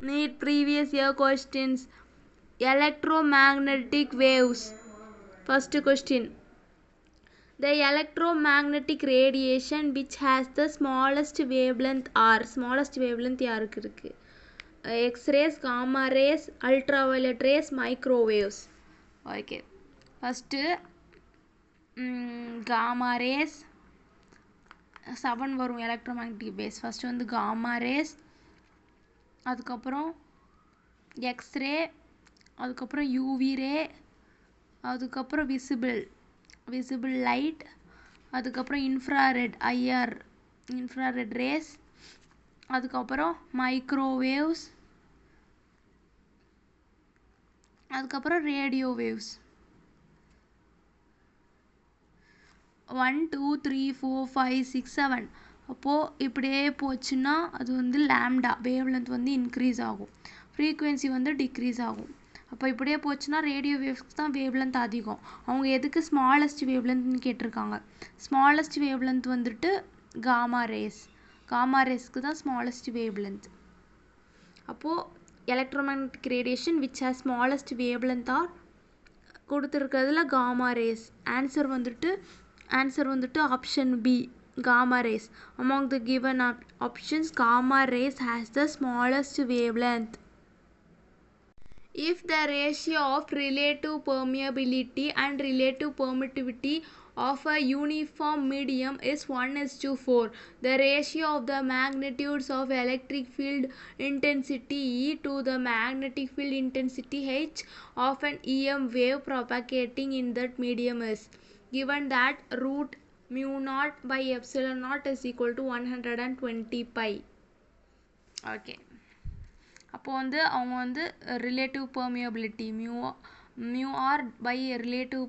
Need previous year questions. Electromagnetic waves. First question. The electromagnetic radiation which has the smallest wavelength are. Smallest wavelength யாருக்கு இருக்கு? X-rays, gamma rays, ultraviolet rays, microwaves. Okay. First gamma rays 7 வரும் electromagnetic waves. First வந்து gamma rays, அதுக்கப்புறம் X-ray, அதுக்கப்புறம் UV ray, அதுக்கப்புறம் visible light, அதுக்கப்புறம் infrared rays, அதுக்கப்புறம் microwaves, அதுக்கப்புறம் radio waves. 1 2 3 4 5 6 7. அப்போது இப்படியே போச்சுன்னா அது வந்து லாம்டா வேவ்லென்த் வந்து இன்க்ரீஸ் ஆகும், ஃப்ரீக்குவென்சி வந்து டிக்ரீஸ் ஆகும். அப்போ இப்படியே போச்சுன்னா ரேடியோ வேவ்ஸ்க்கு தான் வேவ்லென்த் அதிகம். அவங்க எதுக்கு ஸ்மாலஸ்ட் வேவ்லென்த்னு கேட்டிருக்காங்க. ஸ்மாலஸ்ட் வேவ்லென்த் வந்துட்டு காமா ரேஸ்க்கு தான் ஸ்மாலஸ்ட் வேவ்லென்த். அப்போது electromagnetic radiation which has smallest wavelength are கொடுத்துருக்கிறதுல காமா ரேஸ். ஆன்சர் வந்துட்டு option B gamma rays. Among the given options, gamma rays has the smallest wavelength. If the ratio of relative permeability and relative permittivity of a uniform medium is 1:4, the ratio of the magnitudes of electric field intensity E to the magnetic field intensity H of an EM wave propagating in that medium is given that root mu naught by epsilon naught is equal to 120 pi. Okay. அப்போ வந்து அவங்க வந்து relative permeability mu R by relative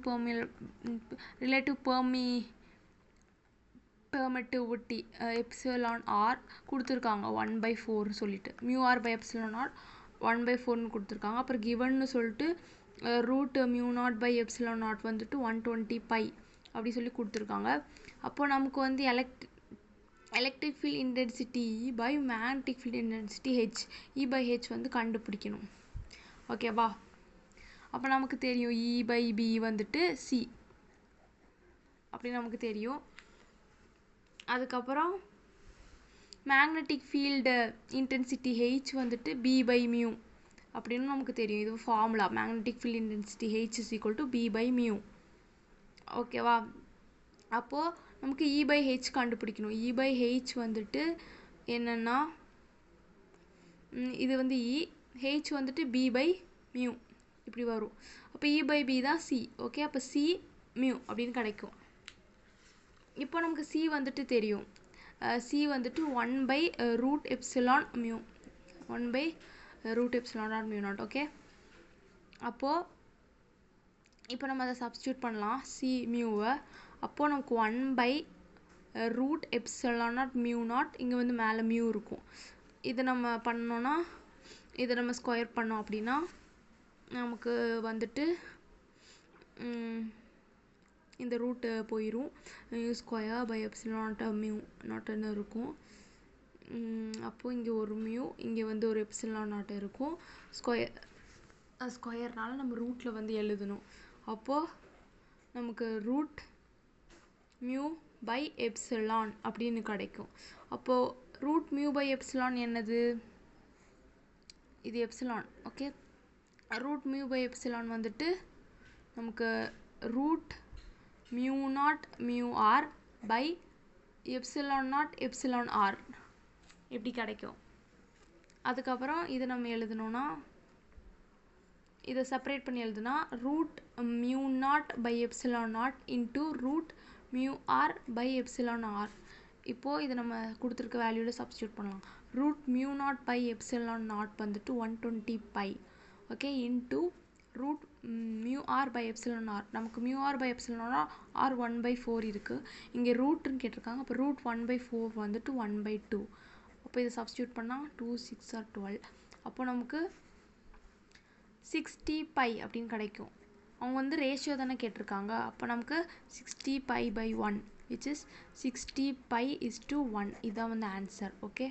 permittivity epsilon R கொடுத்துருக்காங்க 1/4 சொல்லிட்டு. Mu R by epsilon R 1/4ன்னு கொடுத்துருக்காங்க. அப்புறம் கிவன்னு சொல்லிட்டு root mu naught by epsilon naught வந்துட்டு 120 பை அப்படி சொல்லி கொடுத்துருக்காங்க. அப்போ நமக்கு வந்து electric field intensity E by magnetic field intensity H, E by H வந்து கண்டுபிடிக்கணும். ஓகேவா? அப்போ நமக்கு தெரியும் E by B வந்துட்டு C அப்படி நமக்கு தெரியும். அதுக்கப்புறம் மேக்னெட்டிக் ஃபீல்டு இன்டென்சிட்டி H வந்துட்டு B by mu அப்படின்னு நமக்கு தெரியும். இது formula. Magnetic field intensity H is equal to B by mu. ஓகேவா? அப்போது நமக்கு E by H கண்டுபிடிக்கணும். E by H வந்துட்டு என்னென்னா இது வந்து E, H வந்துட்டு B by mu இப்படி வரும். அப்போ E by B தான் C. ஓகே, அப்போ C mu அப்படின்னு கிடைக்கும். இப்போ நமக்கு C வந்துட்டு தெரியும். C வந்துட்டு 1/root epsilon mu 1/root epsilon or mu naught. Okay, அப்போது இப்போ நம்ம அதை சப்ஸ்டியூட் பண்ணலாம் C மியூவை. அப்போது நமக்கு 1/root epsilon naught mu naught, இங்கே வந்து மேலே மியூ இருக்கும். இதை நம்ம பண்ணோன்னா இதை நம்ம ஸ்கொயர் பண்ணோம் அப்படின்னா நமக்கு வந்துட்டு இந்த ரூட்டு போயிடும். Square by epsilon naught mu நாட்டுன்னு இருக்கும். அப்போது இங்கே ஒரு மியூ, இங்கே வந்து ஒரு எப்சிலான் நாட் இருக்கும். ஸ்கொயர்னால நம்ம ரூட்டில் வந்து எழுதணும். அப்போது நமக்கு ரூட் மியூ பை எப்சிலான் அப்படின்னு கிடைக்கும். அப்போது ரூட் மியூ பை எப்சிலான் என்னது? இது epsilon. Okay, root mu by epsilon வந்துட்டு நமக்கு root mu naught mu R by epsilon naught epsilon r இப்படி கிடைக்கும். அதுக்கப்புறம் இதை நம்ம எழுதணும்னா இதை செப்பரேட் பண்ணி எழுதுனா root mu naught by epsilon naught into root mu R by epsilon R. இப்போது இதை நம்ம கொடுத்துருக்க வேல்யூவில் சப்ஸ்டியூட் பண்ணலாம். Root mu naught by epsilon naught வந்துட்டு 120 by. Okay, into root mu R by epsilon R. நமக்கு mu R by epsilon R 1/4 இருக்குது. இங்கே ரூட்டுன்னு கேட்டிருக்காங்க. அப்போ ரூட் 1/4 வந்துட்டு 1/2. அப்போ இதை சப்ஸ்டியூட் பண்ணால் 2 6 or 12. அப்போ நமக்கு 60 பை அப்படின்னு கிடைக்கும். அவங்க வந்து ரேஷியோ தானே கேட்டிருக்காங்க. அப்போ நமக்கு 60 by by 1 which is 60 pi is to 1. இதுதான் வந்து ஆன்சர். ஓகே,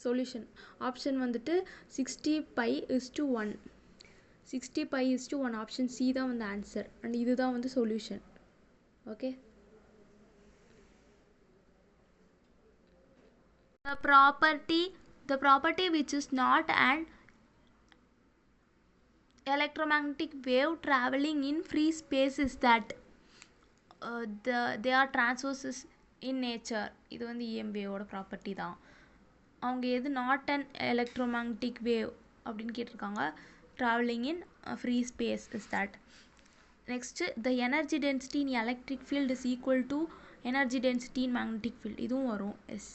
சொல்யூஷன் ஆப்ஷன் வந்துட்டு 60 pi is to 1. 60 pi is to 1 option C தான் வந்து ஆன்சர் அண்ட் இதுதான் வந்து solution. Okay, the property which is not an electromagnetic wave traveling in free space is that they are transverses in nature. இது வந்து EM வேவோட property தான். அவங்க எது not an electromagnetic wave அப்படின்னு கேட்டிருக்காங்க. Travelling in free space is that. Next the energy density in electric field is equal to energy density in magnetic field. இதுவும் வரும். Yes,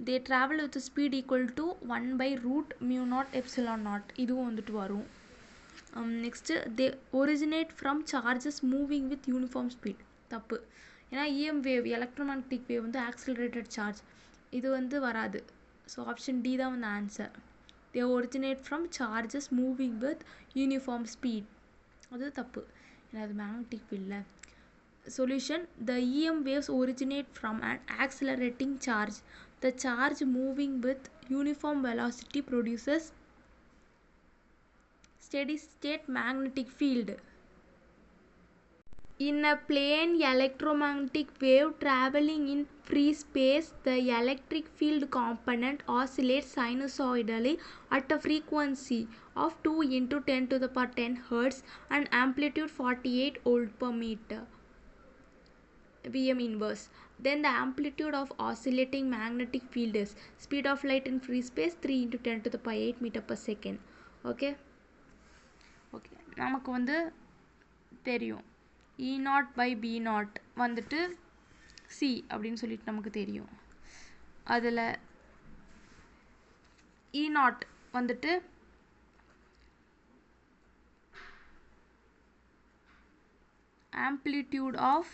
they travel with speed equal to 1/√μ0 epsilon naught. இதுவும் வந்துட்டு வரும். Next they originate from charges moving with uniform speed. தப்பு, ஏன்னா EM wave electromagnetic wave வந்து accelerated charge, இது வந்து வராது. ஸோ ஆப்ஷன் டி தான் வந்து answer. They originate from charges moving with uniform speed, அது தப்பு, ஏன்னா அது மேக்னட்டிக் ஃபீல்டில். Solution the EM waves originate from an accelerating charge. The charge moving with uniform velocity produces steady state magnetic field. In a plane electromagnetic wave traveling in free space, the electric field component oscillates sinusoidally at a frequency of 2 into 10 to the power 10 Hz and amplitude 48 volt per meter Vm inverse. Then the amplitude of oscillating magnetic field is speed of light in free space 3 into 10 to the power 8 meter per second. Okay, okay, நமக்கு வந்து தெரியும் E0 by B0 வந்துட்டு C அப்படின்னு சொல்லிட்டு நமக்கு தெரியும். அதில் E0 வந்துட்டு amplitude of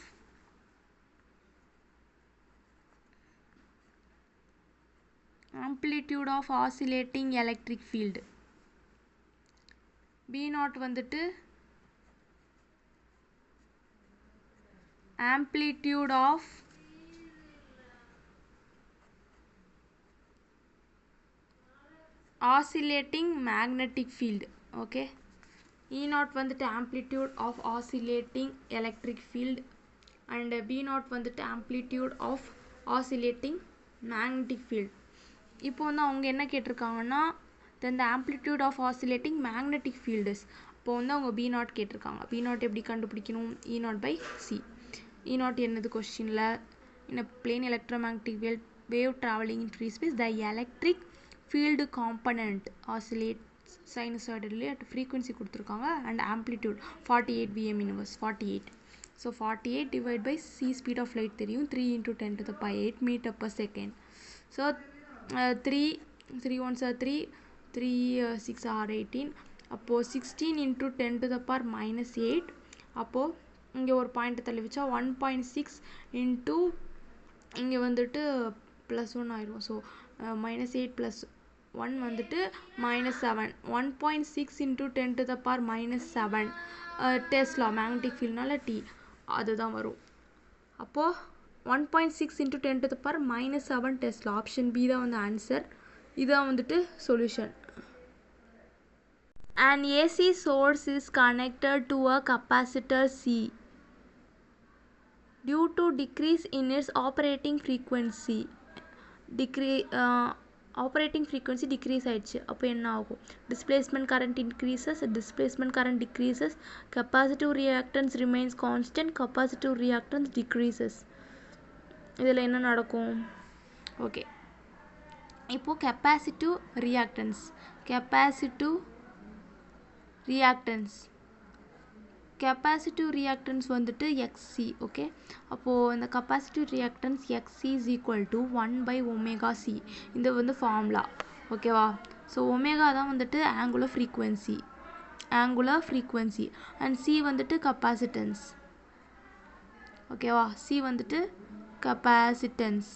oscillating electric field. B0 வந்துட்டு amplitude of oscillating magnetic field. Okay, E0 வந்துட்டு amplitude of oscillating electric field and B0 வந்துட்டு amplitude of oscillating magnetic field. இப்போ வந்து அவங்க என்ன கேட்டிருக்காங்கன்னா then the amplitude of oscillating magnetic field is, இப்போ வந்து அவங்க B0 கேட்டிருக்காங்க. B0 எப்படி கண்டுபிடிக்கணும்? E0 by C. E0 என்னது கொஸ்டினில்? in a plane electromagnetic wave traveling in free space, the electric field component oscillates sinusoidally at frequency கொடுத்துருக்காங்க and amplitude 48 Vm inverse 48. So 48 divided by C speed of light தெரியும், 3 into 10 to the power 8 meter per second. So 3 ones are 3, 3 6 are 18. அப்போது 16 into 10 to the power minus 8. அப்போது இங்கே ஒரு point தள்ளி வச்சா 1.6 into இங்கே வந்துட்டு +1 ஆயிரும். ஸோ -8 + 1 வந்துட்டு -7. 1.6 into 10 to the power -7 tesla magnetic ஃபீல்ட்னால T, அதுதான் வரும். அப்போது 1.6 into 10 to the power -7 tesla. Option B தான் வந்து ஆன்சர். இதுதான் வந்துட்டு solution. An AC source is connected to a capacitor C due to decrease in its operating frequency. Operating frequency decrease ஆயிடுச்சு. அப்போ என்ன ஆகும்? Displacement current increases, displacement current decreases, capacitive reactance remains constant, capacitive reactance decreases. இதில் என்ன நடக்கும்? Okay, இப்போ capacitive reactance வந்துட்டு XC. Okay, அப்போது இந்த capacitive reactance XC is equal to 1/ωc. இந்த வந்து ஃபார்முலா. ஓகேவா? ஸோ ஒமேகா தான் வந்துட்டு ஆங்குலர் ஃப்ரீக்குவென்சி அண்ட் C வந்துட்டு கப்பாசிட்டன்ஸ். ஓகேவா? C வந்துட்டு கப்பாசிட்டன்ஸ்.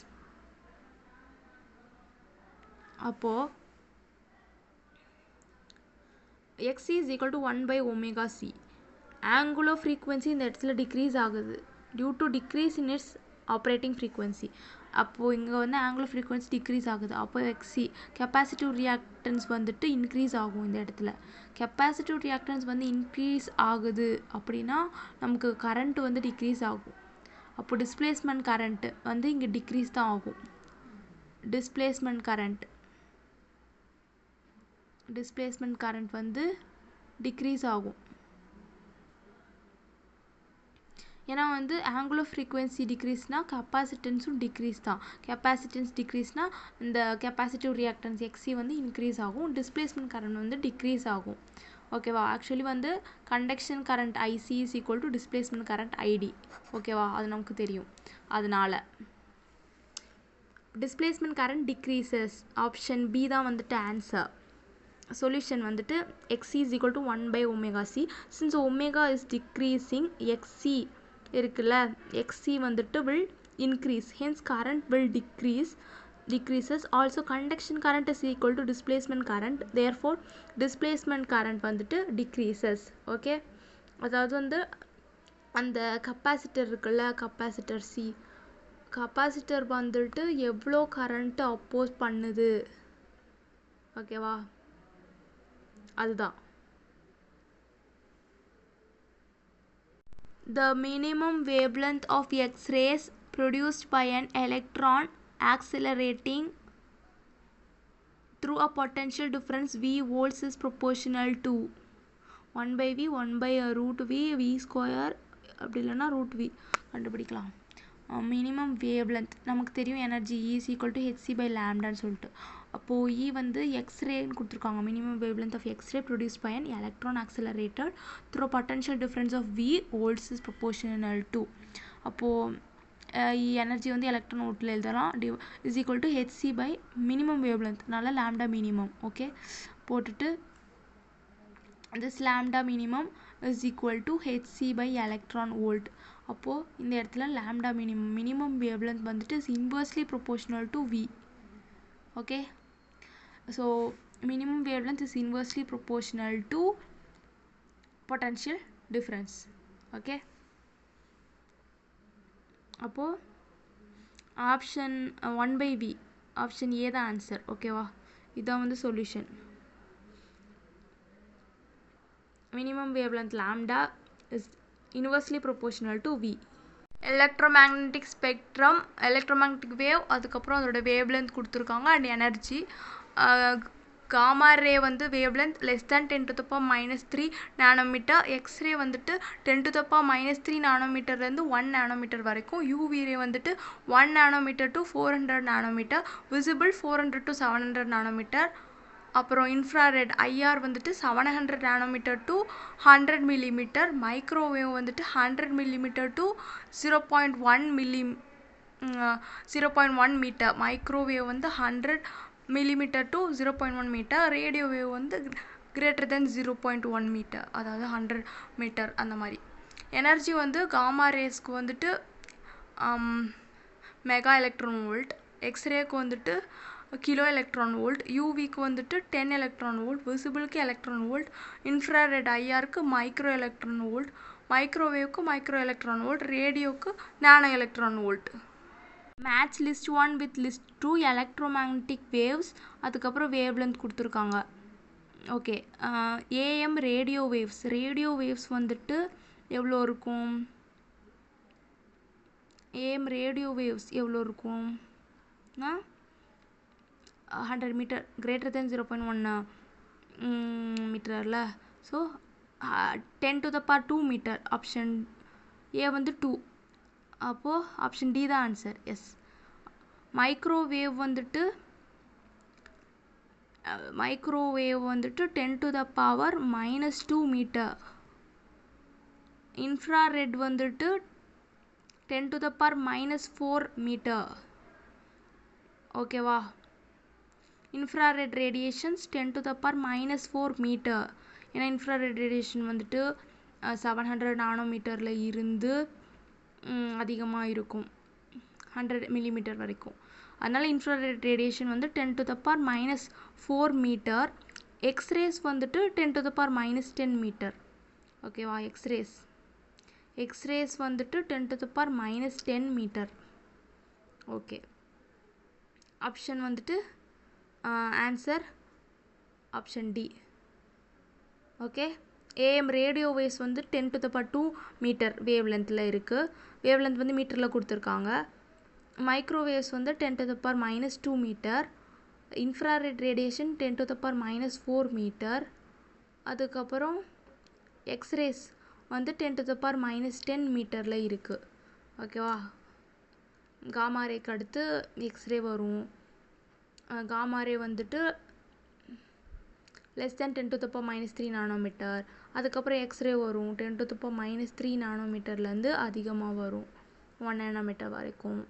அப்போது XC is equal to 1/ωc. Angular frequency இந்த இடத்துல டிக்ரீஸ் ஆகுது due to decrease in its operating frequency. அப்போ இங்க வந்து angle of frequency decrease ஆகுது. அப்போ XC capacitive reactance வந்துட்டு increase ஆகும் இந்த இடத்துல. capacitive reactance வந்து increase ஆகுது அப்படின்னா நமக்கு current வந்து decrease ஆகும். அப்போ displacement current வந்து இங்க decrease தான் ஆகும். displacement current வந்து decrease ஆகும். ஏன்னா வந்து angle of frequency decreaseனா capacitance-உம் decrease தான். capacitance decreaseனா இந்த capacitive reactance XC வந்து increase ஆகும். displacement current வந்து decrease ஆகும். ஓகேவா? ஆக்சுவலி வந்து conduction current IC is equal to displacement current ID. ஓகேவா? அது நமக்கு தெரியும். அதனால displacement current decreases. Option B தான் வந்துட்டு answer. Solution வந்துட்டு XC is equal to 1 by omega C. Since omega is decreasing, XC இருக்குல்ல, XC வந்துட்டு will increase. Hence current will decreases. Also conduction current is equal to displacement current. Therefore displacement current வந்துட்டு decreases. Okay? அதாவது வந்து அந்த capacitor இருக்குல்ல, capacitor C, capacitor வந்துட்டு எவ்வளோ current oppose பண்ணுது, ஓகேவா? அதுதான். The minimum wavelength of X-rays produced by an electron accelerating through a potential difference V volts is proportional to 1 by V 1 by root V V square அப்படி இல்லைன்னா root V கண்டுபிடிக்கலாம். Minimum wavelength நமக்கு தெரியும், energy E is equal to hc by lambdaன்னு சொல்லிட்டு. அப்போது E வந்து எக்ஸ்ரேன்னு கொடுத்துருக்காங்க. Minimum wavelength of X-ray produced by an electron accelerated through potential difference of V volts is proportional to. அப்போது எனர்ஜி வந்து எலக்ட்ரான் வோல்ட்டில் எழுதலாம். Is equal to h c by minimum wavelength, நல்ல லேம்டா மினிமம். ஓகே, போட்டுட்டு this lambda minimum is equal to hc by electron volt. அப்போது இந்த இடத்துல lambda minimum wavelength வந்துட்டு is inversely proportional to V. okay, so minimum wavelength is inversely proportional to potential difference. okay, அப்போது option 1 by V, option A தான் answer. ஓகேவா? இதான் வந்து solution. minimum wavelength lambda is inversely proportional to V. electromagnetic spectrum, electromagnetic wave, அதுக்கப்புறம் அதோட wavelength கொடுத்துருக்காங்க and energy. Gamma ரே வந்து wavelength less than 10 to the power -3 nanometer, x ray வந்துட்டு 10 to the power -3 நானோமீட்டர்லேருந்து 1 nanometre வரைக்கும், யூவி ரே வந்துட்டு 1 nanometre to 400 nanometre, visible 400 to 700 nanometre. அப்புறம் infrared IR வந்துட்டு 700 nanometre to 100 millimetre, microwave வந்துட்டு 100 மில்லிமீட்டர் டு 0.1 மீட்டர், மைக்ரோவேவ் வந்து 100 millimetre to 0.1 metre, radio wave வந்து greater than 0.1 metre, அதாவது 100 metre அந்த மாதிரி. எனர்ஜி வந்து காமா ரேஸ்க்கு வந்துட்டு மெகா எலக்ட்ரான் வோல்ட், எக்ஸ்ரேக்கு வந்துட்டு கிலோ எலக்ட்ரான் வோல்ட், யூவிக்கு வந்துட்டு 10 எலக்ட்ரான் வோல்ட், விசிபிளுக்கு எலக்ட்ரான் வோல்ட், இன்ஃப்ராரெட் ஐஆருக்கு மைக்ரோ எலக்ட்ரான் வோல்ட், மைக்ரோவேவ்க்கு மைக்ரோ எலக்ட்ரான் வோல்ட், ரேடியோக்கு nano electron volt. Match list 1 with list 2 electromagnetic waves, அதுக்கப்புறம் வேவ் லென்த் கொடுத்துருக்காங்க. ஓகே, ஏஎம் ரேடியோ வேவ்ஸ் வந்துட்டு எவ்வளோ இருக்கும்? ஏஎம் ரேடியோ வேவ்ஸ் எவ்வளோ இருக்கும்? 100 மீட்டர், கிரேட்டர் தென் 0.1 மீட்டரில். So 10 to the power 2 metre, option A வந்து 2. அப்போது ஆப்ஷன் டி தான் ஆன்சர். எஸ். மைக்ரோவேவ் வந்துட்டு 10 to the power -2 metre, infrared வந்துட்டு 10 to the power -4 மீட்டர். ஓகேவா? Infrared radiations 10 to the power -4 metre. ஏன்னா இன்ஃப்ராரெட் ரேடியேஷன் வந்துட்டு 700 நானோமீட்டரில் இருந்து அதிகமாக இருக்கும், 100 மில்லிமீட்டர் வரைக்கும். அதனால் இன்ஃப்ராரெட் ரேடியேஷன் வந்து 10 to the power -4 metre. X rays வந்துட்டு 10 to the power -10 மீட்டர். ஓகேவா? எக்ஸ்ரேஸ் வந்துட்டு 10 to the power -10 metre. Okay, option வந்துட்டு answer option D. Okay. AM radio waves வந்து 10 to the power 2 மீட்டர் வேவ் லென்த்தில் இருக்குது. வேவ் லென்த் வந்து மீட்டரில் கொடுத்துருக்காங்க. மைக்ரோவேவ்ஸ் வந்து 10 to the power -2 metre. Infrared radiation 10 to the power -4 metre. அதுக்கப்புறம் எக்ஸ்ரேஸ் வந்து 10 to the power -10 மீட்டரில் இருக்குது. ஓகேவா. காமாரேக்கு அடுத்து எக்ஸ்ரே வரும். காமாரே வந்துட்டு less than 10 to the power -3 nanometre. அதுக்கப்புறம் எக்ஸ்ரே வரும் 10 to the power -3 நானோமீட்டர்லேருந்து அதிகமாக வரும் 1 நானோமீட்டர் வரைக்கும்.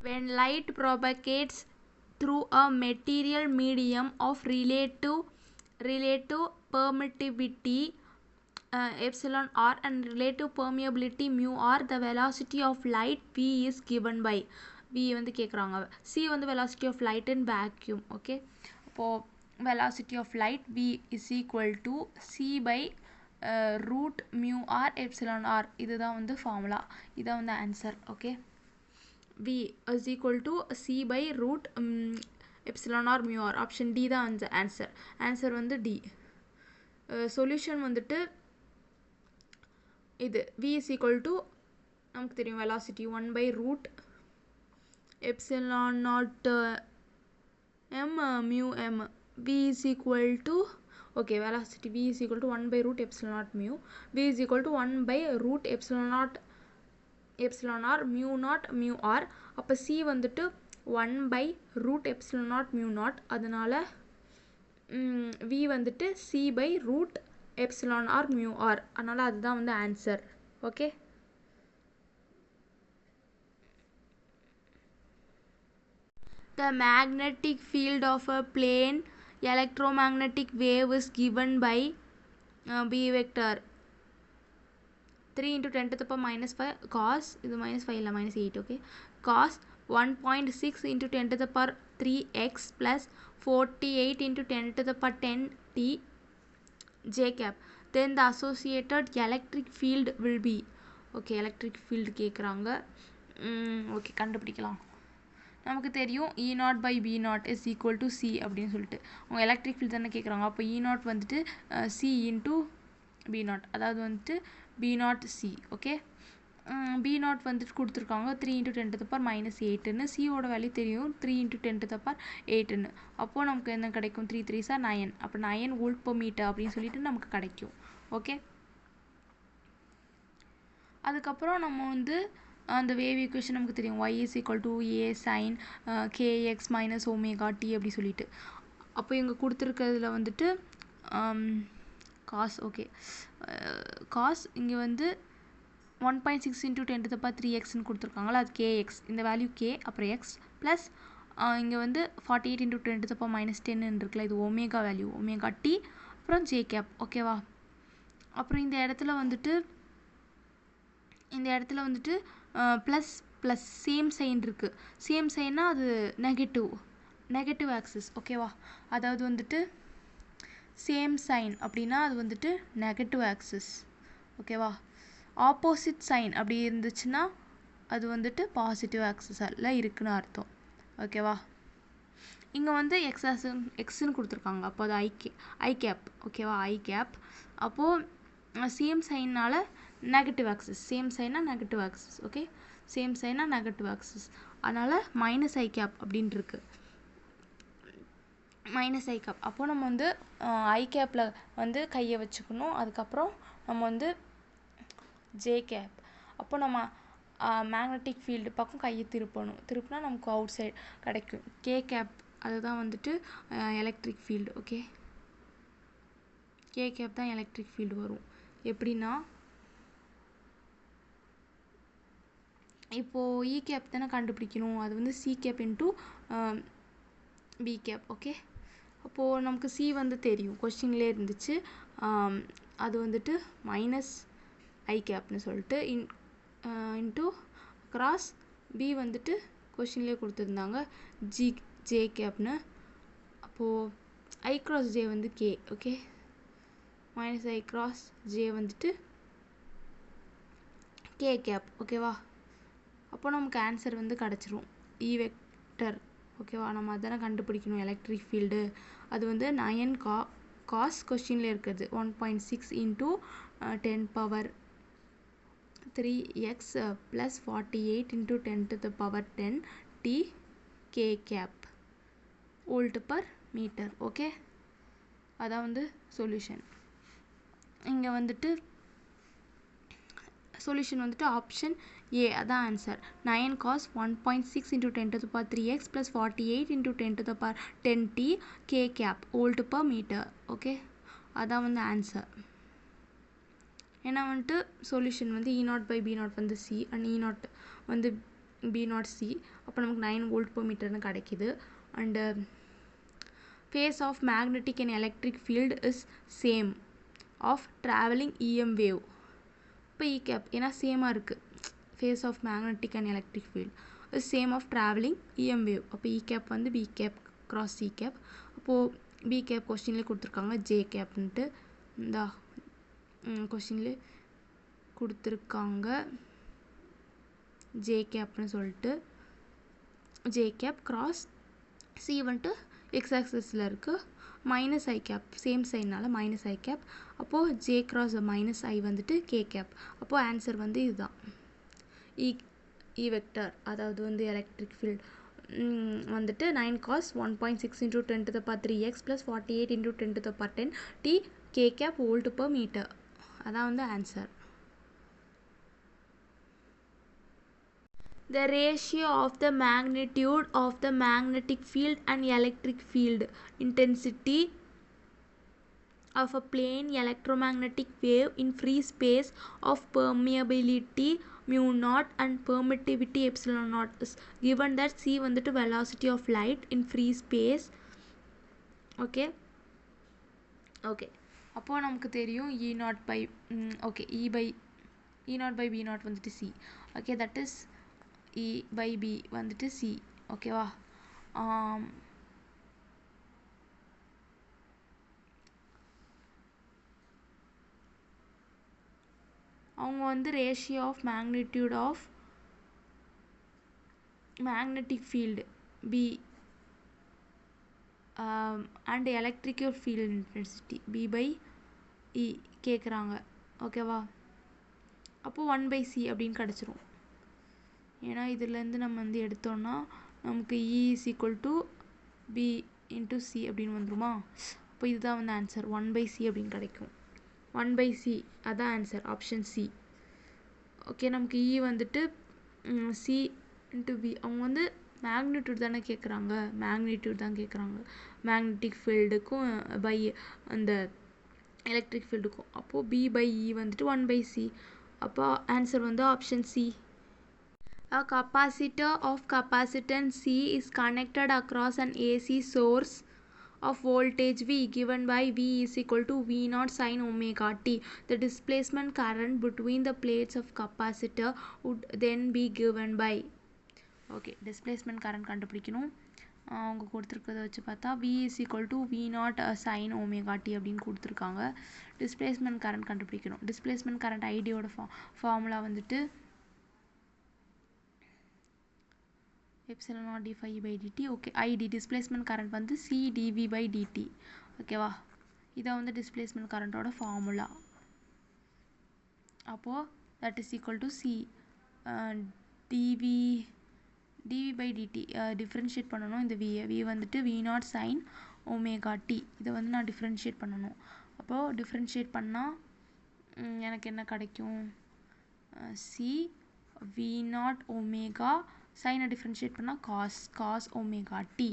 When light propagates through a material medium of relative permittivity epsilon r and relative permeability mu r, the velocity of light v is given by v வந்து கேட்குறாங்க. c வந்து velocity of light in vacuum. Okay. அப்போது velocity of light v is equal to c by root mu r epsilon r. இதுதான் வந்து formula. இதான் வந்து answer. Okay. v is equal to c by root epsilon r mu r. Option D தான் வந்து answer. Answer வந்து D. Solution வந்துட்டு இது v is equal to நமக்கு தெரியும் velocity 1 by root epsilon naught m mu m. v is equal to okay, velocity v is equal to 1 by root epsilon naught mu. v is equal to 1 by root epsilon naught epsilon r mu naught mu r. அப்போ c வந்துட்டு 1 by root epsilon naught mu naught. அதனால v வந்துட்டு c by root epsilon r mu r. அதனால அதுதான் வந்து answer. Okay. The magnetic field of a plane electromagnetic wave is given by b vector 3 into 10 to the power -5 cos இது -5 இல்லை -8. Okay. cos 1.6 into 10 to the power 3x plus 48 into 10 to the power 10 t j cap. Then the associated electric field will be. Okay. Electric field கேட்குறாங்க. Okay, கண்டுபிடிக்கலாம். நமக்கு தெரியும் E0 by B0 is equal to C அப்படின்னு சொல்லிட்டு. அவங்க electric field தானே கேட்குறாங்க. அப்போ E0 வந்துட்டு C into B0, அதாவது வந்துட்டு B0 C. ஓகே. B0 வந்துட்டு கொடுத்துருக்காங்க 3 into 10 to the power -8ன்னு. சியோட வேல்யூ தெரியும் 3 into 10 to the power 8ன்னு. அப்போது நமக்கு என்ன கிடைக்கும் 3 3s are 9. அப்போ 9 வோல்ட் per மீட்டர் அப்படின்னு சொல்லிட்டு நமக்கு கிடைக்கும். ஓகே. அதுக்கப்புறம் நம்ம வந்து அந்த வேவ் ஈக்குவேஷன் நமக்கு தெரியும் y is equal to a sin kx minus omega t அப்படி சொல்லிட்டு. அப்போ இங்கே கொடுத்துருக்கிறதுல வந்துட்டு காஸ். ஓகே. காஸ் இங்கே வந்து 1.6 into 10 to the power 3xன்னு கொடுத்துருக்காங்களா, அது kx. இந்த வேல்யூ k அப்புறம் x ப்ளஸ் இங்கே வந்து 48 into 10 to the power -10 இருக்குல்ல, இது ஒமேகா வேல்யூ ஒமேகா t அப்புறம் j கேப். ஓகேவா. அப்புறம் இந்த இடத்துல வந்துட்டு ப்ளஸ் ப்ளஸ் சேம் சைன் இருக்குது. சேம் சைன்னா அது நெகட்டிவ் ஆக்சிஸ். ஓகேவா. அதாவது வந்துட்டு சேம் சைன் அப்படின்னா அது வந்துட்டு நெகட்டிவ் ஆக்சிஸ். ஓகேவா. ஆப்போசிட் சைன் அப்படி இருந்துச்சுன்னா அது வந்துட்டு பாசிட்டிவ் ஆக்சிஸில் இருக்குன்னு அர்த்தம். ஓகேவா. இங்கே வந்து எக்ஸ்ன்னு கொடுத்துருக்காங்க. அப்போ அது ஐ கேப். ஓகேவா. I cap. அப்போது சேம் சைனால் நெகட்டிவ் ஆக்சிஸ். சேம் சைனா நெகட்டிவ் ஆக்சிஸ். ஓகே. சேம் சைனா நெகட்டிவ் ஆக்சிஸ். அதனால் -i கேப் அப்படின்ட்டு இருக்கு. -i cap. அப்போது நம்ம வந்து ஐ கேப்பில் வந்து கையை வச்சுக்கணும். அதுக்கப்புறம் நம்ம வந்து ஜே கேப். அப்போ நம்ம மேக்னெட்டிக் ஃபீல்டு பக்கம் கையை திருப்பினா நமக்கு அவுட் சைட் கிடைக்கும் கே கேப். அதுதான் வந்துட்டு electric field. Okay. K cap தான் எலக்ட்ரிக் ஃபீல்டு வரும். எப்படின்னா இப்போது இ கேப் தானே கண்டுபிடிக்கணும். அது வந்து C cap into B cap. Okay. அப்போது நமக்கு சி வந்து தெரியும், கொஸ்டின்லேயே இருந்துச்சு. அது வந்துட்டு -i கேப்னு சொல்லிட்டு இன்ட்டு கிராஸ் பி வந்துட்டு கொஸ்டின்லேயே கொடுத்துருந்தாங்க ஜே கேப்னு. அப்போது ஐ கிராஸ் ஜே வந்து K. Okay. -i cross J வந்துட்டு கே கேப். ஓகேவா. அப்போ நமக்கு ஆன்சர் வந்து கிடச்சிரும் இ வெக்டர். ஓகேவா? நம்ம அதானே கண்டுபிடிக்கணும் எலக்ட்ரிக் ஃபீல்டு. அது வந்து 9 cos கொஸ்டினில் இருக்கிறது 1.6 into 10 power 3x plus 48 into 10 to the power 10 t k cap volt per metre. Okay, அதான் வந்து சொல்யூஷன். இங்கே வந்துட்டு சொல்யூஷன் வந்துட்டு ஆப்ஷன் ஏ அதான் answer. 9 cos 1.6 into 10 to the power 3x plus 48 into 10 to the power 10 t k cap volt per meter. Okay, அதான் வந்து answer. ஏன்னா வந்துட்டு சொல்யூஷன் வந்து E0 by B0 வந்து C அண்ட் E0 வந்து B0 C. அப்போ நமக்கு 9 வோல்ட் per மீட்டர்னு கிடைக்கிது. And phase of magnetic and electric field is same of traveling EM wave. இப்போ E cap ஏன்னா சேமாக இருக்குது. phase of magnetic and electric field is same of traveling EM wave. அப்போ E cap வந்து B cap cross C cap. அப்போது B cap கொஸ்டின்லேயே கொடுத்துருக்காங்க J capன்ட்டு. இந்த கொஸ்டின்லேயே கொடுத்துருக்காங்க J capனு சொல்லிட்டு. J cap cross C வந்துட்டு எக்ஸ் ஆக்சஸில் இருக்குது. Minus I gap same சைனால் minus I cap. அப்போது ஜே கிராஸ் மைனஸ் ஐ வந்துட்டு கே கேப். அப்போது ஆன்சர் வந்து இதுதான் இ வெக்டர். அதாவது வந்து எலக்ட்ரிக் ஃபீல்ட் வந்துட்டு 9 cos 1.6 into 10 to the power 3x plus 48 into 10 to the power 10 t k cap volt per meter. அதான் வந்து answer. The ratio of the magnitude of the magnetic field and electric field intensity of a plane electromagnetic wave in free space of permeability mu naught and permittivity epsilon naught is given that c வந்துட்டு velocity of light in free space. Okay okay, அப்போது நமக்கு தெரியும் E0 by okay E0 by B0 வந்துட்டு C. Okay, that is E by B வந்துட்டு C. ஓகேவா? அவங்க வந்து ratio of magnitude of magnetic field B and electrical field intensity B by E கேட்குறாங்க. ஓகேவா? அப்போது 1/c அப்படின்னு கிடச்சிரும். ஏன்னா இதுலேருந்து நம்ம வந்து எடுத்தோன்னா நமக்கு E is equal to B into C அப்படின்னு வந்துருமா? அப்போ இதுதான் வந்து ஆன்சர் 1/c அப்படின்னு கிடைக்கும். 1/c அதான் ஆன்சர் ஆப்ஷன் சி. ஓகே, நமக்கு E வந்துட்டு C into B. அவங்க வந்து மேக்னிடியூட் தானே கேட்குறாங்க, மேக்னிடியூட் தான் கேட்குறாங்க மேக்னெட்டிக் ஃபீல்டுக்கும் பை அந்த எலக்ட்ரிக் ஃபீல்டுக்கும். அப்போது B by E வந்துட்டு 1/c. அப்போ ஆன்சர் வந்து option C. A capacitor of capacitance C is connected across an AC source of voltage V given by V is equal to V0 sin omega t. The displacement current between the plates of capacitor would then be given by. Okay, displacement current கண்டுபிடிக்கணும். அவங்க கொடுத்துருக்கத வச்சு பார்த்தா V is equal to V0 sin omega t அப்படின்னு கொடுத்துருக்காங்க. Displacement current கண்டுபிடிக்கணும். Displacement current ஐடியோட formula வந்துட்டு epsilon naught d phi by dt. Okay, id displacement current வந்து c dv by dt. ஓகேவா? இதை வந்து டிஸ்பிளேஸ்மெண்ட் கரண்ட்டோட ஃபார்முலா. அப்போது that is equal to c dv by dt. Differentiate பண்ணணும் இந்த v வந்துட்டு V0 sin omega t. இதை வந்து நான் டிஃப்ரென்ஷியேட் பண்ணணும். அப்போது டிஃப்ரென்ஷியேட் பண்ணால் எனக்கு என்ன கிடைக்கும்? c V0 omega சைனை டிஃப்ரென்ஷியேட் பண்ணால் காஸ் ஒமேகா டி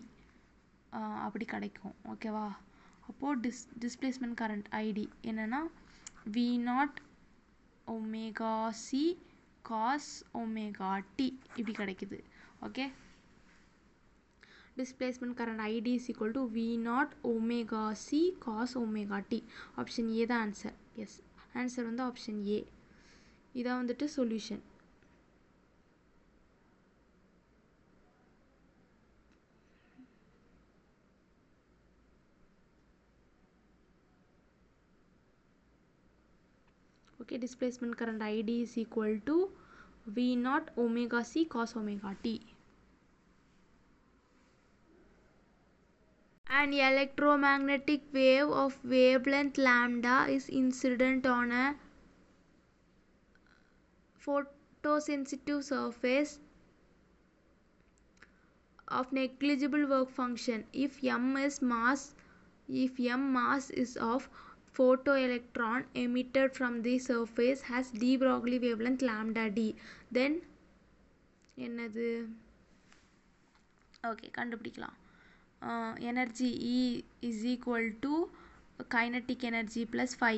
அப்படி கிடைக்கும். ஓகேவா? அப்போது டிஸ்பிளேஸ்மெண்ட் கரண்ட் ஐடி என்னென்னா V0 omega C cos omega T இப்படி கிடைக்குது. Okay, displacement current I D is equal to V0 omega C cos omega T. Option A தான் ஆன்சர். எஸ், ஆன்சர் வந்து ஆப்ஷன் ஏ. இதான் வந்துட்டு solution. Okay, displacement current ID is equal to V0 omega C cos omega t. An electromagnetic wave of wavelength lambda is incident on a photosensitive surface of negligible work function if m mass is of photoelectron emitted from the surface has de Broglie wavelength lambda d, then என்னது okay கண்டுபிடிக்கலாம். Energy E is equal to kinetic energy plus phi.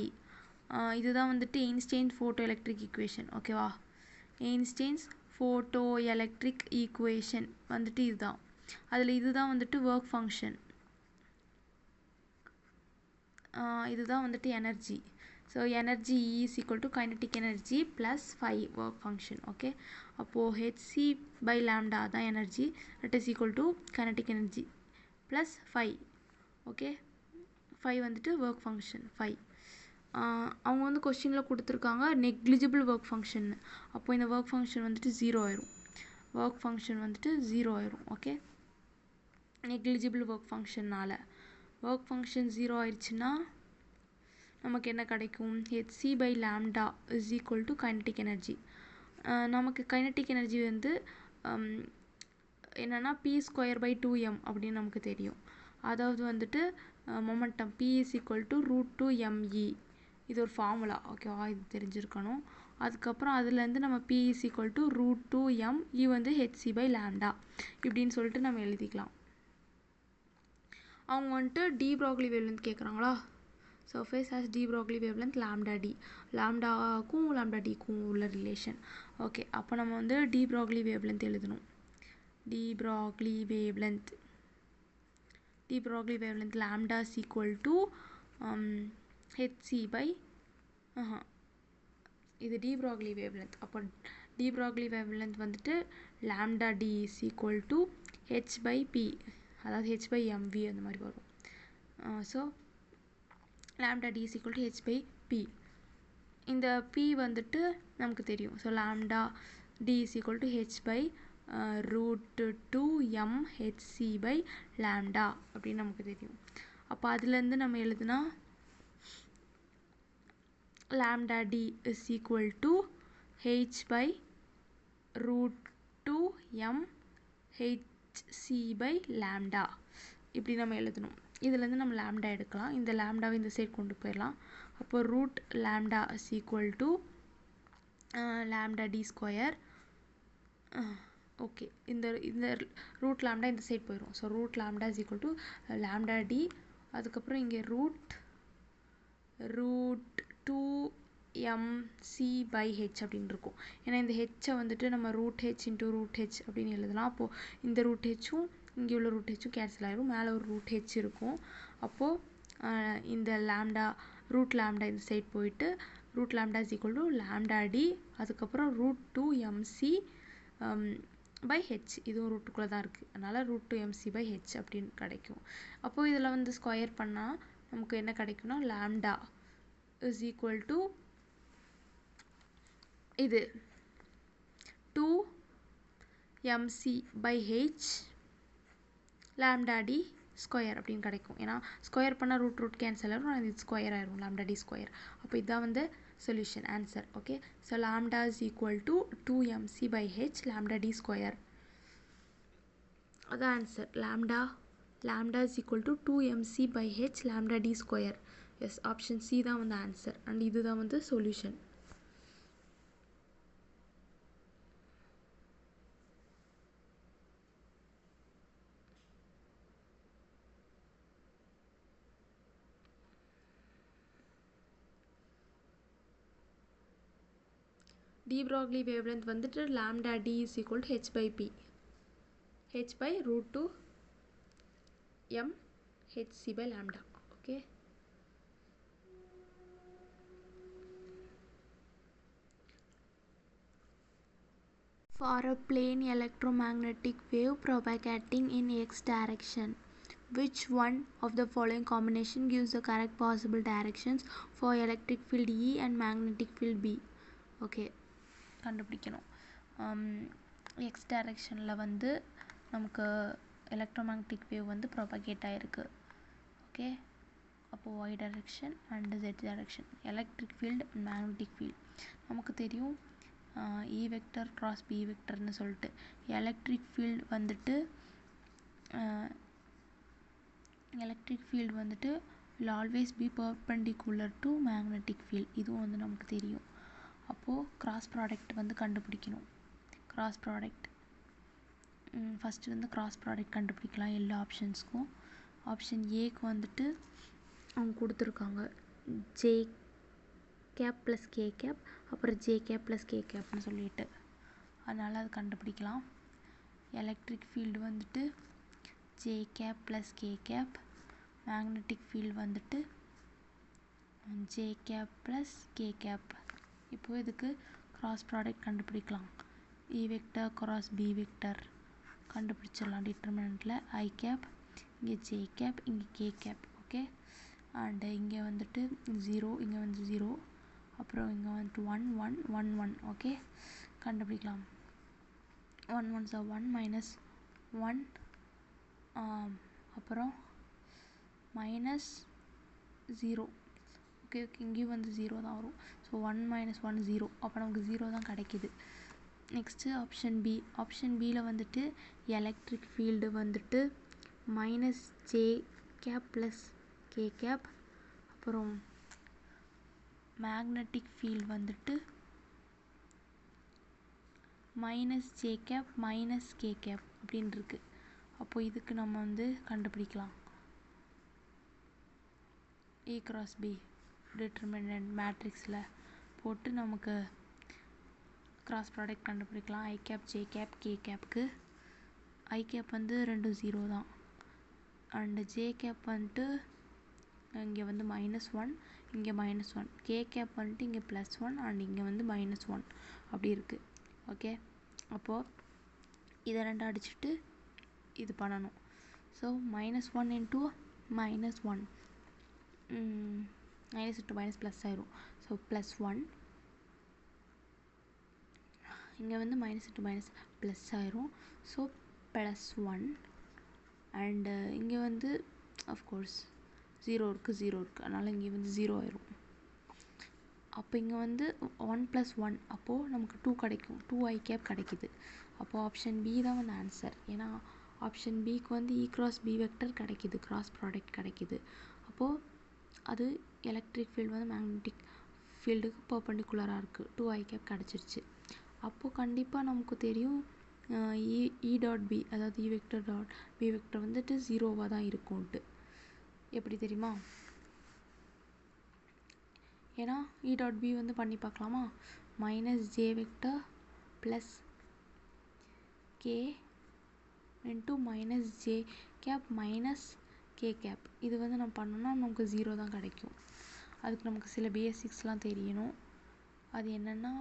இதுதான் வந்துட்டு Einstein photo electric equation. ஓகேவா, Einstein's photo electric equation வந்துட்டு இதுதான். அதில் இதுதான் வந்துட்டு ஒர்க் ஃபங்க்ஷன், இதுதான் வந்துட்டு energy. So energy E is equal to kinetic energy plus phi work function. Okay, அப்போது hc by lambda தான் energy, that is equal to kinetic energy plus phi. Okay, phi வந்துட்டு ஒர்க் ஃபங்க்ஷன் phi. அவங்க வந்து கொஸ்டினில் கொடுத்துருக்காங்க negligible work function. அப்போது இந்த work function வந்துட்டு 0 ஆயிரும், ஒர்க் ஃபங்க்ஷன் வந்துட்டு 0 ஆயிரும். ஓகே, நெக்லிஜிபிள் ஒர்க் ஃபங்க்ஷன்னால் ஒர்க் ஃபங்க்ஷன் 0 ஆயிடுச்சுன்னா நமக்கு என்ன கிடைக்கும்? hc by lambda is equal to kinetic energy. நமக்கு கைனட்டிக் எனர்ஜி வந்து என்னென்னா p²/2m அப்படின்னு நமக்கு தெரியும். அதாவது வந்துட்டு momentum p is equal to √2me. இது ஒரு ஃபார்முலா. ஓகேவா, இது தெரிஞ்சிருக்கணும். அதுக்கப்புறம் அதுலேருந்து நம்ம p is equal to √2m, வந்து hc by lambda இப்படின்னு சொல்லிட்டு நம்ம எழுதிக்கலாம். அவங்க வந்துட்டு de Broglie wavelength கேட்குறாங்களா? surface has de Broglie wavelength lambda d. லாம்டாக்கும் லாம்டா டிக்கும் உள்ள ரிலேஷன். ஓகே, அப்போ நம்ம வந்து de Broglie wavelength எழுதணும். de Broglie wavelength lambda is equal to hc by இது de Broglie wavelength. அப்போ de Broglie wavelength வந்துட்டு lambda d is equal to h by p, அதாவது h by mv அந்த மாதிரி வரும். So lambda d is equal to h by p. இந்த p வந்துட்டு நமக்கு தெரியும். So lambda d is equal to h by √2m hc by lambda அப்படின்னு நமக்கு தெரியும். அப்போ அதுலேருந்து நம்ம எழுதுனா lambda d is equal to h by √2m hc by lambda இப்படி நம்ம எழுதணும். இதுலேருந்து நம்ம லாம்டா எடுக்கலாம். இந்த லாம்டாவை இந்த சைடு கொண்டு போயிடலாம். அப்போ root lambda is equal to lambda D square. Okay, இந்த ரூட் லாம்டா இந்த சைடு போயிடும். So root lambda is equal to lambda D. அதுக்கப்புறம் இங்கே ரூட் 2mc by h அப்படின்னு இருக்கும். ஏன்னா இந்த ஹெச்சை வந்துட்டு நம்ம root H into root H அப்படின்னு எழுதலாம். அப்போது இந்த ரூட் ஹெச்சும் இங்கே உள்ள ரூட் ஹெச்சும் கேன்சல் ஆகிடும், மேலே ஒரு ரூட் ஹெச் இருக்கும். அப்போது இந்த லாம்டா ரூட் லாம்டா இந்த சைட் போயிட்டு root lambda is equal to lambda D, அதுக்கப்புறம் √2mc by h, இதுவும் ரூட்டுக்குள்ளே தான் இருக்குது, அதனால் √2mc by h அப்படின்னு கிடைக்கும். அப்போது இதில் வந்து ஸ்கொயர் பண்ணால் நமக்கு என்ன கிடைக்கும்னா லாம்டா இஸ் ஈக்குவல் டு இது 2mc by h lambda D square அப்படின்னு கிடைக்கும். ஏன்னா ஸ்கொயர் பண்ணால் ரூட் கேன்சல் ஆகும், இது ஸ்கொயர் ஆயிரும், லாம்டா டி ஸ்கொயர். அப்போ இதுதான் வந்து solution answer. Okay, so lambda is equal to 2mc by h lambda D square. அதான் answer. Lambda is equal to 2mc by h lambda D square. Yes, option C தான் வந்து answer and இதுதான் வந்து solution. de Broglie wavelength வந்துட்டு lambda d is equal to h by p, h by √2m hc by lambda. okay, for a plane electromagnetic wave propagating in x direction, which one of the following combination gives the correct possible directions for electric field E and magnetic field B? okay, கண்டுபிடிக்கணும். X டைரக்ஷனில் வந்து நமக்கு electromagnetic wave வந்து propagate ஆகிருக்கு. Okay. அப்போ y direction and z direction. Electric field and magnetic field நமக்கு தெரியும். E vector cross B வெக்டர்னு சொல்லிட்டு எலக்ட்ரிக் ஃபீல்டு வந்துட்டு will always be perpendicular to magnetic field. இதுவும் வந்து நமக்கு தெரியும். அப்போது கிராஸ் ப்ராடக்ட் வந்து கண்டுபிடிக்கணும். கிராஸ் ப்ராடக்ட் ஃபஸ்ட்டு வந்து கிராஸ் ப்ராடக்ட் கண்டுபிடிக்கலாம் எல்லா ஆப்ஷன்ஸ்க்கும். ஆப்ஷன் ஏக்கு வந்துட்டு அவங்க கொடுத்துருக்காங்க J cap plus K cap, அப்புறம் ஜே கேப் ப்ளஸ் கே கேப்னு சொல்லிட்டு, அதனால் அது கண்டுபிடிக்கலாம். எலக்ட்ரிக் ஃபீல்டு வந்துட்டு J cap plus K cap, magnetic field வந்துட்டு J cap plus K cap. இப்போது இதுக்கு கிராஸ் ப்ராடக்ட் கண்டுபிடிக்கலாம். E vector cross B vector கண்டுபிடிச்சிடலாம். டிட்டர்மினண்ட்டில் ஐ கேப், இங்கே ஜே கேப், இங்கே கே கேப். ஓகே. அண்டு இங்கே வந்துட்டு 0, இங்கே வந்து 0, அப்புறம் இங்கே வந்துட்டு 1 1 1 1. ஓகே, கண்டுபிடிக்கலாம். 1 1 ஸோ 1 மைனஸ் 1, அப்புறம் மைனஸ் 0. ஓகே ஓகே, இங்கேயும் வந்து 0 தான் வரும். ஸோ 1 மைனஸ் 1 0, அப்போ நமக்கு 0 தான் கிடைக்கிது. Next option B. ஆப்ஷன் பியில் வந்துட்டு எலக்ட்ரிக் ஃபீல்டு வந்துட்டு minus J cap plus K cap, அப்புறம் மேக்னெட்டிக் ஃபீல்டு வந்துட்டு minus J cap minus K cap அப்படின்னு இருக்குது. அப்போது இதுக்கு நம்ம வந்து கண்டுபிடிக்கலாம். இ கிராஸ் பி டிட்டர்மினன்ட் மேட்ரிக்ஸில் போட்டு நமக்கு கிராஸ் ப்ராடக்ட் கண்டுபிடிக்கலாம். ஐ கேப் ஜே கேப் கே கேப்புக்கு ஐ கேப் வந்து 2 0 தான். அண்டு ஜே கேப் வந்துட்டு இங்கே வந்து -1, இங்கே -1, கே கேப் வந்துட்டு இங்கே +1 அண்ட் இங்கே வந்து -1 அப்படி இருக்குது. ஓகே, அப்போது இதை 2 அடிச்சுட்டு இது பண்ணணும். So -1 into -1, minus into minus plus ஆயிரும். ஸோ +1, இங்கே வந்து மைனஸ் இன்ட்டு மைனஸ் ப்ளஸ் ஆயிரும். ஸோ +1 அண்டு இங்கே வந்து அஃப்கோர்ஸ் 0 இருக்குது, அதனால் இங்கே வந்து 0 ஆயிரும். அப்போ இங்கே வந்து 1 + 1, அப்போது நமக்கு 2 கிடைக்கும். 2 ஐ கேப் கிடைக்கிது. அப்போது ஆப்ஷன் பி தான் வந்து ஆன்சர். ஏன்னா ஆப்ஷன் பிக்கு வந்து இ கிராஸ் பி வெக்டர் கிடைக்கிது, கிராஸ் ப்ராடக்ட் கிடைக்கிது. அப்போது அது எலக்ட்ரிக் ஃபீல்டு வந்து மேக்னெட்டிக் ஃபீல்டுக்கு பர்பெண்டிகுலராக இருக்குது. 2 ஐ கேப் கிடச்சிருச்சு. அப்போது கண்டிப்பாக நமக்கு தெரியும் இ டாட் பி, அதாவது E vector dot B vector வந்துட்டு 0வாக தான் இருக்கும்ன்ட்டு. எப்படி தெரியுமா? ஏன்னா இ டாட் பி வந்து பண்ணி பார்க்கலாமா? Minus J vector plus K into minus J cap minus K cap. இது வந்து நம்ம பண்ணோம்னா நமக்கு 0 தான் கிடைக்கும். அதுக்கு நமக்கு சில பேசிக்ஸ்லாம் தெரியணும். அது என்னென்னா,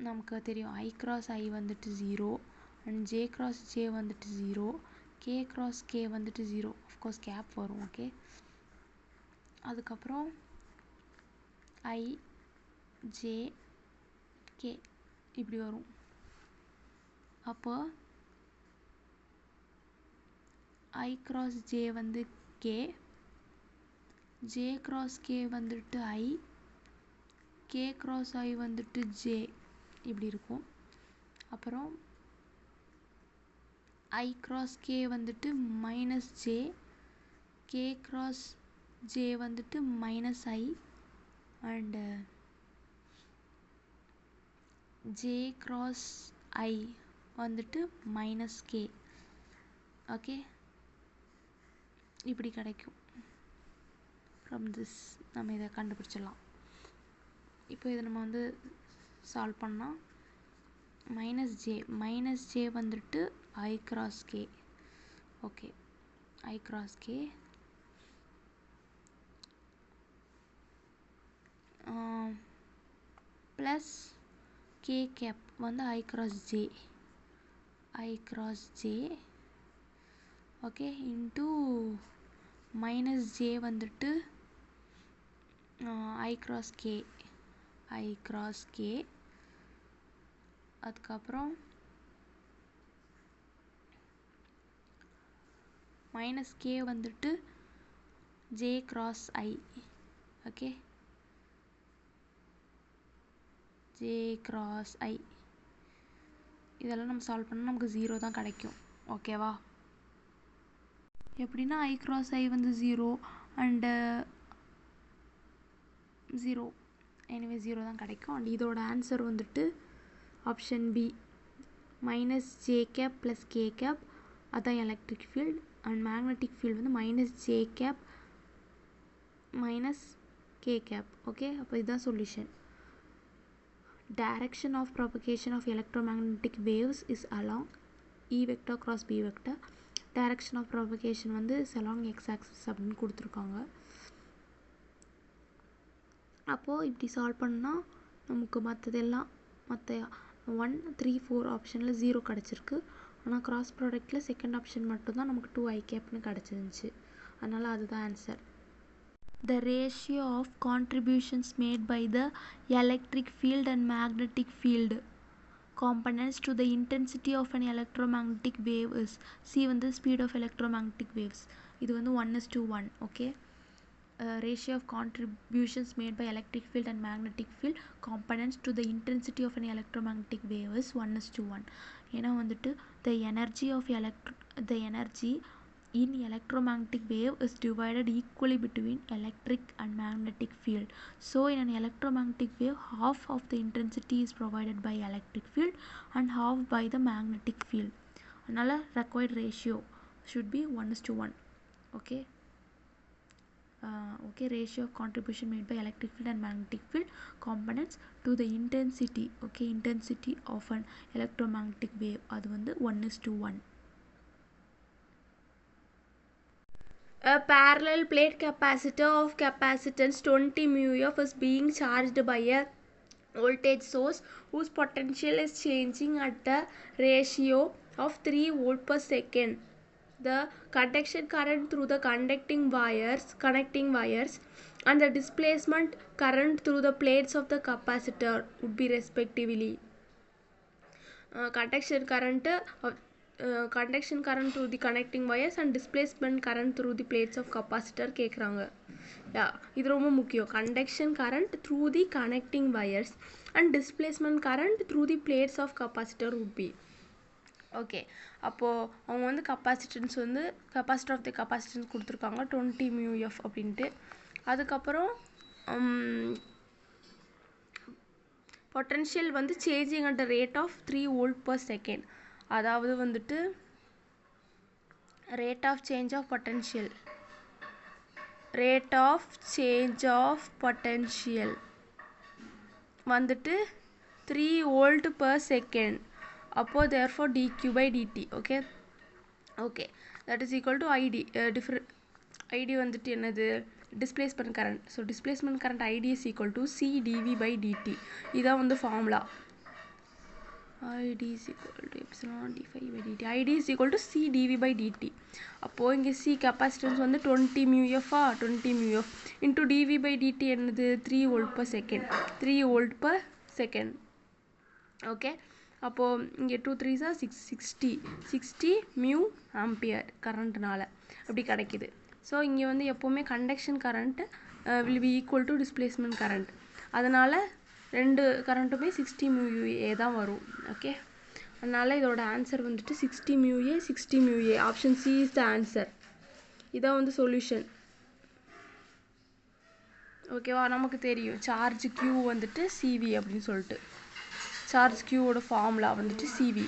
நமக்கு தெரியும் ஐ கிராஸ் ஐ வந்துட்டு 0 அண்ட் ஜே கிராஸ் ஜே வந்துட்டு 0, கே கிராஸ் கே வந்துட்டு 0. அஃப்கோர்ஸ் கேப் வரும். ஓகே, அதுக்கப்புறம் ஐ ஜே கே இப்படி வரும். அப்போ ஐ கிராஸ் ஜே வந்து கே, ஜே கிராஸ் கே வந்துட்டு ஐ, கே கிராஸ் ஐ வந்துட்டு ஜே இப்படி இருக்கும். அப்புறம் ஐ கிராஸ் கே வந்துட்டு minus J, K cross J வந்துட்டு minus I and J cross I வந்துட்டு மைனஸ் கே. ஓகே, இப்படி கிடைக்கும். ஃப்ரம் திஸ் நம்ம இதை கண்டுபிடிச்சிடலாம். இப்போ இதை நம்ம வந்து சால்வ் பண்ணால் மைனஸ் ஜே வந்துட்டு I cross K. Okay, I cross K plus K cap வந்து I cross J okay into minus J வந்துட்டு ஐ கிராஸ் கே, அதுக்கப்புறம் மைனஸ் கே வந்துட்டு J cross I. Okay, J cross I. இதெல்லாம் நம்ம solve பண்ணால் நமக்கு 0 தான் கிடைக்கும். ஓகேவா? எப்படின்னா ஐ கிராஸ் ஐ வந்து 0 அண்டு 0, எனிவே 0 தான் கிடைக்கும். அண்ட் இதோட ஆன்சர் வந்துட்டு option B, minus J cap plus K cap. அதுதான் electric field. And magnetic field வந்து minus J cap minus K cap. Okay, அப்போ இதுதான் solution. Direction of propagation of electromagnetic waves is along E vector cross B vector. Direction of propagation வந்து is along x axis அப்படின்னு கொடுத்துருக்காங்க. அப்போது இப்படி solve பண்ணால் நமக்கு மற்றதெல்லாம் மற்ற 1, 3, 4 ஆப்ஷனில் 0 கிடச்சிருக்கு. ஆனால் கிராஸ் ப்ராடக்டில் செகண்ட் ஆப்ஷன் மட்டும்தான் நமக்கு 2i கேப்னு கிடச்சிருந்துச்சு. அதனால் அதுதான் answer. The ratio of contributions made by the electric field and magnetic field components to the intensity of an electromagnetic wave is, c வந்து speed of electromagnetic waves. இது வந்து 1:1. okay, ratio of contributions made by electric field and magnetic field components to the intensity of an electromagnetic wave is 1:1. ஏன்னா வந்துட்டு the energy in electromagnetic wave is divided equally between electric and magnetic field. So in an electromagnetic wave, half of the intensity is provided by electric field and half by the magnetic field. அதனால required ratio should be 1:1. okay, okay, ratio of contribution made by electric field and magnetic field components to the intensity. okay, intensity of an electromagnetic wave அது வந்து 1:1. A parallel plate capacitor of capacitance 20 μF is being charged by a voltage source whose potential is changing at the ratio of 3 volt per second. The conduction current through the connecting wires and the displacement current through the plates of the capacitor would be respectively conduction current through the connecting wires and displacement current through the plates of capacitor கேக்குறாங்க. இது ரொம்ப முக்கியம். conduction current through the connecting wires and displacement current through the plates of capacitor would be. Okay, அப்போது அவங்க வந்து capacitor of the capacitance கொடுத்துருக்காங்க 20 μF அப்படின்ட்டு. அதுக்கப்புறம் பொட்டன்ஷியல் வந்து changing at the rate of 3 volt per second. அதாவது வந்துட்டு rate of change of potential வந்துட்டு 3 volt per second. அப்போது therefore dq by dt. okay, that is equal to id. id வந்துட்டு என்னது? displacement current. so displacement current id is equal to c dv by dt. இதான் வந்து formula. id is equal to epsilon d phi by dt. id is equal to c dv by dt. அப்போது இங்கே c capacitance வந்து 20 μF 20 μF into dv by dt என்னது? 3 volt per second. 3 volt per second. Okay, அப்போது இங்கே 2 3s are 60 μ ampere கரண்ட்னால அப்படி கிடைக்குது. So இங்கே வந்து எப்போவுமே conduction current will be equal to displacement current. அதனால் ரெண்டு கரண்ட்டுமே 60 μA தான் வரும். ஓகே, அதனால் இதோட ஆன்சர் வந்துட்டு 60 μA 60 μA. Option C is the answer. இதான் வந்து சொல்யூஷன். ஓகேவா? நமக்கு தெரியும் சார்ஜ் q வந்துட்டு சிவி அப்படின்னு சொல்லிட்டு. சார்ஜ் க்யூவோட ஃபார்முலா வந்துட்டு CV.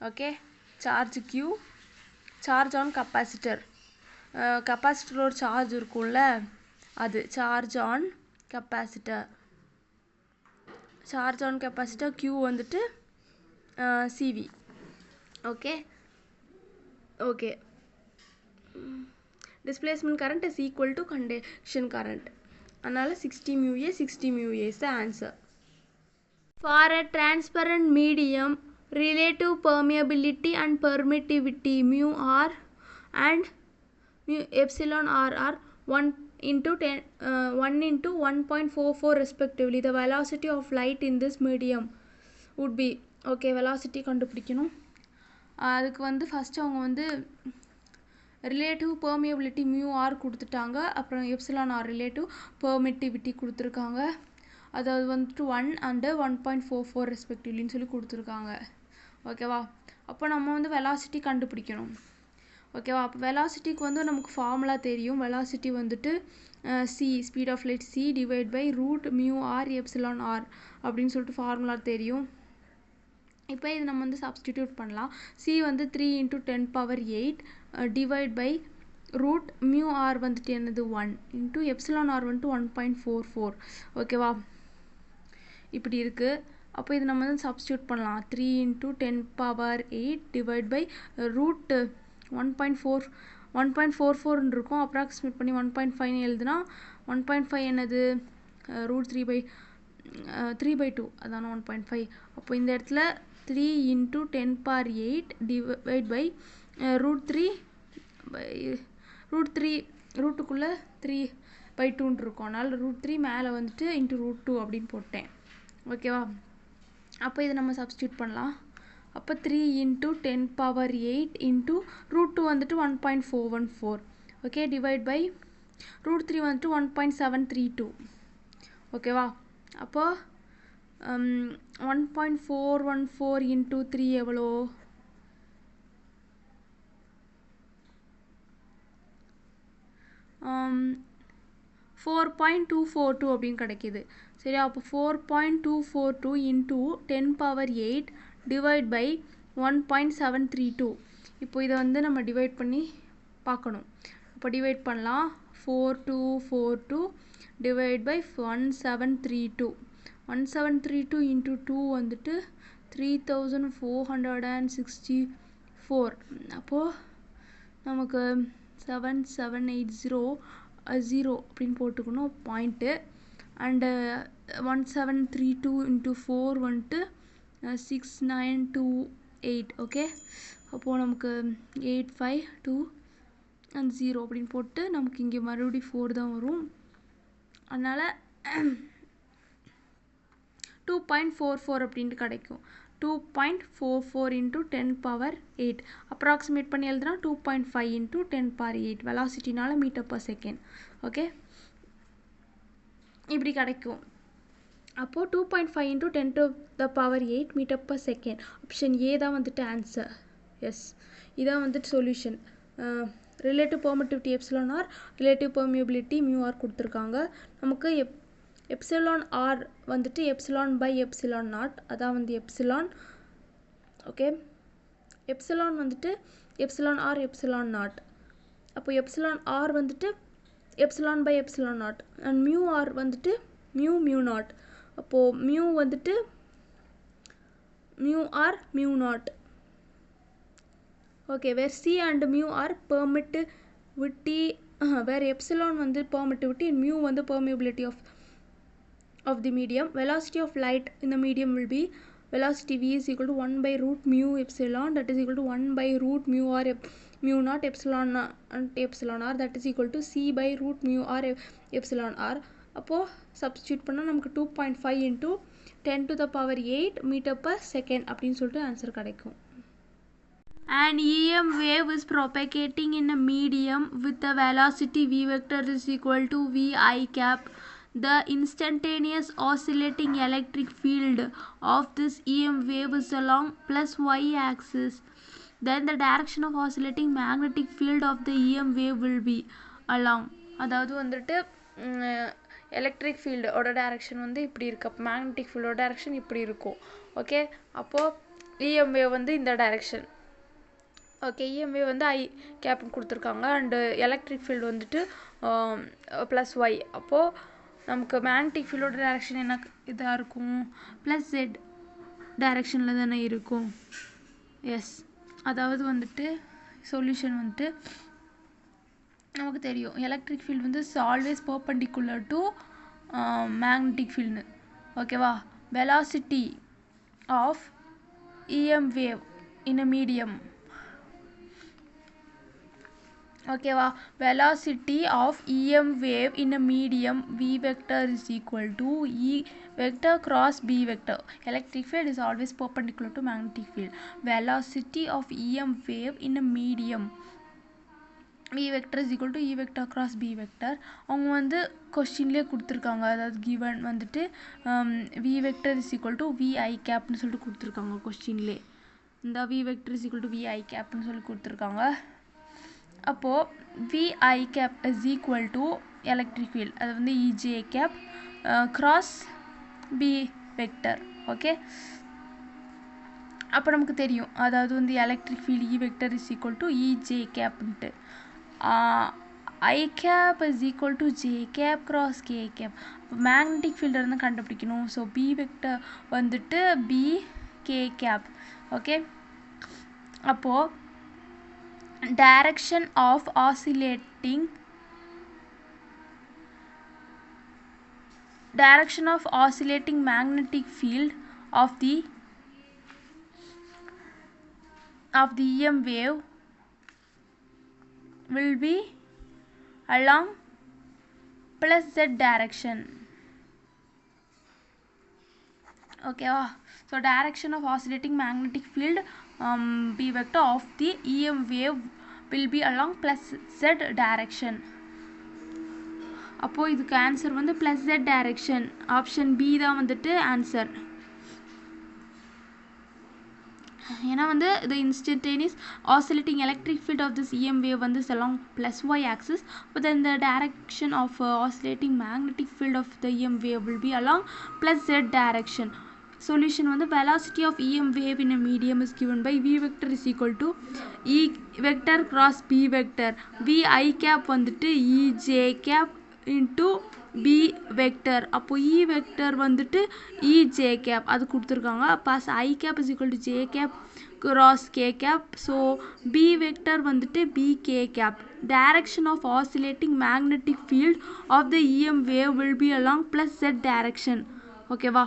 Okay, charge q charge on capacitor. கப்பாசிட்டரோட சார்ஜ் இருக்கும்ல, அது charge on capacitor. Charge on capacitor q வந்துட்டு CV. Okay, displacement current is equal to conduction current. அதனால் 60 μA 60 μA is the answer. For a transparent medium, relative permeability and permittivity mu r and mu epsilon r are 1 into 1.44 respectively. The velocity of light in this medium would be. okay, velocity கண்டுபிடிக்கணும். அதுக்கு வந்து first அவங்க வந்து relative permeability mu R கொடுத்துட்டாங்க. அப்புறம் epsilon r relative permittivity கொடுத்துருக்காங்க. அதாவது வந்துட்டு 1 அண்டு 1.44 ரெஸ்பெக்டிவ்லின்னு சொல்லி கொடுத்துருக்காங்க. ஓகேவா? அப்போ நம்ம வந்து வெலாசிட்டி கண்டுபிடிக்கணும். ஓகேவா? அப்போ வெலாசிட்டிக்கு வந்து நமக்கு ஃபார்முலா தெரியும். வெலாசிட்டி வந்துட்டு C speed of light C divide by root mu r epsilon r அப்படின்னு சொல்லிட்டு ஃபார்முலா தெரியும். இப்போ இது நம்ம வந்து சப்ஸ்டிடியூட் பண்ணலாம். சி வந்து 3 × 10⁸ divide by root mu r வந்துட்டு என்னது 1 இன்ட்டு எப்சிலான் ஆர் வந்துட்டு 1.44. ஓகேவா? இப்படி இருக்குது. அப்போ இது நம்ம வந்து சப்ஸ்டியூட் பண்ணலாம். 3 × 10⁸ டிவைட் பை ரூட் 1.44 இருக்கும். அப்ராக்சிமேட் பண்ணி 1.5 எழுதுனா 1.5 என்னது ரூட் 3/2 அதான 1.5. அப்போ இந்த இடத்துல 3 × 10⁸ டிவைட் பை ரூட் 3 ரூட்டுக்குள்ளே 3/2 இருக்கும். அதனால் ரூட் 3 மேலே வந்துட்டு இன்ட்டு ரூட் 2 அப்படின்னு போட்டேன். ஓகேவா? அப்போ இதை நம்ம சப்ஸ்டியூட் பண்ணலாம். அப்போ 3 × 10⁸ இன்ட்டு ரூட் 2 வந்துட்டு 1.414. ஓகே, டிவைட் பை ரூட் 3 வந்துட்டு 1.732. ஓகேவா? அப்போ 1.414 இன்ட்டு 3 எவ்வளோ? 4.242 அப்படின்னு கிடைக்கிது. சரியா? அப்போ 4.242 இன்ட்டு 10⁸ டிவைட் பை 1.732. இப்போ இதை வந்து நம்ம டிவைட் பண்ணி பார்க்கணும். இப்போ டிவைட் பண்ணலாம். 4242 டிவைட் பை 1732. 1732 இன்ட்டு 2 வந்துட்டு 3464. அப்போது நமக்கு 7780 அப்படின்னு போட்டுக்கணும் பாயிண்ட்டு. அண்டு 1732 இன்ட்டு 4 வந்துட்டு 6928. ஓகே, அப்போது நமக்கு 852 and 0 அப்படின்னு போட்டு நமக்கு இங்கே மறுபடியும் 4 தான் வரும். அதனால் 2.44 அப்படின்ட்டு கிடைக்கும். 2.44 இன்ட்டு 10⁸. அப்ராக்சிமேட் பண்ணி எழுதுனா 2.5 இன்ட்டு 10⁸. வெலாசிட்டினால மீட்டர்/செகண்ட். ஓகே, இப்படி கிடைக்கும். அப்போது 2.5 இன்ட்டு 10⁸ மீட்டர்/செகண்ட். ஆப்ஷன் ஏ தான் வந்துட்டு ஆன்சர். எஸ், இதான் வந்துட்டு solution. Relative permittivity epsilon r, relative permeability mu r கொடுத்துருக்காங்க. நமக்கு எப்சிலான் ஆர் வந்துட்டு எப்சிலான் பை எப்சிலான் நாட், அதான் வந்து எப்சிலான். ஓகே, எப்சிலான் வந்துட்டு எப்சிலான் ஆர் எப்சிலான் நாட். அப்போ எப்சிலான் ஆர் வந்துட்டு epsilon by epsilon naught and mu r வந்துட்டு mu naught. அப்போது மியூ வந்துட்டு mu r mu naught. Okay, where C and mu r permittivity, where epsilon வந்து permittivity and mu வந்து permeability of the medium. Velocity of light in the medium will be velocity v is equal to 1 by root mu epsilon, that is equal to 1 by root mu r mu naught epsilon r, that is equal to c by root mu r epsilon r. அப்போது substitute பண்ணால் நமக்கு 2.5 into 10⁸ மீட்டர்/செகண்ட் அப்படின்னு சொல்லிட்டு answer கிடைக்கும். An EM wave is propagating in a medium with a velocity v vector is equal to v I cap. The instantaneous oscillating electric field of this EM wave is along plus y axis. Then the direction of oscillating magnetic field of the EM wave will be along. அதாவது வந்துட்டு electric ஃபீல்டோட direction வந்து இப்படி இருக்கு. அப்போ magnetic ஃபீல்டோட direction இப்படி இருக்கும். Okay, அப்போது EM wave வந்து இந்த டைரக்ஷன். ஓகே, EM wave வந்து I கேப்னு கொடுத்துருக்காங்க. அண்டு எலக்ட்ரிக் ஃபீல்டு வந்துட்டு ப்ளஸ் ஒய். அப்போது நமக்கு மேக்னெட்டிக் ஃபீல்டோட டைரக்ஷன் என்ன இதாக இருக்கும்? ப்ளஸ் Z டைரக்ஷனில் தானே இருக்கும். எஸ், அதாவது வந்துட்டு சொல்யூஷன் வந்துட்டு நமக்கு தெரியும். எலக்ட்ரிக் ஃபீல்டு வந்து always perpendicular to magnetic field. ஓகேவா? Velocity of EM wave in a medium. ஓகேவா? velocity of EM wave in a medium v vector is equal to E vector cross B vector. Electric field is always perpendicular to magnetic field. Velocity of EM wave in a medium V vector is equal to E vector cross B vector. அவங்க வந்து கொஸ்டின்லேயே கொடுத்துருக்காங்க, அதாவது given வந்துட்டு V vector is equal to V I capனு சொல்லிட்டு கொடுத்துருக்காங்க கொஸ்டின்லேயே. இந்த V vector is equal to V I capனு சொல்லி கொடுத்துருக்காங்க. அப்போது V I cap is equal to electric field, அது வந்து E J cap cross B vector. Okay, அப்போ நமக்கு தெரியும், அதாவது வந்து electric field E vector is equal to E J capன்ட்டு. I cap is equal to J cap cross K cap. Magnetic field வந்து கண்டுபிடிக்கணும். So B vector வந்துட்டு B K cap. Okay, அப்போது direction of oscillating magnetic field of the EM wave will be along plus Z direction. Okay, so direction of oscillating magnetic field B vector of the EM wave will be along plus Z direction. அப்போது இதுக்கு answer வந்து plus Z direction. Option B தான் வந்துட்டு answer. ஏன்னா வந்து the instantaneous oscillating electric field of this EM wave வந்து along plus Y axis, but then the direction of oscillating magnetic field of the EM wave will be along plus Z direction. Solution வந்து velocity of EM wave in a medium is given by V vector is equal to E vector cross B vector. V I cap வந்துட்டு E J cap into B vector. அப்போ E vector வந்துட்டு E J cap அது கொடுத்துருக்காங்க. அப்போ I cap is equal to J cap cross K cap. So B vector வந்துட்டு B K cap. Direction of oscillating magnetic field of the EM wave will be along plus Z direction. ஓகேவா?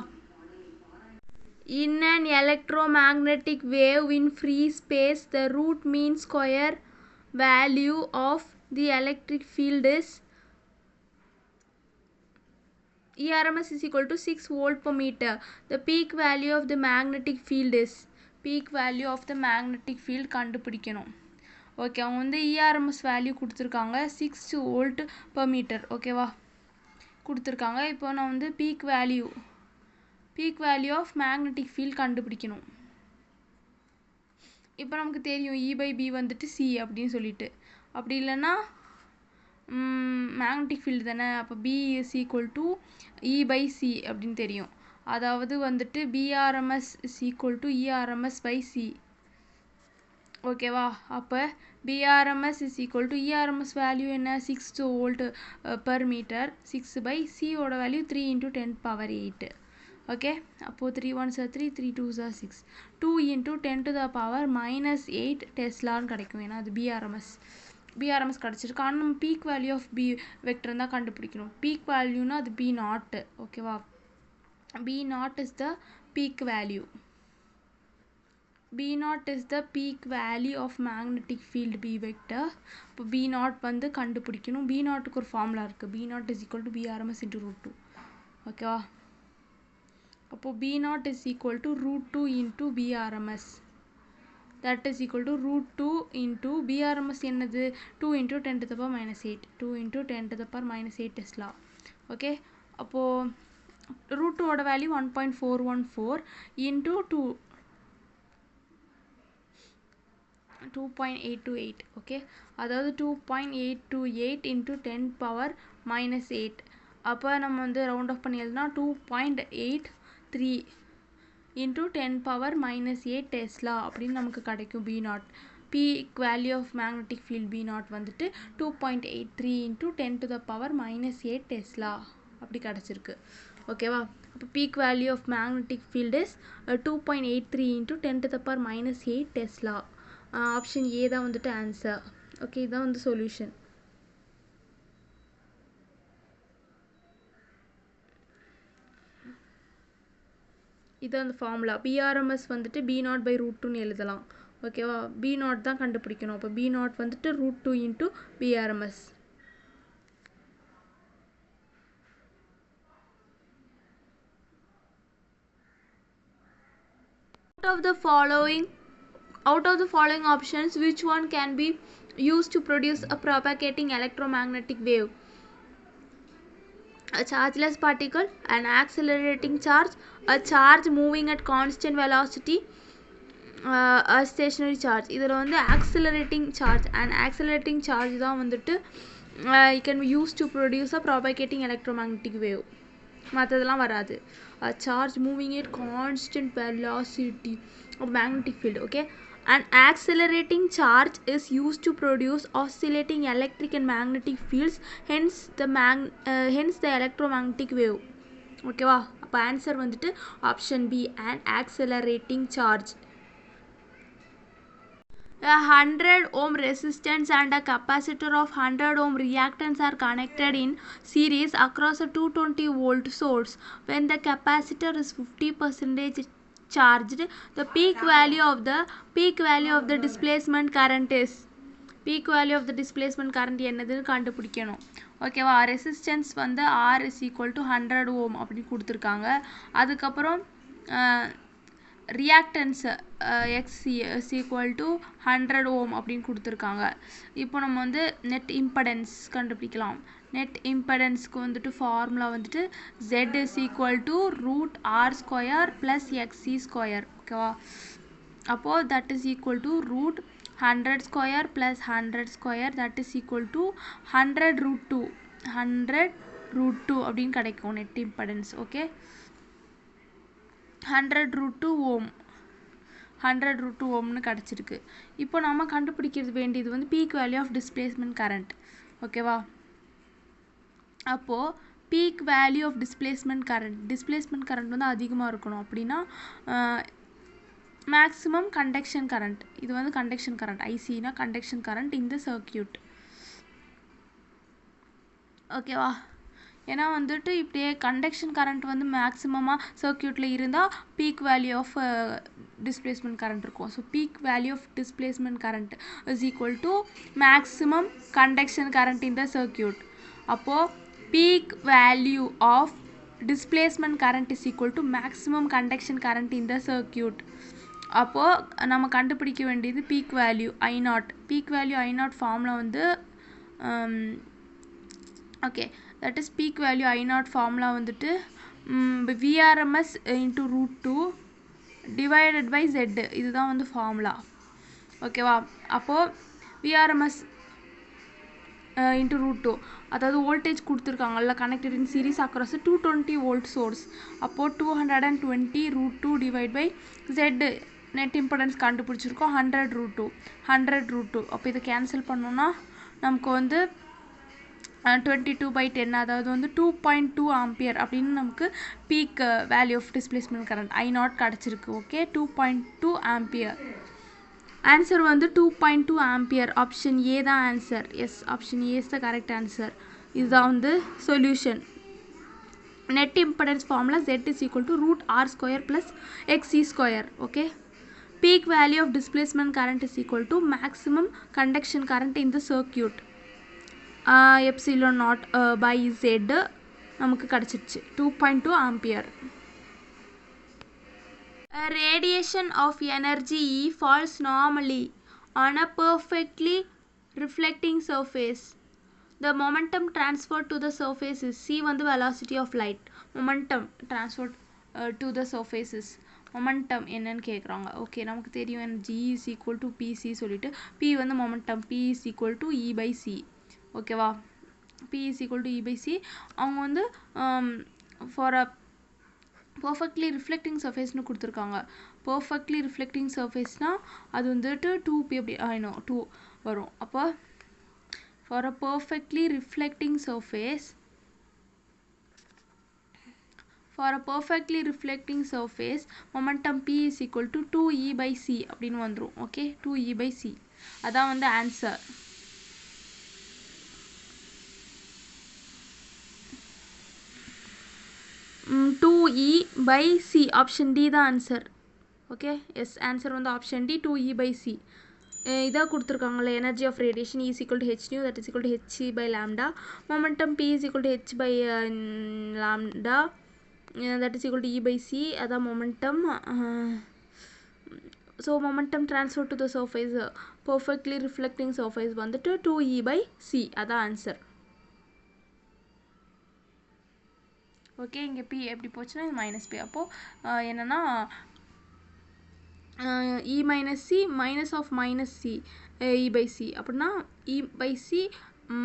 In an electromagnetic wave in free space, the root mean square value of the electric field is ERMS is equal to 6 volt per meter. The peak value of the magnetic field is கண்டுபிடிக்கணும். Okay, அவங்க வந்து ERMS value கொடுத்துருக்காங்க 6 volt per metre. ஓகேவா, கொடுத்துருக்காங்க. இப்போ நான் வந்து peak value of magnetic field கண்டுபிடிக்கணும். இப்போ நமக்கு தெரியும் E/B வந்துட்டு C அப்படின்னு சொல்லிட்டு. அப்படி இல்லைன்னா மேக்னெட்டிக் ஃபீல்டு தானே, அப்போ B is equal to E/C அப்படின்னு தெரியும். அதாவது வந்துட்டு BRMS is equal to ERMS by C. ஓகேவா, அப்போ BRMS is equal to ERMS value என்ன 6 வோல்ட் per மீட்டர், 6/C ஓட வேல்யூ 3 × 10⁸. ஓகே, அப்போது 3 1s are 3, 3 2s are 6, 2 × 10⁻⁻8 டெஸ்லான்னு கிடைக்கும். ஏன்னா அது பிஆர்எம்எஸ் கிடச்சிருக்கு. ஆனால் நம்ம peak value of B vector தான் கண்டுபிடிக்கணும். பீக் வேல்யூனா அது B0. ஓகேவா, B0 is the peak value. B0 is the peak value of magnetic field B vector. இப்போ B0 வந்து கண்டுபிடிக்கணும். B0க்கு ஒரு ஃபார்முலா இருக்குது. B0 is equal to BRMS into √2. ஓகேவா, அப்போது B0 is equal to √2 into BRMS. That is equal to √2 into BRMS என்னது 2 × 10⁻⁸. 2 × 10⁻⁸ Tesla. Okay, அப்போது √2 ஓட வேல்யூ 1.414 into 2.828. ஓகே, அதாவது 2.828 into 10⁻⁸. அப்போ நம்ம வந்து ரவுண்ட் ஆஃப் பண்ணி எழுதுனா 2.83 into 10⁻⁸ டெஸ்லா அப்படின்னு நமக்கு கிடைக்கும். B0 peak value of magnetic field B0 வந்துட்டு 2.83 into 10⁻⁸ டெஸ்லா அப்படி கிடச்சிருக்கு. ஓகேவா, அப்போ peak value of magnetic field is 2.83 into 10⁻⁸ tesla. Option A தான் வந்துட்டு ஆன்சர். ஓகே, இதுதான் வந்து சொல்யூஷன். இது அந்த ஃபார்முலா. பிஆர்எம்எஸ் வந்துட்டு B0/√2ன்னு எழுதலாம். ஓகேவா, B0 தான் கண்டுபிடிக்கணும். அப்போ B0 வந்துட்டு √2 into BRMS. Out of the following Out of the following options, which one can be used to produce a propagating electromagnetic wave? A chargeless particle, an accelerating charge, a charge moving at constant velocity, a stationary charge. இதில் வந்து accelerating charge, an accelerating charge தான் வந்துட்டு it can be used to produce a propagating electromagnetic wave. மற்றதெல்லாம் வராது. A charge moving at constant velocity of magnetic field. Okay, an accelerating charge is used to produce oscillating electric and magnetic fields, hence the electromagnetic wave. ஓகேவா? அப்போ answer வந்துட்டு option B, an accelerating charge. A 100 ohm resistance and a capacitor of 100 ohm reactance are connected in series across a 220 volt source. When the capacitor is 50% charged, the peak value of the displacement current is. Peak value of the displacement current என்னதுன்னு கண்டுபிடிக்கணும். ஓகேவா? Resistance வந்து R is equal to 100 ohm அப்படி கொடுத்துருக்காங்க. அதுக்கப்புறம் reactance Xc is equal to 100 ohm அப்படின்னு கொடுத்துருக்காங்க. இப்போ நம்ம வந்து நெட் இம்படன்ஸ் கண்டுபிடிக்கலாம். நெட் இம்படன்ஸ்க்கு வந்துட்டு ஃபார்முலா வந்துட்டு Z is equal to root R square plus Xc square. ஓகேவா? அப்போது that is equal to root 100 square plus 100 square, that is equal to 100 root 2. 100 root 2 அப்படின்னு கிடைக்கும் net impedance. Okay, 100 root 2 ohm, 100 root 2 ohmனு கிடச்சிருக்கு. இப்போ நம்ம கண்டுபிடிக்கிறது வேண்டியது வந்து peak value of displacement current. ஓகேவா? அப்போது peak value of displacement current வந்து அதிகமாக இருக்கணும். அப்படின்னா மேக்ஸிமம் கண்டக்ஷன் கரண்ட், இது வந்து கண்டக்ஷன் கரண்ட், ஐசினா கண்டக்ஷன் கரண்ட் இந்த சர்க்கியூட். ஓகேவா? ஏன்னா வந்துட்டு இப்படியே கண்டக்ஷன் கரண்ட் வந்து மேக்ஸிமமாக சர்க்கியூட்டில் இருந்தால் peak value of displacement current இருக்கும். So peak value of displacement current is equal to maximum conduction current in the circuit. அப்போது peak value of displacement current is equal to maximum conduction current in the circuit. அப்போது நம்ம கண்டுபிடிக்க வேண்டியது peak value I0. Peak value I0 formula வந்து okay, that is peak value I0 formula வந்துட்டு VRMS into root 2 divided by Z. இதுதான் வந்து formula. ஓகேவா? அப்போது VRMS into root 2, அதாவது வோல்டேஜ் கொடுத்துருக்காங்கல்ல, connected in series across 220 volt source. அப்போது 220 root 2 divide by Z, net impedance கண்டுபிடிச்சிருக்கோம் 100 root 2. 100 root 2. அப்போ இதை கேன்சல் பண்ணோன்னா நமக்கு வந்து 22/10, அதாவது வந்து 2.2 ஆம்பியர் அப்படின்னு நமக்கு peak value of displacement current I0 கிடச்சிருக்கு. Okay, 2.2 ampere. ஆன்சர் வந்து 2.2 ஆம்பியர். ஆப்ஷன் ஏ தான் answer. Yes, option A is the correct answer. இதுதான் வந்து solution. Net impedance formula Z is equal to root R square plus Xc square. Okay, peak value of displacement current is equal to maximum conduction current in the circuit, epsilon naught by Z நமக்கு கிடச்சிருச்சு 2.2 ampere. A radiation of energy E falls normally on a perfectly reflecting surface. The momentum transferred to the surface is C வந்து velocity of light. Momentum transferred to the surface is momentum என்னன்னு கேட்குறாங்க. Okay, நமக்கு தெரியும் G is equal to PC சொல்லிட்டு P வந்து momentum, P is equal to E by C. ஓகேவா? P is equal to E by C. அவங்க வந்து for a perfectly reflecting surfaceனு கொடுத்துருக்காங்க. perfectly reflecting surfaceனா அது வந்துட்டு 2P அப்படி ஆயிடும், 2 வரும். அப்போ for a perfectly reflecting surface, momentum P is equal to 2E by C அப்படின்னு வந்துடும். ஓகே, 2E by C அதான் வந்து answer. E by C, option D தான் ஆன்சர். ஓகே, எஸ், ஆன்சர் வந்து option D, 2E by C. இதாக கொடுத்துருக்காங்கல்ல, energy of radiation E is equal to h nu, that is equal to h by lambda. momentum P is equal to h by lambda, that is equal to E by C. அதான் momentum. So momentum transfer to the surface, perfectly reflecting surface வந்துட்டு 2E/c. அதான் answer. Okay, இங்கே p எப்படி போச்சுன்னா இது -p. அப்போது என்னென்னா E minus c minus of minus c, E by c. அப்படின்னா E by c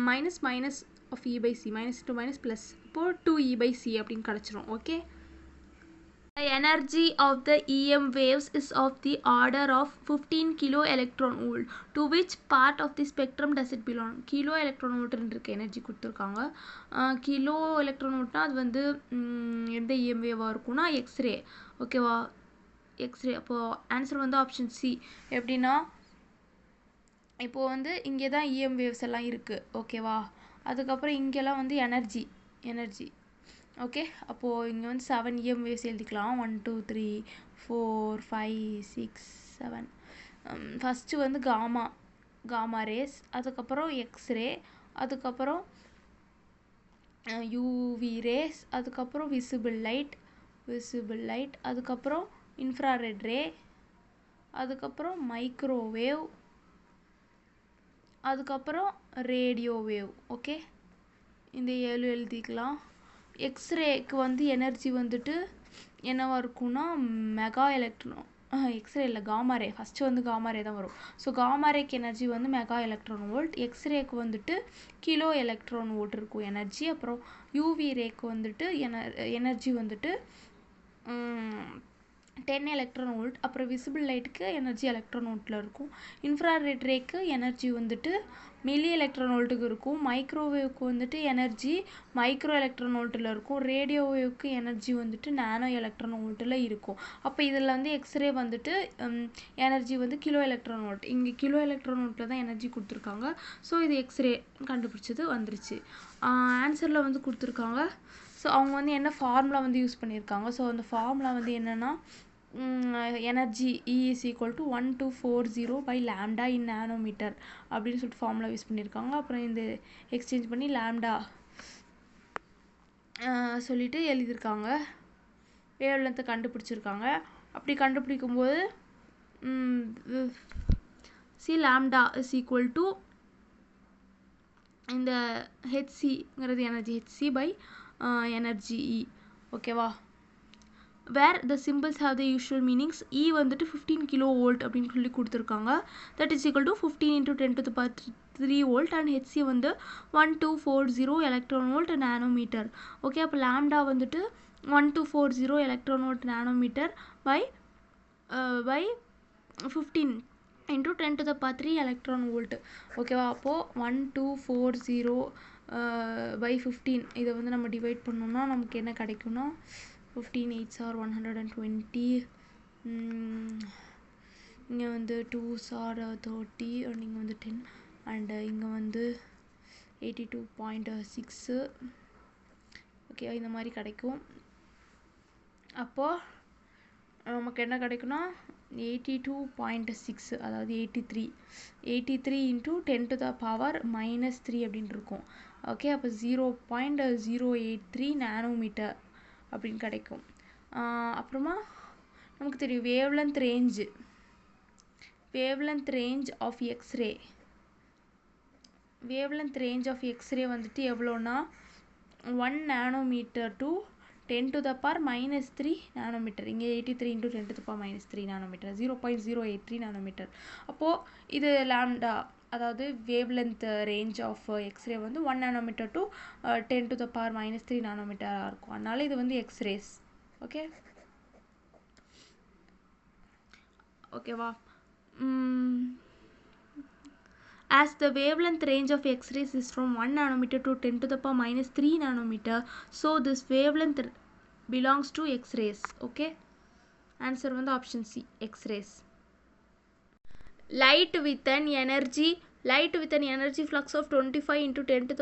minus minus of E by c, minus to minus plus. அப்போது 2E/c அப்படின்னு கிடச்சிரும். Okay, the energy of the EM waves is of the order of 15 kilo electron volt. To which part of the spectrum does it belong? Kilo electron வோல்ட்னு இருக்க energy கொடுத்துருக்காங்க. Kilo electron வோல்ட்னா அது வந்து எந்த EM வேவாக இருக்கும்னா x ray. ஓகேவா, x ray. அப்போது answer வந்து ஆப்ஷன் சி. எப்படின்னா இப்போது வந்து இங்கே தான் EM வேவ்ஸ் எல்லாம் இருக்குது. ஓகேவா, அதுக்கப்புறம் இங்கெல்லாம் வந்து எனர்ஜி. ஓகே, அப்போது இங்கே வந்து 7 EM வேவ்ஸ் எழுதிக்கலாம். 1 2 3 4 5 6 7. ஃபஸ்ட்டு வந்து காமா ரேஸ், அதுக்கப்புறம் எக்ஸ்ரே, அதுக்கப்புறம் யூவி ரேஸ், அதுக்கப்புறம் விசிபிள் லைட், அதுக்கப்புறம் இன்ஃப்ராரெட் ரே, அதுக்கப்புறம் மைக்ரோவேவ், அதுக்கப்புறம் ரேடியோ வேவ். ஓகே, இந்த 7 எழுதிக்கலாம். எக்ஸ்ரேக்கு வந்து எனர்ஜி வந்துட்டு என்னவாக இருக்கும்னா மெகா எலக்ட்ரான், எக்ஸ்ரே இல்லை காமா ரே, ஃபஸ்ட்டு வந்து காமா ரே தான் வரும். ஸோ காமா ரேக்கு எனர்ஜி வந்து மெகா எலக்ட்ரான் வோல்ட், எக்ஸ்ரேக்கு வந்துட்டு கிலோ எலக்ட்ரான் வோல்ட் இருக்கும் எனர்ஜி. அப்புறம் யூவி ரேக்கு வந்துட்டு எனர்ஜி வந்துட்டு 10 எலக்ட்ரான் வோல்ட். அப்புறம் விசிபிள் லைட்டுக்கு எனர்ஜி எலக்ட்ரான் வோல்ட்டில் இருக்கும். இன்ஃப்ராரெட் ரேக்கு எனர்ஜி வந்துட்டு மில்லி எலக்ட்ரான் வோல்ட்டுக்கு இருக்கும். மைக்ரோவேவ்க்கு வந்துட்டு எனர்ஜி மைக்ரோ எலக்ட்ரான் வோல்ட்டில் இருக்கும். ரேடியோ வேவ்க்கு எனர்ஜி வந்துட்டு நானோ எலக்ட்ரான் வோல்ட்டில் இருக்கும். அப்போ இதில் வந்து எக்ஸ்ரே வந்துட்டு எனர்ஜி வந்து கிலோ எலக்ட்ரான் வோல்ட், இங்கே கிலோ எலக்ட்ரான் வோல்ட்டில் தான் எனர்ஜி கொடுத்துருக்காங்க. ஸோ இது எக்ஸ்ரே கண்டுபிடிச்சது வந்துருச்சு. ஆன்சரில் வந்து கொடுத்துருக்காங்க. ஸோ அவங்க வந்து என்ன ஃபார்முலா வந்து யூஸ் பண்ணியிருக்காங்க. ஸோ அந்த ஃபார்முலா வந்து என்னென்னா energy E is equal to 1240/λ in nanometre அப்படின்னு சொல்லிட்டு ஃபார்முலா யூஸ் பண்ணியிருக்காங்க. அப்புறம் இந்த எக்ஸ்சேஞ்ச் பண்ணி லாம்டா சொல்லிட்டு எழுதியிருக்காங்க. வேவ் லென்த்தை கண்டுபிடிச்சிருக்காங்க. அப்படி கண்டுபிடிக்கும்போது C lambda is equal to இந்த ஹெச்சிங்கிறது எனர்ஜி, hc/எனர்ஜி E. ஓகேவா, where the symbols have the usual meanings. E வந்துட்டு 15 கிலோ வோல்ட் அப்படின்னு சொல்லி கொடுத்துருக்காங்க. That is equal to 15 × 10⁻³ volt. And HC வந்து 1240 எலக்ட்ரான் வோல்ட் நானோமீட்டர். ஓகே, அப்போ லாம்டா வந்துட்டு 1240 electron volt nanometre by 15 × 10⁻³ electron volt. ஓகேவா, அப்போது 1240/15 இதை வந்து நம்ம டிவைட் பண்ணோம்னா நமக்கு என்ன கிடைக்கும்னா 15 8s are 120, இங்கே வந்து 2s are 30, அண்ட் இங்கே வந்து 10, அண்டு இங்கே வந்து 82.6. ஓகே, இந்த மாதிரி கிடைக்கும். அப்போது நமக்கு என்ன கிடைக்குன்னா 82.6, அதாவது 83 × 10⁻³ அப்படின்னு இருக்கும். ஓகே, அப்போ 0.083 நானோமீட்டர் அப்படின்னு கிடைக்கும். அப்புறமா நமக்கு தெரியும் வேவ்லென்த் ரேஞ்ச் ஆஃப் எக்ஸ்ரே வந்துட்டு எவ்வளோனா 1 நானோமீட்டர் டு 10⁻³ நானோமீட்டர். இங்கே 83 × 10⁻³ நானோமீட்டர், 0.083 நானோமீட்டர். அப்போது இது லாம்டா, அதாவது வேவ்லென்த் ரேஞ்ச் ஆஃப் எக்ஸ்ரே வந்து 1 நானோமீட்டர் டு 10⁻³ நானோமீட்டராக இருக்கும். அதனால இது வந்து எக்ஸ்ரேஸ். ஓகேவா, as the wavelength range of X-rays is from 1 nanometer to 10⁻³ nanometer, so this wavelength belongs to X-rays. Okay, answer வந்து option C, X-rays. Light with an energy flux of 25 × 10⁴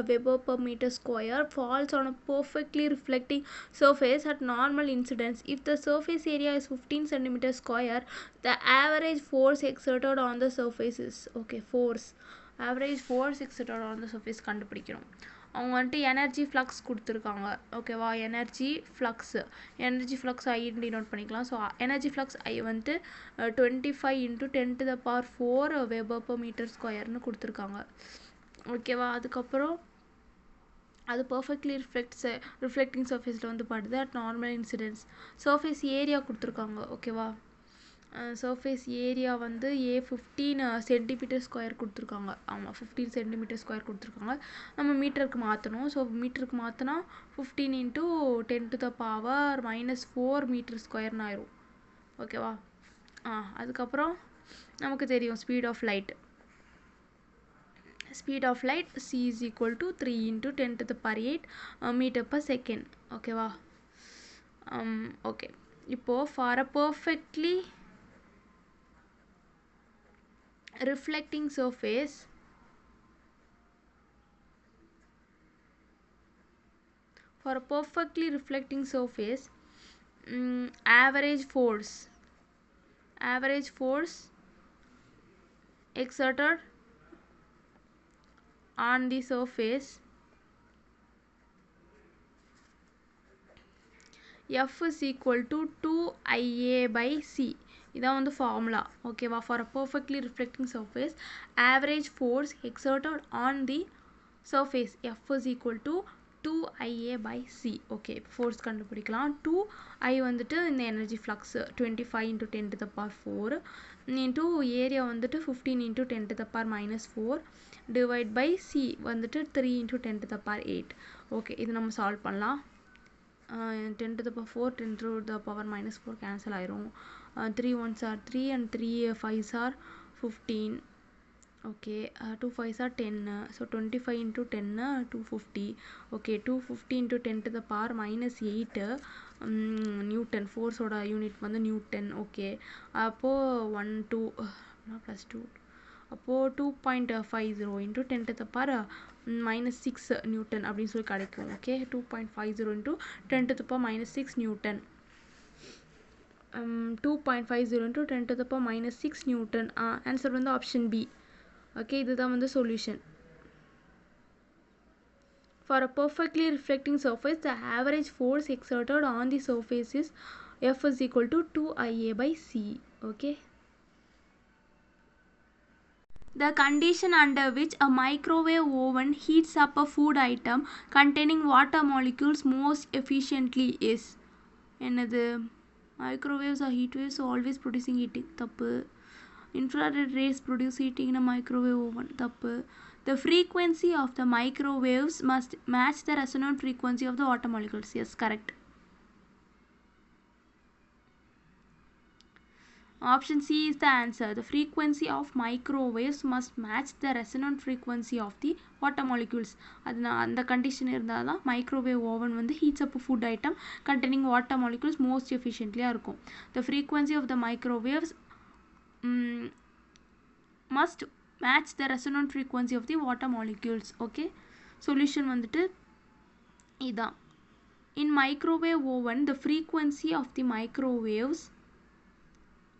Weber per meter square falls on a perfectly reflecting surface at normal incidence. If the surface area is 15 centimeters square, the average force exerted on the surface is, average force exerted on the surface கண்டுபிடிக்கணும். அவங்க வந்துட்டு energy flux கொடுத்துருக்காங்க ஓகேவா energy flux ஐன்னு note பண்ணிக்கலாம் so energy flux ஐ வந்துட்டு 25 × 10⁴ Wb/m² கொடுத்துருக்காங்க ஓகேவா அதுக்கப்புறம் அது பர்ஃபெக்ட்லி ரிஃப்ளெக்டிங் சர்ஃபேஸில் வந்து படுது at normal incidence surface area கொடுத்துருக்காங்க ஓகேவா சர்ஃபேஸ் ஏரியா வந்து 15 cm² கொடுத்துருக்காங்க ஆமாம் 15 cm² கொடுத்துருக்காங்க நம்ம மீட்டருக்கு மாற்றணும் ஸோ மீட்டருக்கு மாற்றினா 15 × 10⁻⁻⁴ m² ஆயிரும் ஓகேவா அதுக்கப்புறம் நமக்கு தெரியும் speed of light c is equal to 3 × 10⁸ m/s ஓகேவா ஓகே இப்போ for a perfectly reflecting surface average force exerted on the surface F is equal to 2IA/c இதான் வந்து ஃபார்முலா ஓகேவா for a perfectly reflecting surface average force exerted on the surface F is equal to 2IA/c okay force கண்டுபிடிக்கலாம் 2I வந்துட்டு இந்த energy flux 25 × 10⁴ into area வந்துட்டு 15 × 10⁻⁴ divide by c வந்துட்டு 3 × 10⁸ okay இது நம்ம சால்வ் பண்ணலாம் 10⁴ 10⁻⁴ கேன்சல் ஆயிரும் 3 1s are 3 and 3 5s are 15 okay 2 5s are 10 so 25 × 10 250 okay 250 × 10⁻⁸ Newton ஃபோர்ஸோட unit வந்து நியூட்டன் ஓகே அப்போது 1 2 ப்ளஸ் 2 அப்போது 2.50 × 10⁻⁻6 நியூட்டன் அப்படின்னு சொல்லி கிடைக்கும் ஓகே 2.50 × 10⁻⁻6 நியூட்டன் 2.50 × 10⁻⁻6 நியூட்டன் ஆன்சர் வந்து ஆப்ஷன் பி ஓகே இதுதான் வந்து solution For a perfectly reflecting surface, the average force exerted on the surface is F is equal to 2IA/c. Okay. The condition under which a microwave oven heats up a food item containing water molecules most efficiently is என்னது microwaves or heat waves always producing heating தப்பு infrared rays produce heating in a microwave oven தப்பு the frequency of the microwaves must match the resonant frequency of the water molecules yes correct option C is the answer the frequency of microwaves must match the resonant frequency of the water molecules அந்த condition இருந்தால் தான் microwave oven வந்து heats up a food item containing water molecules most efficiently இருக்கும் the frequency of the microwaves must match the resonant frequency of the water molecules okay solution வந்துட்டு இதான் in microwave oven the frequency of the microwaves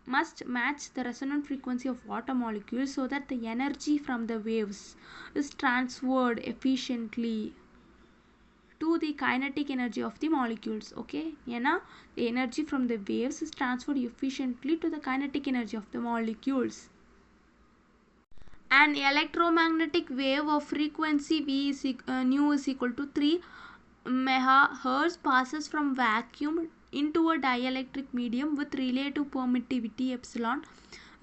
must match the resonant frequency of water molecules so that the energy from the waves is transferred efficiently to the kinetic energy of the molecules okay ஏன்னா the energy from the waves is transferred efficiently to the kinetic energy of the molecules an electromagnetic wave of frequency nu is equal to 3 megahertz passes from vacuum into a dielectric medium with relative permittivity epsilon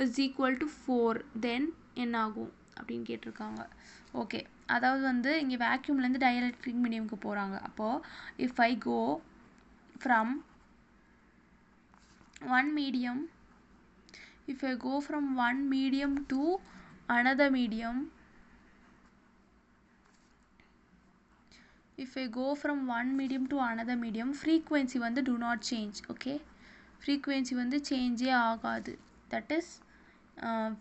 is equal to 4 then என்ன ஆகும் அப்படின்னு கேட்டிருக்காங்க okay அதாவது வந்து இங்கே வேக்யூம்லேருந்து dielectric மீடியமுக்கு போகிறாங்க அப்போது if I go from one medium to another medium frequency வந்து do not change okay frequency வந்து change ஆகாது that is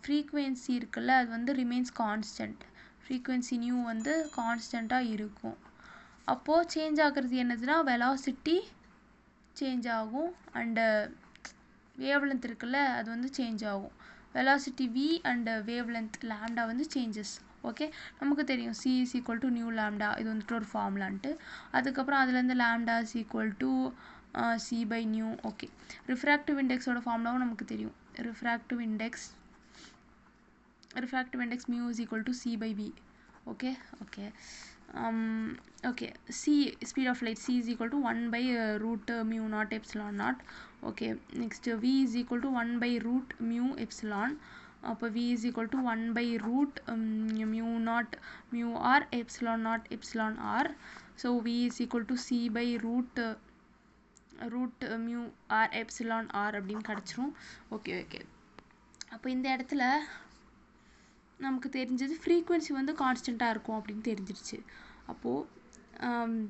frequency இருக்குல்ல அது வந்து remains constant frequency nu வந்து கான்ஸ்டண்ட்டாக இருக்கும் அப்போது சேஞ்ச் ஆகிறது என்னதுன்னா velocity சேஞ்ச் ஆகும் அண்டு wavelength இருக்குல்ல அது வந்து சேஞ்ச் ஆகும் velocity v and wavelength lambda வந்து changes ஓகே நமக்கு தெரியும் c is equal to nu lambda இது வந்துட்டு ஒரு ஃபார்முலான்ட்டு அதுக்கப்புறம் அதுலேருந்து lambda is equal to c by nu okay refractive index ஓட ஃபார்முலாவும் நமக்கு தெரியும் refractive index mu is equal to c by v okay okay c speed of light c is equal to 1 by root mu naught epsilon naught okay next v is equal to 1 by root mu epsilon அப்போ v is equal to 1 by root mu naught mu r epsilon naught epsilon r so v is equal to c by root mu r epsilon r அப்படின்னு கிடைச்சிரும் okay அப்போ இந்த இடத்துல நமக்கு தெரிஞ்சது frequency வந்து கான்ஸ்டன்ட்டாக இருக்கும் அப்படின்னு தெரிஞ்சிருச்சு அப்போது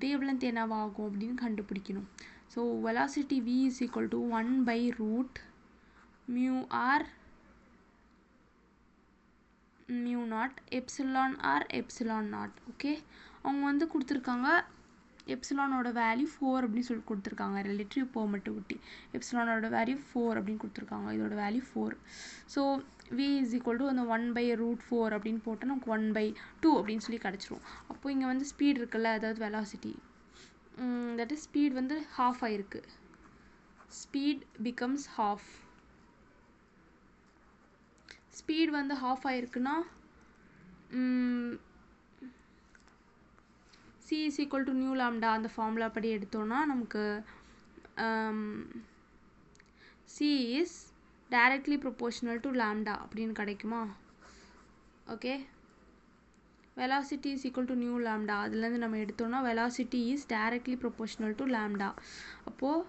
wavelength என்னவாகும் அப்படின்னு கண்டுபிடிக்கணும் so velocity v is equal to 1 by root mu r mu naught epsilon r epsilon naught okay அவங்க வந்து கொடுத்துருக்காங்க எப்சிலானோட வேல்யூ 4 அப்படின்னு சொல்லி கொடுத்துருக்காங்க ரிலேட்டிவ் பெர்மிட்டிவிட்டி எப்சிலானோட வேல்யூ 4 அப்படின்னு கொடுத்துருக்காங்க இதோட value 4 so v is equal to அந்த 1 by root 4 அப்படின்னு போட்டால் நமக்கு 1 by 2 அப்படின்னு சொல்லி கிடச்சிரும் அப்போ இங்கே வந்து ஸ்பீட் இருக்குல்ல அதாவது வெலாசிட்டி தட் இஸ் ஸ்பீட் வந்து ஹாஃப் ஆயிருக்கு ஸ்பீட் பிகம்ஸ் ஹாஃப் ஸ்பீட் வந்து ஹாஃப் ஆயிருக்குன்னா c is equal to nu lambda அந்த ஃபார்முலா படி எடுத்தோம்னா நமக்கு c is directly proportional to lambda அப்படின்னு கிடைக்குமா okay velocity is equal to nu lambda அதுலேருந்து நம்ம எடுத்தோம்னா velocity is directly proportional to lambda அப்போது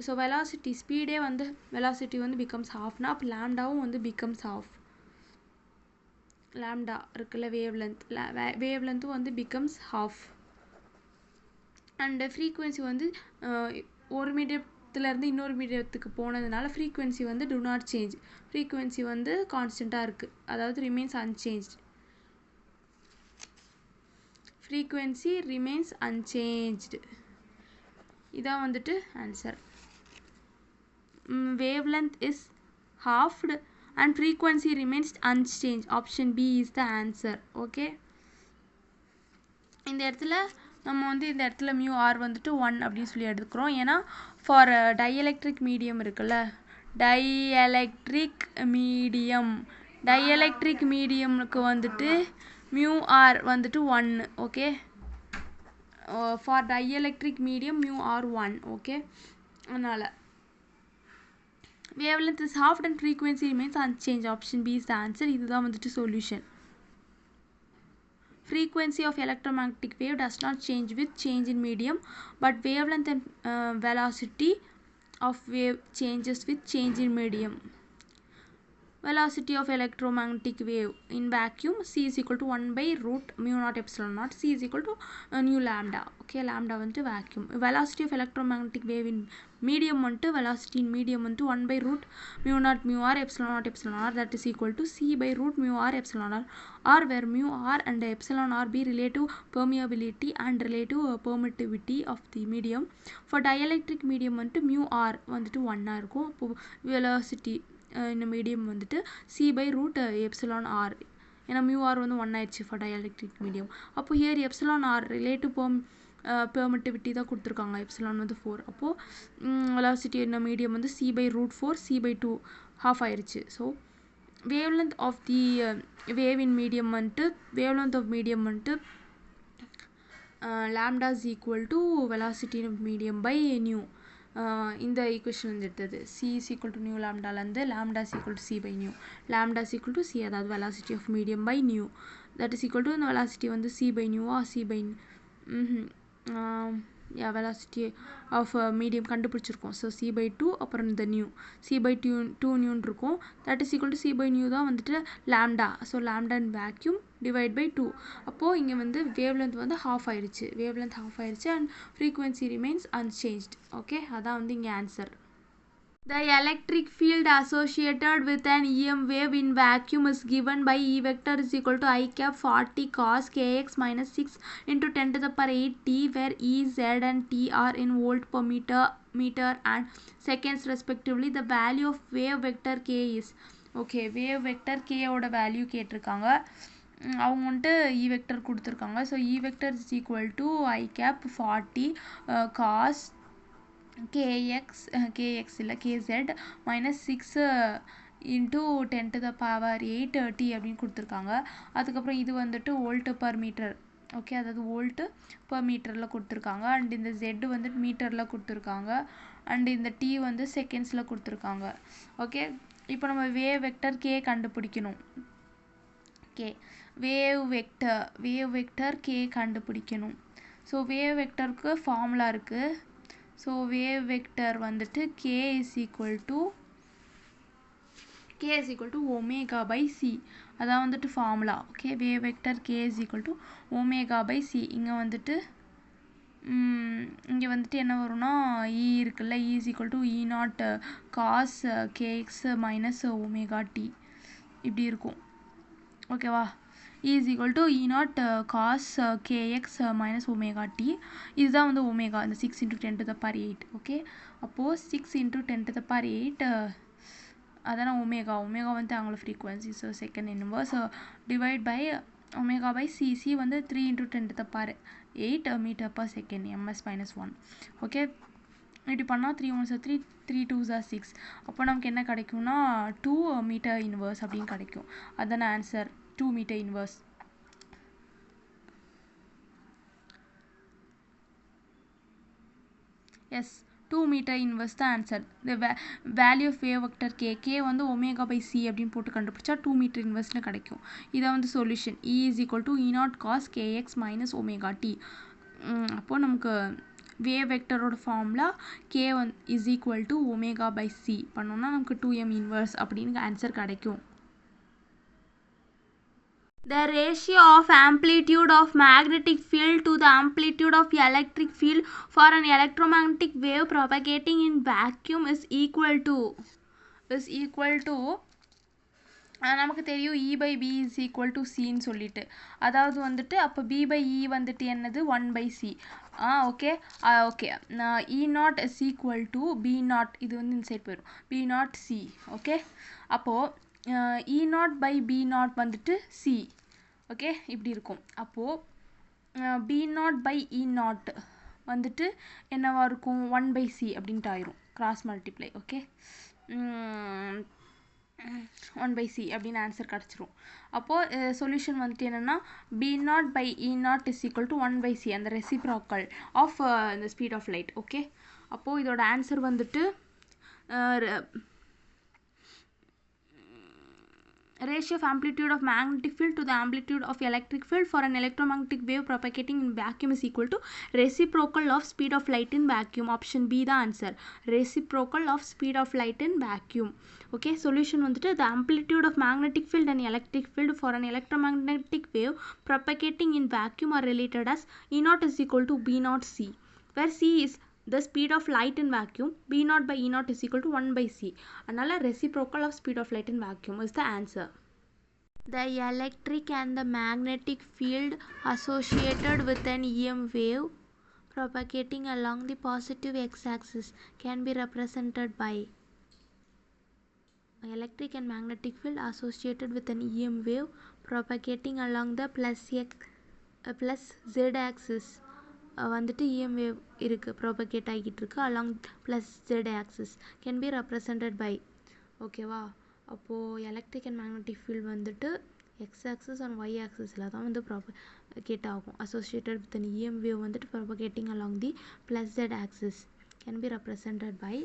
ஸோ velocity ஸ்பீடே வந்து velocity வந்து becomes halfனா அப்போ lambdaவும் வந்து becomes half lambda இருக்குல்ல wavelength வந்து becomes half and frequency வந்து ஒரு மீடியத்திலேருந்து இன்னொரு மீடியத்துக்கு போனதுனால frequency வந்து do not change frequency வந்து கான்ஸ்டண்ட்டாக இருக்குது அதாவது remains unchanged frequency remains unchanged இதான் வந்துட்டு answer wavelength is halved and frequency remains unchanged option B is the answer okay இந்த இடத்துல நம்ம வந்து இந்த இடத்துல mu r வந்துட்டு 1 அப்படின்னு சொல்லி எடுக்கிறோம் ஏன்னா ஃபார் டைஎலக்ட்ரிக் மீடியம் இருக்குல்ல டைஎலக்ட்ரிக் மீடியமுக்கு வந்துட்டு mu r வந்துட்டு 1 okay for dielectric medium mu r 1 okay அதனால் wavelength is halved and frequency remains unchanged option B is the answer இதுதான் வந்துட்டு solution frequency of electromagnetic wave does not change with change in medium but wavelength and velocity of wave changes with change in medium velocity of electromagnetic wave in vacuum c is equal to 1 by root mu naught epsilon naught c is equal to nu lambda okay lambda வந்துட்டு vacuum velocity of electromagnetic wave in medium வந்துட்டு velocity in medium வந்துட்டு 1 by root mu naught mu r epsilon r that is equal to c by root mu r epsilon r where mu r and epsilon r be relative permeability and relative permittivity of the medium for dielectric medium வந்துட்டு mu r வந்துட்டு 1 இருக்கும் அப்போ velocity இந்த medium வந்துட்டு c by root epsilon r ஏன்னா mu r வந்து 1 ஆயிடுச்சு for dielectric medium அப்போ here epsilon r relative permittivity தான் கொடுத்துருக்காங்க epsilon வந்து 4 அப்போது velocity இந்த மீடியம் வந்து c by root 4 c by 2 half ஆயிடுச்சு so wavelength of the wave in medium வந்துட்டு wavelength of medium வந்துட்டு lambda is equal to velocity of medium by nu இந்த ஈக்குவேஷன் வந்து எடுத்தது c is equal to nu lambdaலேருந்து lambda is equal to c by nu lambda is equal to c அதாவது velocity of medium by nu that is equal to இந்த velocity வந்து c by nu c by velocity of medium கண்டுபிடிச்சிருக்கோம் so c by 2 அப்புறம் இந்த nu c by 2 நியூன்னு இருக்கும் that is equal to c by nu தான் வந்துட்டு lambda so lambda in vacuum divide by 2 அப்போது இங்கே வந்து wavelength வந்து half ஆயிடுச்சு and frequency remains unchanged okay அதான் வந்து இங்கே answer The electric field associated with an EM wave in vacuum is given by E vector is equal to I cap 40 cos kx minus 6 into 10 to the power 8 t where E, Z and T are in volt per meter and seconds respectively. The value of wave vector k is okay wave vector k ஓட value கேட்டிருக்காங்க அவங்க வந்துட்டு E vector கொடுத்துருக்காங்க. So E vector is equal to I cap 40 cos kx இல்லை kz minus 6 into 10 to the power 8 t அப்படின்னு கொடுத்துருக்காங்க. அதுக்கப்புறம் இது வந்துட்டு வோல்ட் பர் மீட்டர். ஓகே, அதாவது வோல்ட்டு பர் மீட்டரில் கொடுத்துருக்காங்க. அண்ட் இந்த Z வந்துட்டு மீட்டரில் கொடுத்துருக்காங்க. அண்ட் இந்த T வந்து செகண்ட்ஸில் கொடுத்துருக்காங்க. ஓகே, இப்போ நம்ம வேவ் வெக்டர் K கண்டுபிடிக்கணும். வேவ் வெக்டர் K கண்டுபிடிக்கணும். ஸோ வேவ் வெக்டருக்கு ஃபார்முலா இருக்குது. ஸோ வேவ் வெக்டர் வந்துட்டு K is equal to omega by c. அதான் வந்துட்டு formula. Okay, wave vector K is equal to omega by c. இங்கே வந்துட்டு என்ன வரும்னா E இருக்குல்ல, E is equal to E naught cos kx minus omega t இப்படி இருக்கும். ஓகேவா? E is equal to E naught cos kx minus omega t. இதுதான் வந்து ஒமேகா, இந்த 6 into 10 to the power 8. Okay, அப்போது 6 into 10 to the power 8 அதான omega வந்து angular frequency. So second inverse divide by omega by c வந்து 3 into 10 to the power 8 metre per second ms minus 1. Okay, இப்படி பண்ணால் 3 1s 3 3 2s 6. அப்போ நமக்கு என்ன கிடைக்கும்னா 2 மீட்டர் இன்வர்ஸ் அப்படின்னு கிடைக்கும். அதான answer, 2 metre inverse. Yes, 2 metre inverse தான் ஆன்சர். இந்த value of wave vector K வந்து ஒமேகா பை சி அப்படின்னு போட்டு கண்டுபிடிச்சா 2 மீட்டர் இன்வர்ஸ்னு கிடைக்கும். இதான் வந்து solution. E is equal to E naught cos kx minus omega t. அப்போது நமக்கு வேவ் வெக்டரோட formula K is equal to omega by c பண்ணோம்னா நமக்கு 2m இன்வர்ஸ் அப்படின்னு ஆன்சர் கிடைக்கும். The ratio of amplitude of magnetic field to the amplitude of electric field for an electromagnetic wave propagating in vacuum is equal to நமக்கு தெரியும் E by B is equal to Cன்னு சொல்லிட்டு. அதாவது வந்துட்டு அப்போ B by E வந்துட்டு என்னது 1 by C. Okay E naught is equal to B naught. இது வந்து இந்த சைட் போயிடும். B naught C. ஓகே, அப்போது E naught by B naught வந்துட்டு C. ஓகே, இப்படி இருக்கும். அப்போது B naught by E naught வந்துட்டு என்னவா இருக்கும் 1 by C அப்படின்ட்டு ஆயிரும். Cross multiply. Okay, 1 by C அப்படின்னு ஆன்சர் கிடச்சிரும். அப்போது சொல்யூஷன் வந்துட்டு என்னென்னா B naught by E naught is equal to 1 by C, அந்த reciprocal of the speed of light. Okay, அப்போது இதோட ஆன்சர் வந்துட்டு ratio of amplitude of magnetic field to the amplitude of electric field for an electromagnetic wave propagating in vacuum is equal to reciprocal of speed of light in vacuum. Option B the answer, reciprocal of speed of light in vacuum. Okay, solution வந்துட்டு the amplitude of magnetic field and electric field for an electromagnetic wave propagating in vacuum are related as E naught is equal to B naught C, where C is the speed of light in vacuum. B naught by E naught is equal to 1 by C. அதனால reciprocal of speed of light in vacuum is the answer. The electric and the magnetic field associated with an EM wave propagating along the positive x-axis can be represented by electric and magnetic field associated with an EM wave propagating along the plus z-axis. வந்துட்டு EM wave இருக்குது, propagate ஆகிட்டு இருக்குது along plus Z axis, can be represented by. ஓகேவா? அப்போது electric and magnetic field வந்துட்டு X axis and Y ஆக்சிஸில் தான் வந்து ப்ராபகேட் ஆகும். அசோசியேட்டட் வித் EM wave வந்துட்டு propagating along the plus Z axis can be represented by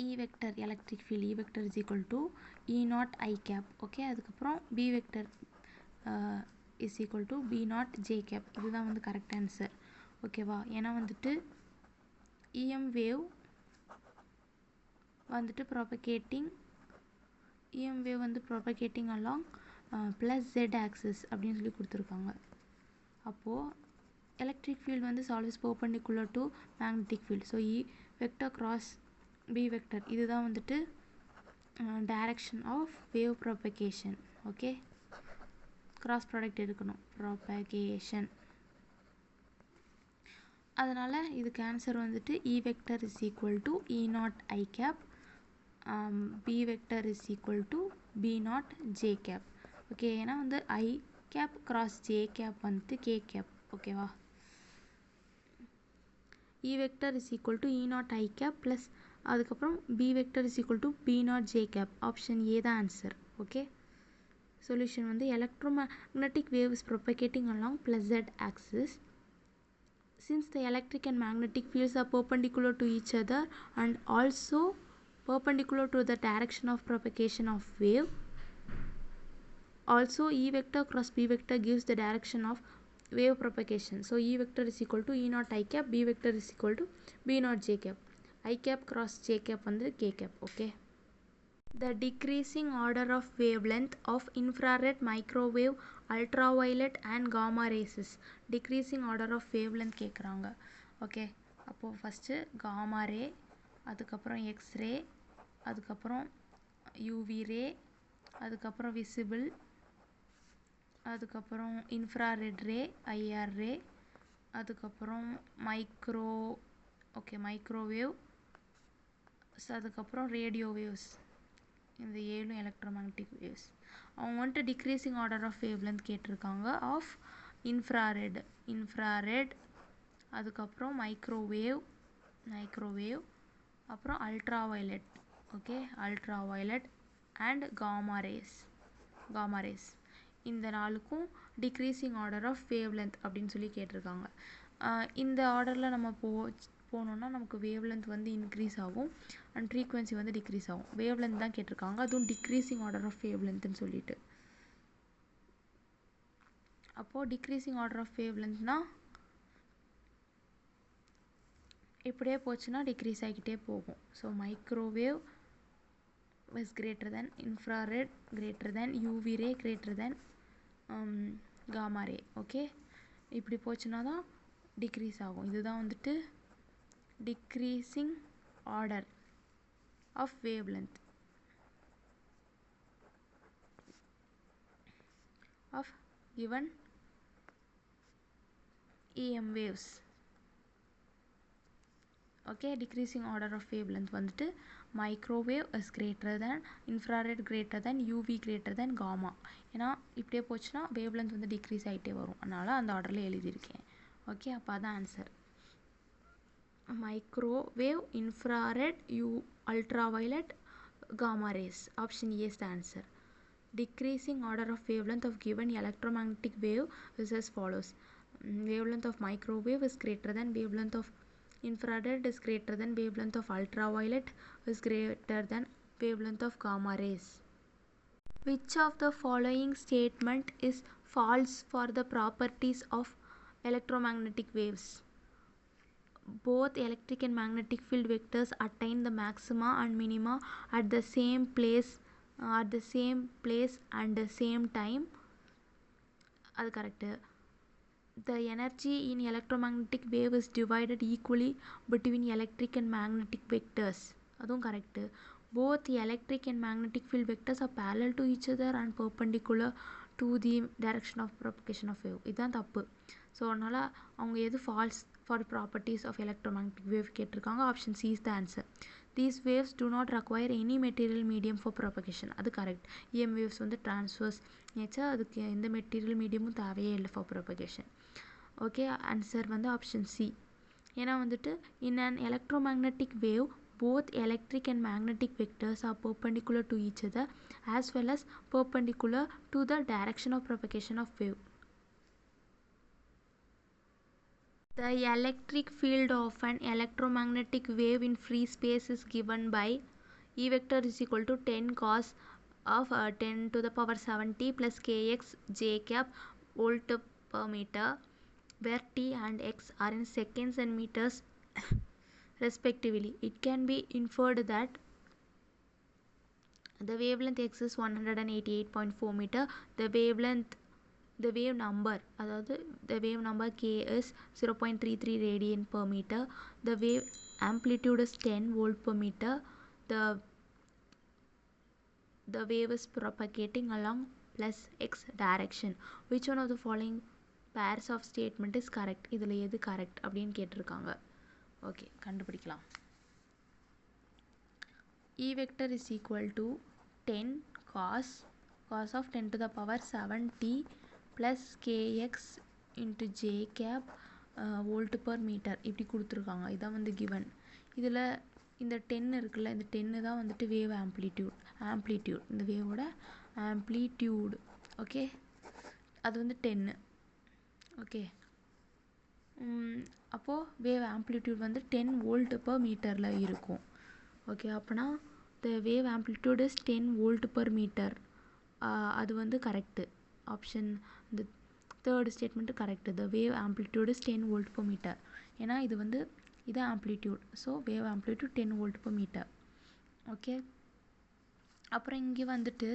E vector electric field. E vector is equal to E naught I cap. Okay, அதுக்கப்புறம் B vector is equal to B naught J cap. இதுதான் வந்து correct answer. ஓகேவா? ஏன்னா வந்துட்டு EM wave வந்துட்டு propagating along plus Z axis அப்படின்னு சொல்லி கொடுத்துருக்காங்க. அப்போது எலக்ட்ரிக் ஃபீல்டு வந்து always perpendicular to magnetic field. So E vector cross B vector இதுதான் வந்துட்டு direction of wave propagation. Okay, cross product எடுக்கணும், ப்ராபகேஷன். அதனால் இதுக்கு ஆன்சர் வந்துட்டு E vector is equal to E naught I cap, B vector is equal to B naught J cap. Okay, ஏன்னா வந்து I cap cross J cap வந்து K cap. ஓகேவா? E vector is equal to E naught I cap plus அதுக்கப்புறம் B vector is equal to B naught J cap. Option A தான் answer. Okay, solution வந்து electromagnetic wave is propagating along plus Z axis. Since the electric and magnetic fields are perpendicular to each other and also perpendicular to the direction of propagation of wave, also E vector cross B vector gives the direction of wave propagation. So E vector is equal to E naught I cap, B vector is equal to B naught J cap. I cap cross J cap வந்து K cap. Okay, the decreasing order of wavelength of infrared, microwave, ultraviolet and gamma rays. Decreasing order of wavelength கேக்குறாங்க. Okay, அப்போ first gamma ray, அதுக்கப்புறம் x-ray, அதுக்கப்புறம் UV ray, அதுக்கப்புறம் visible, அதுக்கப்புறம் infrared ray, IR ray, அதுக்கப்புறம் microwave, அதுக்கப்புறம் radio waves. இந்த 7 electromagnetic waves. அவங்க வந்துட்டு decreasing order of wavelength கேட்டிருக்காங்க of infrared, அதுக்கப்புறம் microwave, அப்புறம் ultraviolet, okay, ultraviolet and gamma rays. இந்த நாலுக்கும் decreasing order of wavelength அப்படின்னு சொல்லி கேட்டிருக்காங்க. இந்த ஆர்டரில் நம்ம போனோம்னா நமக்கு wavelength வந்து இன்க்ரீஸ் ஆகும் அண்ட் ஃப்ரீக்வன்சி வந்து டிக்ரீஸ் ஆகும். வேவ்லென்த் தான் கேட்டிருக்காங்க, அதுவும் டிக்ரீசிங் ஆர்டர் ஆஃப் வேவ்லென்த்னு சொல்லிட்டு. அப்போது டிக்ரீசிங் ஆர்டர் ஆஃப் வேவ்லென்த்னா இப்படியே போச்சுன்னா டிக்ரீஸ் ஆகிக்கிட்டே போகும். So microwave is greater than infrared, greater than UV ray, greater than gamma ray. Okay, இப்படி போச்சுன்னா தான் டிக்ரீஸ் ஆகும். இதுதான் வந்துட்டு decreasing order of wavelength of given EM waves. Okay, decreasing order of wavelength வந்துட்டு microwave is greater than infrared, greater than UV, greater than gamma. ஏன்னா இப்படியே போச்சுன்னா wavelength வந்து டிக்ரீஸ் ஆகிட்டே வரும், அதனால் அந்த ஆர்டரில் எழுதியிருக்கேன். ஓகே, அப்போ அதான் answer. microwave, infrared, ultraviolet, gamma rays. Option A is the answer. Decreasing order of wavelength of given electromagnetic wave is as follows. Wavelength of microwave is greater than wavelength of infrared, is greater than wavelength of ultraviolet, is greater than wavelength of gamma rays. Which of the following statement is false for the properties of electromagnetic waves? Both electric and magnetic field vectors attain the maxima and minima at the same place and the same time. அது correct. The energy in electromagnetic wave is divided equally between electric and magnetic vectors. அதுவும் correct. Both electric and magnetic field vectors are parallel to each other and perpendicular to the direction of propagation of wave. இதுதான் தப்பு. So அதனால் அவங்க எது false for properties of electromagnetic wave கேட்டிருக்காங்க. Option C is the answer. These waves do not require any material medium for propagation. அது correct. EM waves வந்து transverse nature, அதுக்கு எந்த மெட்டீரியல் மீடியமும் தேவையே இல்லை ஃபார் ப்ரொபகேஷன். ஓகே, ஆன்சர் வந்து option C. ஏன்னா வந்துட்டு in an electromagnetic wave both electric and magnetic vectors are perpendicular to each other as well as perpendicular to the direction of propagation of wave. The electric field of an electromagnetic wave in free space is given by E vector is equal to 10 cos of 10 to the power 70 plus kx j cap volt per meter, where t and x are in seconds and meters respectively. It can be inferred that the wavelength x is 188.4 meter. The wave number, அதாவது the wave number k is 0.33 radian per meter. The wave amplitude is 10 volt per meter. The wave is propagating along plus x direction. Which one of the following pairs of statement is correct? இதில் எது correct அப்படின்னு கேட்டிருக்காங்க. Okay, கண்டுபிடிக்கலாம். E vector is equal to 10 cos cos of 10 to the power 7t plus kx into j cap volt per meter இப்படி கொடுத்துருக்காங்க. இதான் வந்து given. இதில் இந்த 10 இருக்குல்ல, இந்த 10 தான் வந்துட்டு வேவ் ஆம்ப்ளிடியூட் இந்த வேவோட ஆம்ப்ளிடியூட். ஓகே, அது வந்து 10. ஓகே, அப்போது வேவ் ஆம்ப்ளிடியூட் வந்து 10 volt per மீட்டரில் இருக்கும். ஓகே, அப்போனா the wave amplitude is 10 volt per meter. அது வந்து கரெக்டு ஆப்ஷன். இந்த third statement correct. the wave amplitude is 10 volt per meter. ஏன்னா இது வந்து இது amplitude. So wave amplitude 10 volt per meter. Okay, அப்புறம் இங்கே வந்துட்டு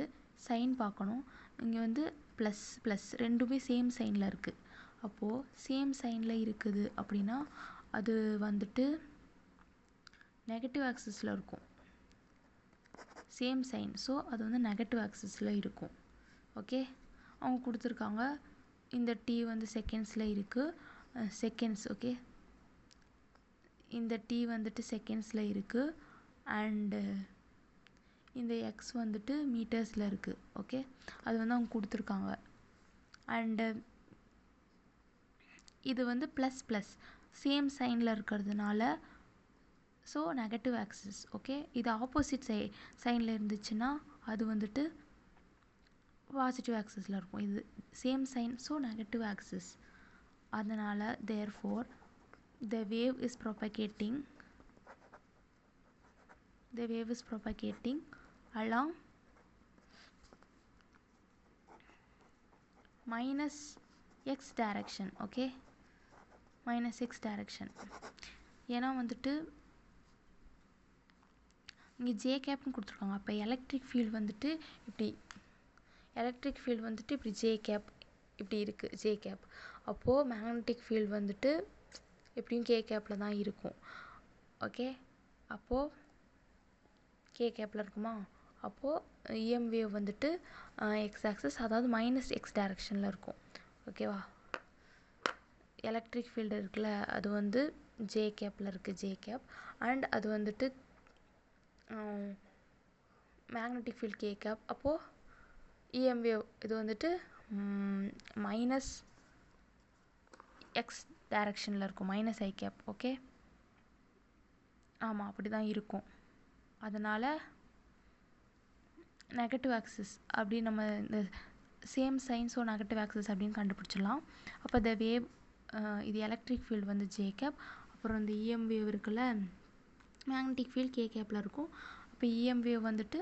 சைன் பார்க்கணும். இங்கே வந்து ப்ளஸ் ரெண்டுமே சேம் சைனில் இருக்குது. அப்போது சேம் சைனில் இருக்குது அப்படின்னா அது வந்துட்டு நெகட்டிவ் ஆக்சிஸில் இருக்கும். சேம் சைன், ஸோ அது வந்து நெகட்டிவ் ஆக்சிஸில் இருக்கும். ஓகே, அவங்க கொடுத்துருக்காங்க. இந்த டி வந்து செகண்ட்ஸில் இருக்குது, செகண்ட்ஸ். ஓகே, இந்த டி வந்துட்டு செகண்ட்ஸில் இருக்குது அண்டு இந்த எக்ஸ் வந்துட்டு மீட்டர்ஸில் இருக்குது. ஓகே, அது வந்து அவங்க கொடுத்துருக்காங்க. அண்டு இது வந்து ப்ளஸ் சேம் சைனில் இருக்கிறதுனால ஸோ நெகட்டிவ் ஆக்சிஸ். ஓகே, இது ஆப்போசிட் சைனில் இருந்துச்சுன்னா அது வந்துட்டு பாசிட்டிவ் ஆக்சிஸில் இருக்கும். இது same sign, so negative axis. அதனால் therefore the wave is propagating along minus x direction. Okay, minus x direction. ஏன்னா வந்துட்டு இங்கே ஜே கேப்னு கொடுத்துருக்காங்க. அப்போ எலக்ட்ரிக் ஃபீல்டு வந்துட்டு இப்படி ஜே கேப் இப்படி இருக்குது, ஜே கேப். அப்போது மேக்னெட்டிக் ஃபீல்டு வந்துட்டு எப்படியும் கே கேப்பில் தான் இருக்கும். ஓகே, அப்போது கே கேப்பில் இருக்குமா, அப்போது இஎம் வேவ் வந்துட்டு எக்ஸ் ஆக்சஸ், அதாவது மைனஸ் எக்ஸ் டைரக்ஷனில் இருக்கும். ஓகேவா, எலக்ட்ரிக் ஃபீல்டு இருக்குல்ல, அது வந்து ஜே கேப்பில் இருக்குது, ஜே கேப். அண்ட் அது வந்துட்டு மேக்னெட்டிக் ஃபீல்ட் கே கேப். அப்போது இஎம் வேவ் இது வந்துட்டு மைனஸ் எக்ஸ் டைரக்ஷனில் இருக்கும், மைனஸ் ஐ கேப். ஓகே, ஆமாம், அப்படி தான் இருக்கும். அதனால் நெகட்டிவ் ஆக்சிஸ் அப்படி நம்ம இந்த சேம் சைன்ஸோ நெகட்டிவ் ஆக்சிஸ் அப்படின்னு கண்டுபிடிச்சிடலாம். அப்போ த வேவ் இது எலக்ட்ரிக் ஃபீல்டு வந்து ஜே கேப், அப்புறம் இந்த இஎம் வேவ் இருக்குல்ல, மேக்னெட்டிக் ஃபீல்ட் கே கேப்பில் இருக்கும். அப்போ இஎம் வேவ் வந்துட்டு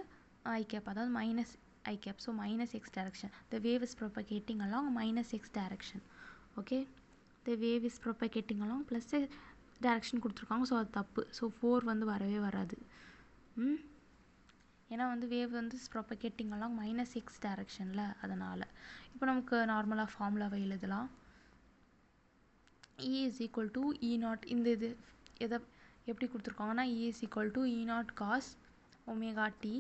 ஐ கேப், அதாவது minus I cap. So minus X direction. The wave is propagating along minus X direction. Okay, the wave is propagating along plus direction கொடுத்துருக்காங்க. So அது தப்பு. So 4 வந்து வரவே வராது. ஏன்னா வந்து வேவ் வந்து ப்ரொபகேட்டிங் அலாங் மைனஸ் எக்ஸ் டைரக்ஷனில். அதனால் இப்போ நமக்கு நார்மலாக ஃபார்முலாவை எழுதலாம். E is equal to E naught. இந்த இது எதை எப்படி கொடுத்துருக்காங்கன்னா E is equal to E naught cos omega t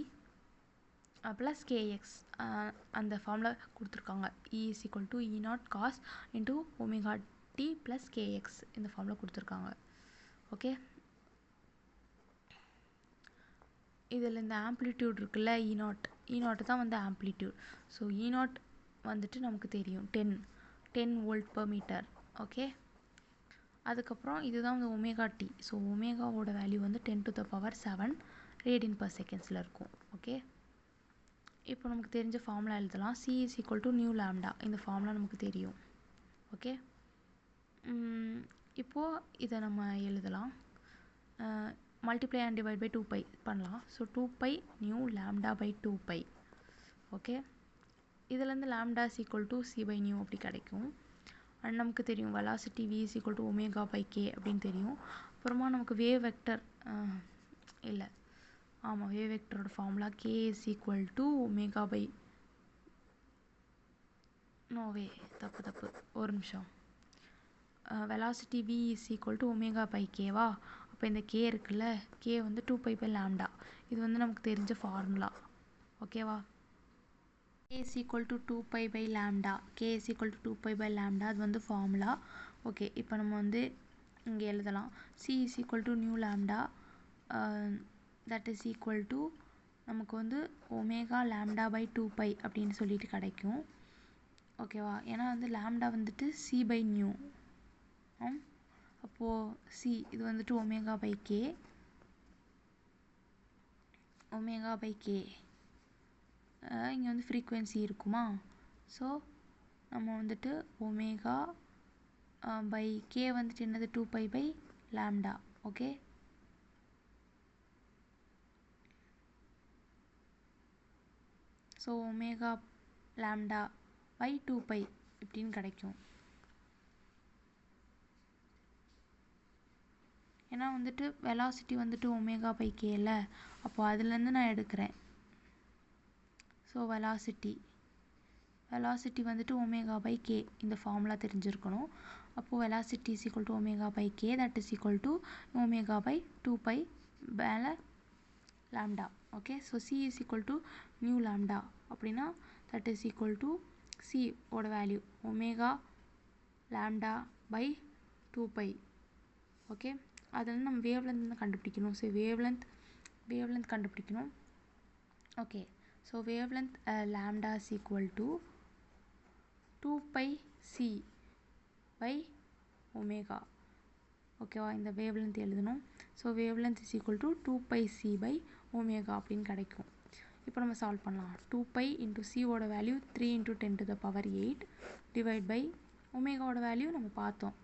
plus kx. அந்த ஃபார்முலா கொடுத்துருக்காங்க. E is equal to E naught cos into omega t plus kx. இந்த ஃபார்முலா கொடுத்துருக்காங்க. Okay, இதில் இந்த ஆம்ப்ளிடியூட் இருக்குல்ல, E naught தான் வந்து ஆம்ப்ளிடியூட். ஸோ E naught வந்துட்டு நமக்கு தெரியும் 10 volt per meter. ஓகே, அதுக்கப்புறம் இதுதான் வந்து ஒமேகா டி. ஸோ ஒமேகாவோட வேல்யூ வந்து 10 to the power 7 radian per செகண்ட்ஸில் இருக்கும். ஓகே, இப்போ நமக்கு தெரிஞ்ச ஃபார்முலா எழுதலாம். C is equal to new lambda. இந்த ஃபார்முலா நமக்கு தெரியும். ஓகே, இப்போது இதை நம்ம எழுதலாம். மல்டிப்ளை அண்ட் டிவைட் பை 2π பண்ணலாம். So 2π nu lambda by 2π. Okay, இதுலேருந்து lambda is equal to c by nu அப்படி கிடைக்கும். அண்ட் நமக்கு தெரியும் velocity v is equal to omega by k அப்படின்னு தெரியும். அப்புறமா நமக்கு வேவ் வெக்டர் இல்லை, ஆமாம், வேவ் வெக்டரோட formula k is equal to omega by நோவே தப்பு ஒரு நிமிஷம். Velocity v is equal to omega by k-வா. அப்போ இந்த k இருக்குல்ல, k வந்து 2π by லாம்டா. இது வந்து நமக்கு தெரிஞ்ச ஃபார்முலா. ஓகேவா, k is equal to 2π by lambda. k is equal to 2π by lambda. அது வந்து ஃபார்முலா. ஓகே, இப்போ நம்ம வந்து இங்கே எழுதலாம். c is equal to new lambda that is equal to நமக்கு வந்து ஒமேகா லாம்டா பை 2π அப்படின்னு சொல்லிட்டு கிடைக்கும். ஓகேவா? ஏன்னா வந்து லாம்டா வந்துட்டு சி பை நியூ. அப்போது சி இது வந்துட்டு omega by K. Omega by K இங்கே வந்து ஃப்ரீக்குவென்சி இருக்குமா? ஸோ நம்ம வந்துட்டு ஒமேகா பை கே வந்துட்டு என்னது 2π by lambda. Okay, so omega lambda by 2π இப்படின்னு கிடைக்கும். ஏன்னா வந்துட்டு வெலாசிட்டி வந்துட்டு ஒமேகா பை கேல, அப்போ அதுலேருந்து நான் எடுக்கிறேன். ஸோ வெலாசிட்டி வந்துட்டு ஒமேகா பை கே, இந்த ஃபார்முலா தெரிஞ்சிருக்கணும். அப்போது velocity is equal to omega by K, that is equal to omega by 2π மேலே lambda. Okay, so C is equal to nu lambda அப்படின்னா that is equal to C ஓட value omega lambda by 2π. Okay, அதில் நம்ம wavelength கண்டுபிடிக்கணும். So wavelength கண்டுபிடிக்கணும். Okay, so wavelength lambda is equal to 2π C by omega. ஓகேவா? இந்த wavelength எழுதணும். So wavelength is equal to 2π C by omega அப்படின்னு கிடைக்கும். இப்போ நம்ம சால்வ் பண்ணலாம். 2π இன்ட்டு சியோட வேல்யூ 3 × 10⁸ டிவைட் பை ஒமேகாவோட வேல்யூ நம்ம பார்த்தோம்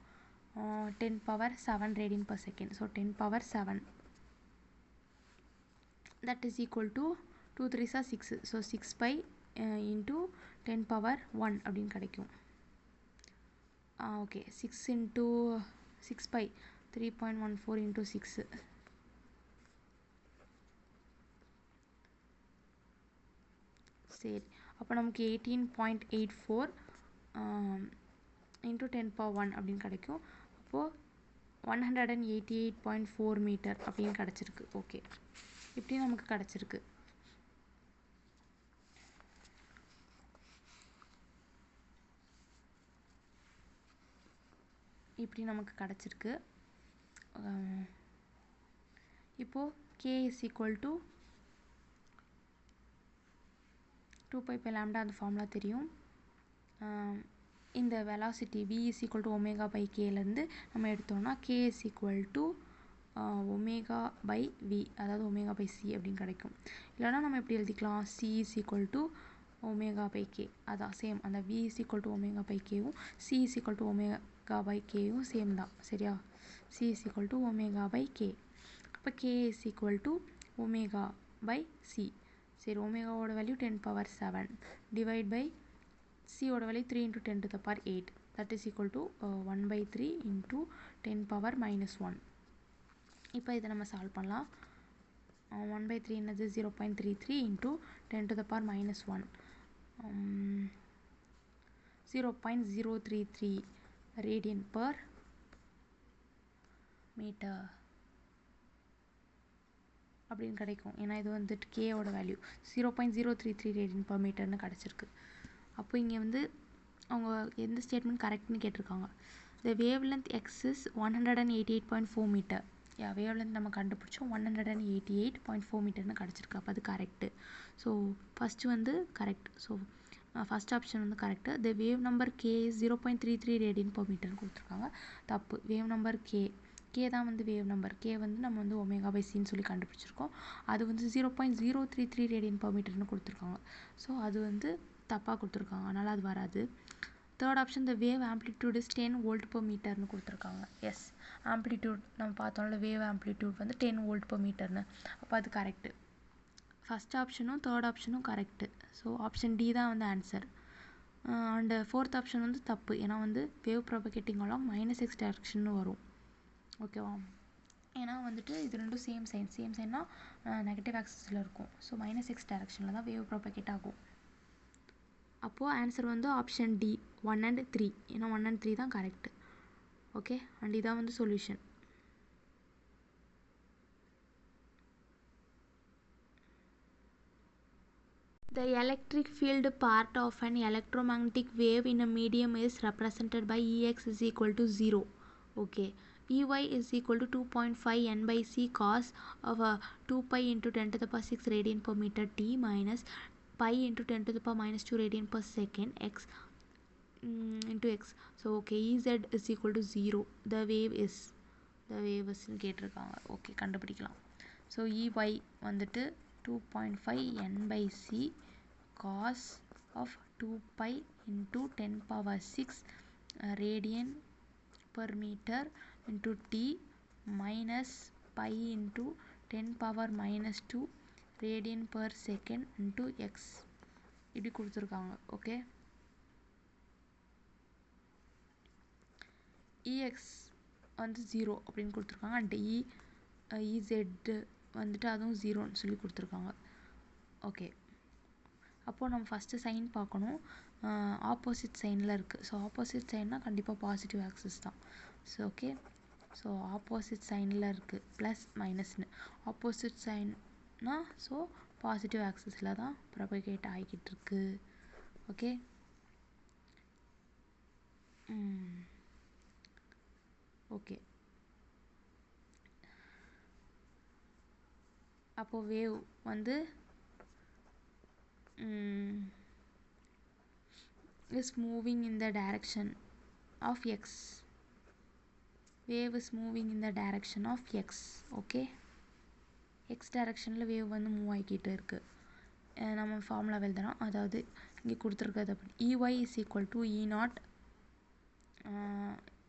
10⁻7 radian per second. So 10⁻7 that is equal to 2 3s are 6. So 6π into 10⁻1 அப்படின்னு கிடைக்கும். Okay, 6 into 6π 3.14 into 6. சரி, அப்போ நமக்கு 18.84 into 10⁻1 அப்படின்னு கிடைக்கும். அப்போது 188.4 மீட்டர் அப்படின்னு கிடச்சிருக்கு. ஓகே, இப்படி நமக்கு கிடச்சிருக்கு. இப்போது K is equal to 2π by lambda, அந்த ஃபார்முலா தெரியும். இந்த velocity v is equal to omega by கேலேருந்து நம்ம எடுத்தோம்னா K is equal to omega by V, அதாவது ஒமேகா பை சி அப்படின்னு கிடைக்கும். இல்லைனா நம்ம எப்படி எழுதிக்கலாம், C is equal to omega by K. அதான் சேம், அந்த v is equal to omega by கேவும் C is equal to omega by கேவும் சேம் தான். சரியா? C is equal to omega by K. அப்போ K is equal to omega by C. சரி, ஒமேகாவோட value 10⁻7 divide by சியோட value 3 × 10⁸. That is equal to 1/3 × 10⁻−1. இப்போ இதை நம்ம சால்வ் பண்ணலாம். 1/3 என்னது 0.33 × 10⁻−1 0.033 radian per மீட்டர் அப்படின்னு கிடைக்கும். ஏன்னா இது வந்துட்டு கேவோட வேல்யூ 0.033 radian per மீட்டர்னு கிடச்சிருக்கு. அப்போ இங்கே வந்து அவங்க எந்த ஸ்டேட்மெண்ட் கரெக்ட்னு கேட்டிருக்காங்க. The wave length X is 188.4 metre. Wave length நம்ம கண்டுபிடிச்சோம் 188.4 மீட்டர்னு கிடச்சிருக்கு. அப்போ அது கரெக்டு. ஸோ ஃபஸ்ட்டு வந்து கரெக்ட். ஸோ ஃபஸ்ட் ஆப்ஷன் வந்து correct. The wave number K is 0.33 radian per மீட்டர்னு கொடுத்துருக்காங்க. தப்பு. வேவ் நம்பர் கே தான் வந்து வேவ் நம்பர். கே வந்து நம்ம வந்து ஒமேகா பை சின்னு சொல்லி கண்டுபிடிச்சிருக்கோம். அது வந்து 0.033 radian per மீட்டர்னு கொடுத்துருக்காங்க. ஸோ அது வந்து தப்பாக கொடுத்துருக்காங்க, அதனால் அது வராது. Third option, the wave amplitude is 10 volt per மீட்டர்னு கொடுத்துருக்காங்க. எஸ், ஆம்ப்ளிடியூட் நம்ம பார்த்தோம்ல, வேவ் ஆம்ப்ளிடியூட் வந்து 10 volt per மீட்டர்னு. அப்போ அது கரெக்டு. ஃபஸ்ட் ஆப்ஷனும் தேர்ட் ஆப்ஷனும் கரெக்டு. ஸோ ஆப்ஷன் டி தான் வந்து ஆன்சர். அண்டு ஃபோர்த் ஆப்ஷன் வந்து தப்பு. ஏன்னா வந்து wave propagating along -x direction வரும். ஓகேவா? ஏன்னா வந்துட்டு இது ரெண்டும் சேம் சைன்னா நெகட்டிவ் ஆக்சிஸில் இருக்கும். ஸோ -x டைரக்ஷனில் தான் வேவ் ப்ராபகேட் ஆகும். அப்போது ஆன்சர் வந்து ஆப்ஷன் டி 1 and 3. ஏன்னா 1 and 3 தான் கரெக்டு. ஓகே, அண்ட் இதான் வந்து solution. The electric field part of an electromagnetic wave in a medium is represented by Ex is equal to 0. Okay, Ey is equal to 2.5 n by c cos of 2 pi into 10 to the power 6 radian per meter t minus pi into 10 to the power minus 2 radian per second x into x. So okay, Ez is equal to 0. The wave is கேட்டிருக்காங்க. Okay, கண்டுபிடிக்கலாம். So Ey வந்துட்டு 2.5 n by c cos of 2 pi into 10 power 6 radian per meter into t minus pi into 10 power minus 2 radian per second into x இப்படி கொடுத்துருக்காங்க. Okay, ex வந்து 0 அப்படின்னு கொடுத்துருக்காங்க. And ez வந்துட்டு அதுவும் 0ன்னு சொல்லி கொடுத்துருக்காங்க. ஓகே, அப்போது நம்ம ஃபஸ்ட்டு சைன் பார்க்கணும். ஆப்போசிட் சைனில் இருக்குது. ஸோ ஆப்போசிட் சைன்னா கண்டிப்பாக பாசிட்டிவ் ஆக்சிஸ் தான். ஸோ ஓகே, ஸோ ஆப்போசிட் சைனில் இருக்குது ப்ளஸ் மைனஸ்னு. ஆப்போசிட் சைன்னா ஸோ பாசிட்டிவ் ஆக்சிஸில் தான் ப்ரொபகேட் ஆகிக்கிட்டு இருக்கு. ஓகே, ஓகே, அப்போது வேவ் வந்து is moving in the direction of x. Wave is moving in the direction of x. Okay, x directionல wave வந்து move ஆகிக்கிட்டு இருக்குது. நம்ம ஃபார்முலா எழுதுறோம். அதாவது இங்கே கொடுத்துருக்கிறது அப்படி Ey is equal to E naught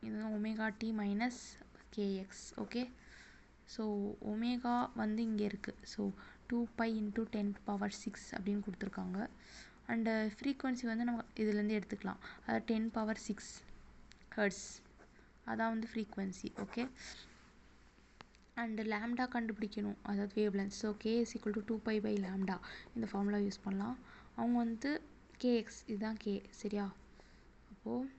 இது omega T minus KX. Okay, so omega வந்து இங்கே இருக்குது. ஸோ 2 பை இன்ட்டு 10 பவர் 6 அப்படின்னு கொடுத்துருக்காங்க. அண்டு ஃப்ரீக்குவென்சி வந்து நம்ம இதுலேருந்து எடுத்துக்கலாம். அதாவது 10 பவர் 6 ஹெர்ட்ஸ், அதான் வந்து ஃப்ரீக்குவென்சி. ஓகே, அண்டு லேம்டா கண்டுபிடிக்கணும், அதாவது wave length. So K is equal to 2 pi by lambda, இந்த ஃபார்முலா யூஸ் பண்ணலாம். அவங்க வந்து கேஎக்ஸ், இதுதான் கே, சரியா? அப்போது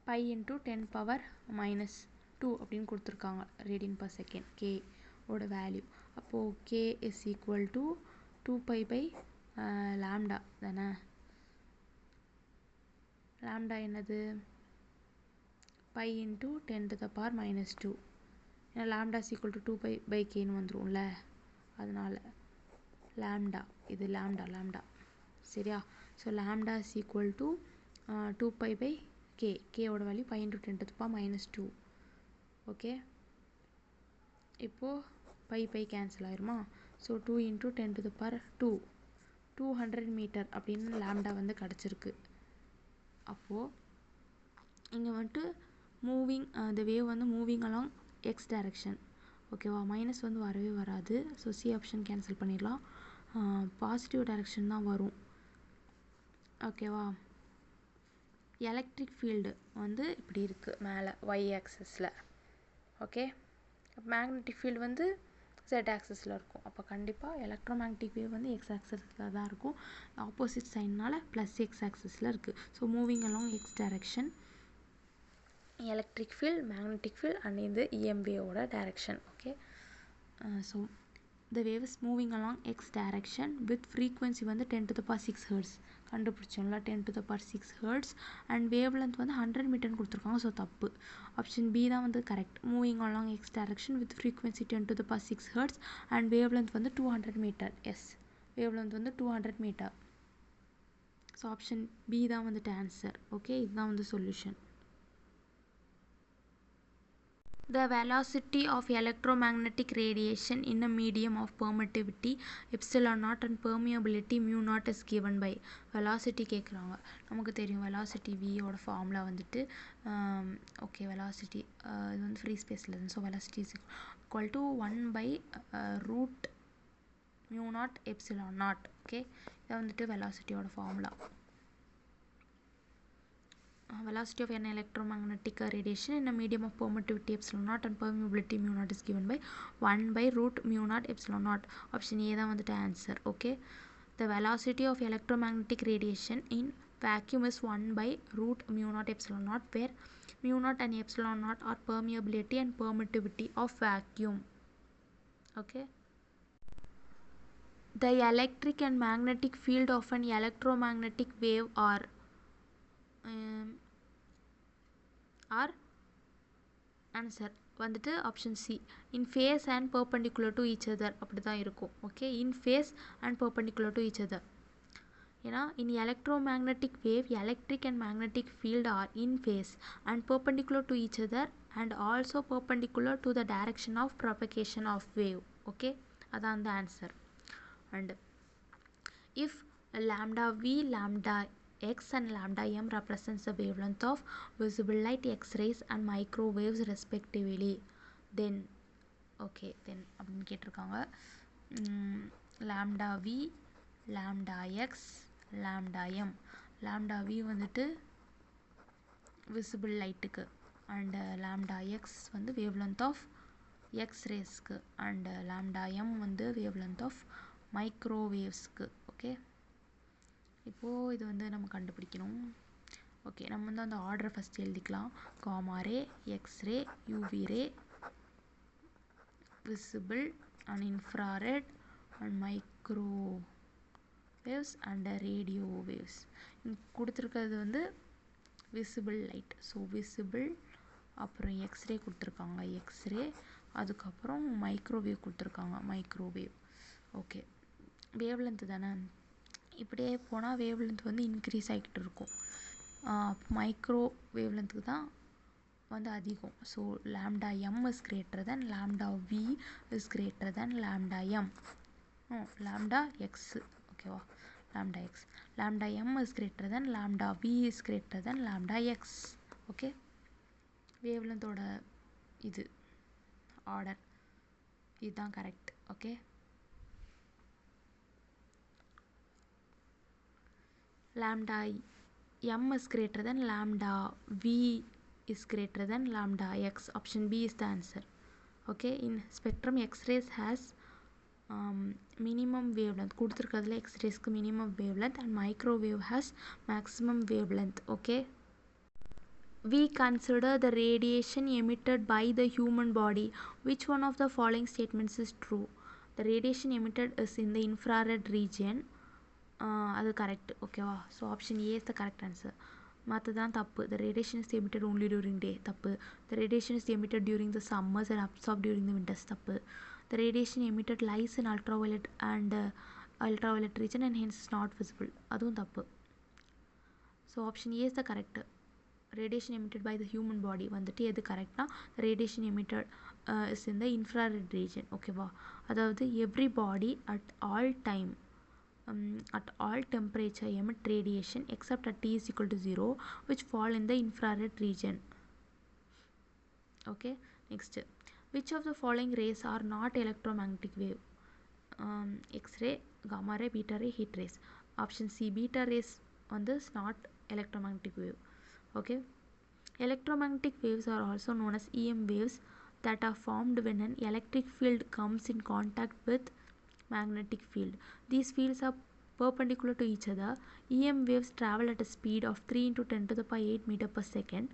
பை இன்ட்டு 10 பவர் மைனஸ் 2 அப்படின்னு கொடுத்துருக்காங்க ரேடியன் பர் செகண்ட் கே ஓட வேல்யூ. அப்போது K is equal to 2 pi by lambda தானே. லேம்டா என்னது? Pi into 10 to the power minus 2. ஏன்னா lambda is equal to 2 pi by கேன்னு வந்துடும்ல, அதனால் லேம்டா, இது லேம்டா சரியா? So lambda is equal to 2 pi by கேவோட value 5 into 10 to the power minus 2. Okay, இப்போது பை கேன்சல் ஆயிருமா? So 2 into 10 to the power 200 metre அப்படின்னு லேம்டா வந்து கிடச்சிருக்கு. அப்போது இங்கே வந்துட்டு மூவிங், the வேவ் வந்து மூவிங் அலாங் எக்ஸ் டைரக்ஷன். ஓகேவா? மைனஸ் வந்து வரவே வராது. ஸோ சி ஆப்ஷன் கேன்சல் பண்ணிடலாம். பாசிட்டிவ் டைரக்ஷன் தான் வரும். ஓகேவா? எலக்ட்ரிக் ஃபீல்டு வந்து இப்படி இருக்குது மேலே ஒய் ஆக்சிஸில். ஓகே, மேக்னெட்டிக் ஃபீல்டு வந்து Z ஆக்சிஸில் இருக்கும். அப்போ கண்டிப்பாக எலக்ட்ரோமேக்னெட்டிக் வேவ் வந்து எக்ஸ் ஆக்சிஸில் தான் இருக்கும். ஆப்போசிட் சைனால் ப்ளஸ் எக்ஸ் ஆக்சிஸில் இருக்குது. So moving along X direction, electric field, magnetic field and இது EM வேவோட direction. Okay, so the wave is moving along x direction with frequency வந்து 10 to the power 6 hertz கண்டுபிடிச்சோம்ல, 10 to the power 6 hertz. And wave length வந்து 100 மீட்டர்னு கொடுத்துருக்காங்க. So தப்பு, option B தான் வந்து correct. Moving along X direction with frequency 10 to the power 6 hertz and wave length வந்து 200 metre. S, wave length வந்து 200 metre. So option B தான் வந்துட்டு answer. Okay, இதுதான் வந்து solution. The velocity of electromagnetic radiation in a medium of permittivity epsilon naught and permeability mu naught is given by. velocity கேட்குறாங்க. நமக்கு தெரியும் velocity v ஓட formula வந்துட்டு ஓகே, velocity இது வந்து ஃப்ரீ ஸ்பேஸில் இருந்து. So velocity is equal to 1 by root mu naught epsilon naught. Okay, இதை வந்துட்டு velocity ஓட formula. Velocity of an electromagnetic radiation in a medium of permittivity epsilon naught and permeability mu naught is given by 1 by root mu naught epsilon naught. Option A தான் வந்துட்டு answer. Okay, the velocity of electromagnetic radiation in vacuum is 1 by root mu naught epsilon naught, where mu naught and epsilon naught are permeability and permittivity of vacuum. Okay, the electric and magnetic field of an electromagnetic wave are our answer வந்துட்டு option C in phase and perpendicular to each other அப்படி தான் இருக்கும். Okay, in phase and perpendicular to each other. ஏன்னா in electromagnetic wave electric and magnetic field are in phase and perpendicular to each other and also perpendicular to the direction of propagation of wave. Okay, அதான் அந்த answer. And if lambda v, lambda x and lambda m represents the wavelength of visible light, x-rays and microwaves respectively, then okay, then அப்படின்னு கேட்டிருக்காங்க. lambda v, lambda x, lambda m. lambda v வந்துட்டு visible lightக்கு and lambda x வந்து wavelength of x-raysக்கு and lambda m வந்து wavelength of microwaveஸ்க்கு. Okay, இப்போது இது வந்து நம்ம கண்டுபிடிக்கணும். ஓகே, நம்ம வந்து அந்த ஆர்டரை ஃபஸ்ட் எழுதிக்கலாம். Gamma ray, X ray, UV ray, visible and infrared and micro waves and radio waves. கொடுத்துருக்கிறது வந்து விசிபிள் லைட். ஸோ விசிபிள், அப்புறம் எக்ஸ்ரே கொடுத்துருக்காங்க, எக்ஸ்ரே, அதுக்கப்புறம் மைக்ரோவேவ் கொடுத்துருக்காங்க, மைக்ரோவேவ். ஓகே, வேவ் லென்த்து தானே, இப்படியே போனால் வேவ் லென்த் வந்து இன்க்ரீஸ் ஆகிக்கிட்டு இருக்கும். மைக்ரோ வேவ் லென்த்துக்கு தான் வந்து அதிகம். So lambda M is greater than lambda V is greater than lambda M, lambda X. ஓகேவா, lambda X. Lambda M is greater than lambda V is greater than lambda X. Okay, wave லென்த்தோட இது order இதுதான் correct. Okay, lambda m is greater than lambda v is greater than lambda x. Option B is the answer. Okay, in spectrum x-rays has minimum wavelength. கொடுத்துருக்கிறதுல x-raysக்கு minimum wavelength and microwave has maximum wavelength. Okay, we consider the radiation emitted by the human body. Which one of the following statements is true? The radiation emitted is in the infrared region. அது correct. ஓகேவா, so option A is the correct answer. மற்றதான் தப்பு. The radiation is emitted only during day, தப்பு. The radiation is emitted during the summers and absorb during the winters, தப்பு. The radiation emitted lies in ultraviolet and ultraviolet region and hence is not visible, அதுவும் தப்பு. So option A is the correct. Radiation emitted by the human body வந்துட்டு எது கரெக்ட்னா radiation emitted is in the infrared region. ஓகேவா, அதாவது every body at all time at all temperature emit radiation except at t is equal to 0 which fall in the infrared region. Okay, next, which of the following rays are not electromagnetic wave? X-ray, gamma ray, beta ray, heat rays. Option C, beta rays on this not electromagnetic wave. Okay, electromagnetic waves are also known as EM waves that are formed when an electric field comes in contact with magnetic field. These fields are perpendicular to each other. EM waves travel at a speed of 3 into 10 to the power 8 meter per second.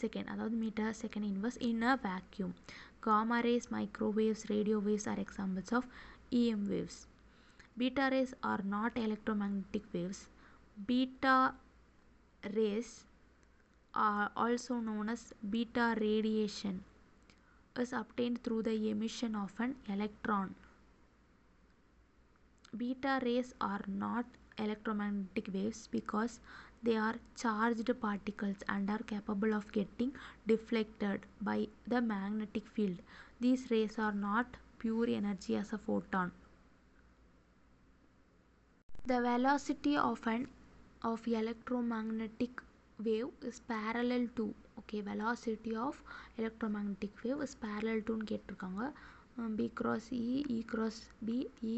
Second, அதாவது metre second inverse in a vacuum. Gamma rays, microwaves, radio waves are examples of EM waves. Beta rays are not electromagnetic waves. Beta rays are also known as beta radiation is obtained through the emission of an electron. Beta rays are not electromagnetic waves because they are charged particles and are capable of getting deflected by the magnetic field. These rays are not pure energy as a photon. The velocity of electromagnetic wave is parallel to, okay, velocity of electromagnetic wave is parallel to கேட்டிருக்காங்க. B cross E, E cross B, E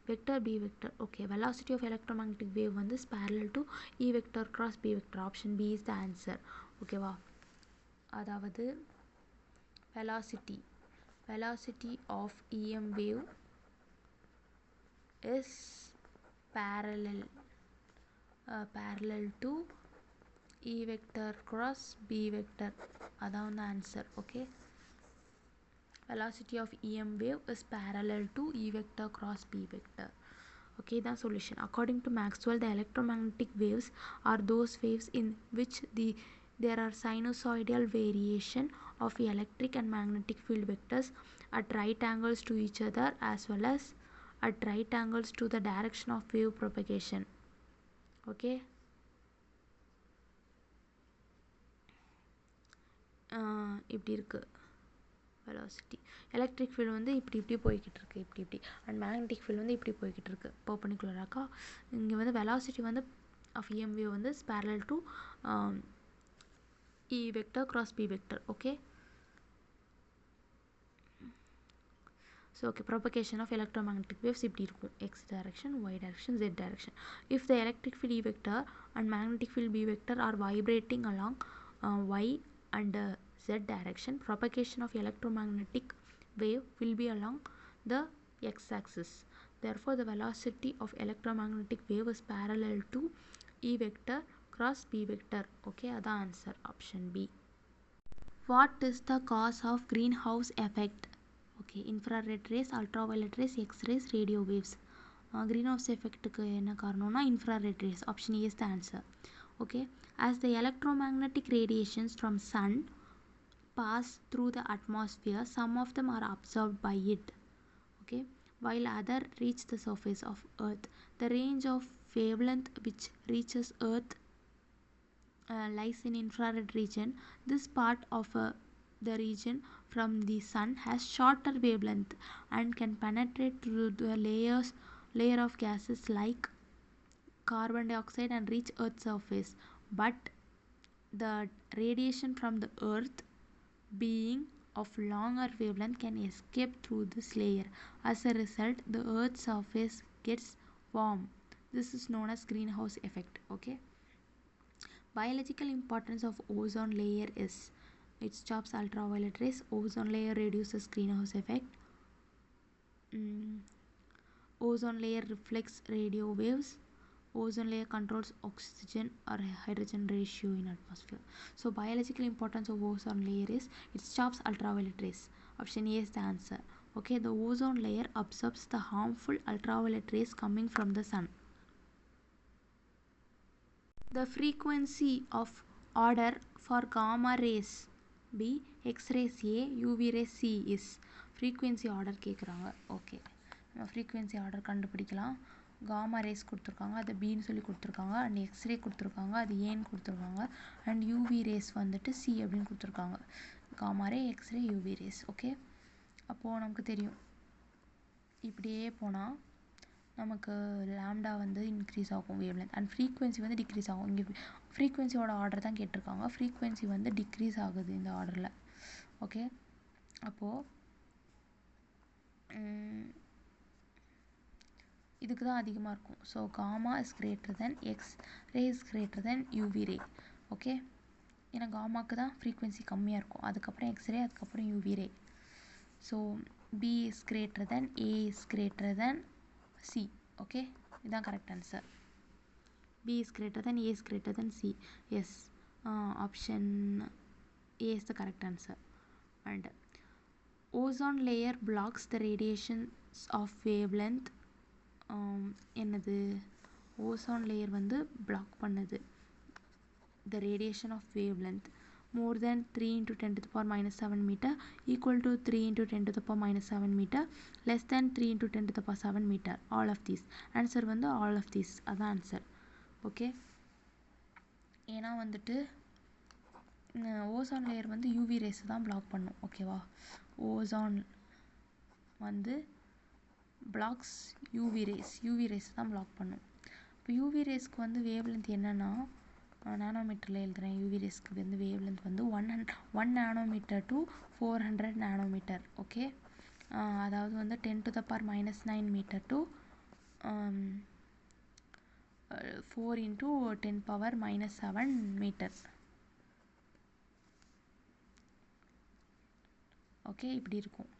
vector, B vector. Okay, velocity of electromagnetic wave வந்து is parallel to E vector cross B vector. Option B is the answer. ஓகேவா, அதாவது velocity of EM wave is parallel to E vector cross B vector, அதான் வந்து answer. Okay, velocity of EM wave is parallel to E vector cross B vector. Okay, the solution. According to Maxwell, the electromagnetic waves are those waves in which there are sinusoidal variation of electric and magnetic field vectors at right angles to each other as well as at right angles to the direction of wave propagation. Okay. இப்படி இருக்கு velocity. Electric field வந்து இப்படி போய்கிட்டு இருக்கு இப்படி and magnetic field வந்து இப்படி போய்கிட்டு இருக்கு பர்பெண்டிகுலராக்கா. இங்கே வந்து வெலாசிட்டி வந்து ஆஃப் EM wave வந்து parallel to E vector cross B vector. Okay. So okay, propagation of electromagnetic waves இப்படி இருக்கும் x direction, y direction, z direction. If the electric field E vector and magnetic field B vector are vibrating along y and z direction, propagation of electromagnetic wave will be along the x-axis. Therefore, the velocity of electromagnetic wave is parallel to E vector cross B vector. Okay, that's the answer, option B. What is the cause of greenhouse effect? Okay, infrared rays, ultraviolet rays, X-rays, radio waves. Greenhouse effect க்கு என்ன காரணம்னா infrared rays. Option A is the answer. Okay, as the electromagnetic radiations from sun pass through the atmosphere, some of them are absorbed by it. Okay, while other reach the surface of earth. The range of wavelength which reaches earth lies in infrared region. This part of the region from the sun has shorter wavelength and can penetrate through the layer of gases like carbon dioxide and reach earth's surface. But the radiation from the earth, being of longer wavelength, can escape through this layer. As a result, the earth's surface gets warm. This is known as greenhouse effect. Okay. Biological importance of ozone layer is it stops ultraviolet rays. Ozone layer reduces greenhouse effect. Ozone layer reflects radio waves. Ozone layer controls oxygen or hydrogen ratio in atmosphere. So biological importance of ozone layer is it stops ultraviolet rays. Option A is the answer. Okay, the ozone layer absorbs the harmful ultraviolet rays coming from the sun. The frequency of order for gamma rays B, X-rays A, UV rays C is frequency order கேட்குறாங்க. Okay, நம்ம frequency order கண்டுபிடிக்கலாம். Gamma race கொடுத்துருக்காங்க, அதை பின்னு சொல்லி கொடுத்துருக்காங்க. And x ray கொடுத்துருக்காங்க, அது ஏன்னு கொடுத்துருக்காங்க. அண்ட் யூவி ரேஸ் வந்துட்டு சி அப்படின்னு கொடுத்துருக்காங்க. Gamma ray, X ray, UV rays. Okay, அப்போது நமக்கு தெரியும் இப்படியே போனால் நமக்கு லாம்டா வந்து இன்க்ரீஸ் ஆகும் வேவ்லென்த் அண்ட் ஃப்ரீக்வன்சி வந்து டிக்ரீஸ் ஆகும். இங்கே ஃப்ரீக்வன்சியோட ஆர்டர் தான் கேட்டிருக்காங்க. ஃப்ரீக்வன்சி வந்து டிக்ரீஸ் ஆகுது இந்த ஆர்டரில். ஓகே, அப்போது இதுக்கு தான் அதிகமாக இருக்கும். So gamma is greater than X ray is greater than UV ray. Okay, ஏன்னா காமாக்கு தான் ஃப்ரீக்வன்சி கம்மியாக இருக்கும், அதுக்கப்புறம் எக்ஸ்ரே, அதுக்கப்புறம் UV ray. So B is greater than A is greater than C. Okay, இதுதான் correct answer. B is greater than A is greater than C. Yes, option A is the correct answer. And ozone layer blocks the radiations of wavelength. என்னது ozone layer வந்து black பண்ணுது the radiation of wavelength more than 3 into 10 to the power minus 7 meter equal to 3 into 10 to the power minus 7 meter less than 3 into 10 to the power 7 meter. All of these answer வந்து all of these அதான் answer. Okay, ஏன்னா வந்துட்டு ozone layer வந்து UV rays தான் black பண்ணும். ஓகேவா, ozone வந்து blocks UV rays தான் பிளாக் பண்ணும். இப்போ யூவி ரேஸ்க்கு வந்து வேவ்லென்த் என்னென்னா நானோமீட்டரில் எழுதுகிறேன். யூவி ரேஸ்க்கு வந்து வேவ்லென்த் வந்து 1 நானோமீட்டர் டு 400 நானோமீட்டர். ஓகே, அதாவது வந்து 10 to the power minus 9 metre to 4 into 10 power minus 7 metre. Okay, இப்படி இருக்கும்.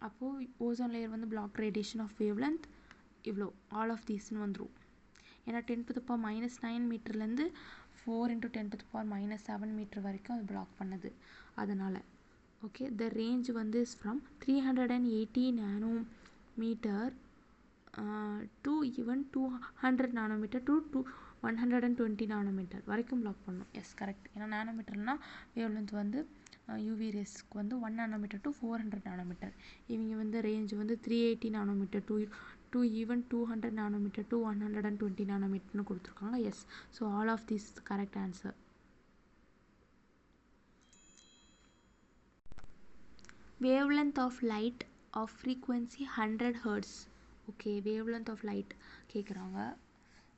அப்போது ஓசோன் லேயர் வந்து பிளாக் ரேடியேஷன் ஆஃப் வேவ்லென்த் இவ்வளோ ஆல் ஆஃப் தீஸ்ன்னு வந்துடும். ஏன்னா 10 to the power minus 9 மீட்டர்லேருந்து 4 into 10 to the power minus 7 metre வரைக்கும் அது பிளாக் பண்ணுது. அதனால் ஓகே, த ரேஞ்ச் வந்து is from 380 nanometre to even 200 nanometer to 120 nanometer வரைக்கும் பிளாக் பண்ணும். Yes correct. ஏன்னா நானோமீட்டர்னா வேவ் லென்த் வந்து யூவி ரேஸ்க்கு வந்து 1 நானோமீட்டர் டு 400 நானோமீட்டர். இவங்க வந்து ரேஞ்ச் வந்து 380 nanometre to even 200 nanometre to 120 நானோமீட்டர்னு கொடுத்துருக்காங்க. Yes, so all of this correct answer. wavelength of light of frequency 100 hertz. Okay, wavelength of light கேட்குறாங்க,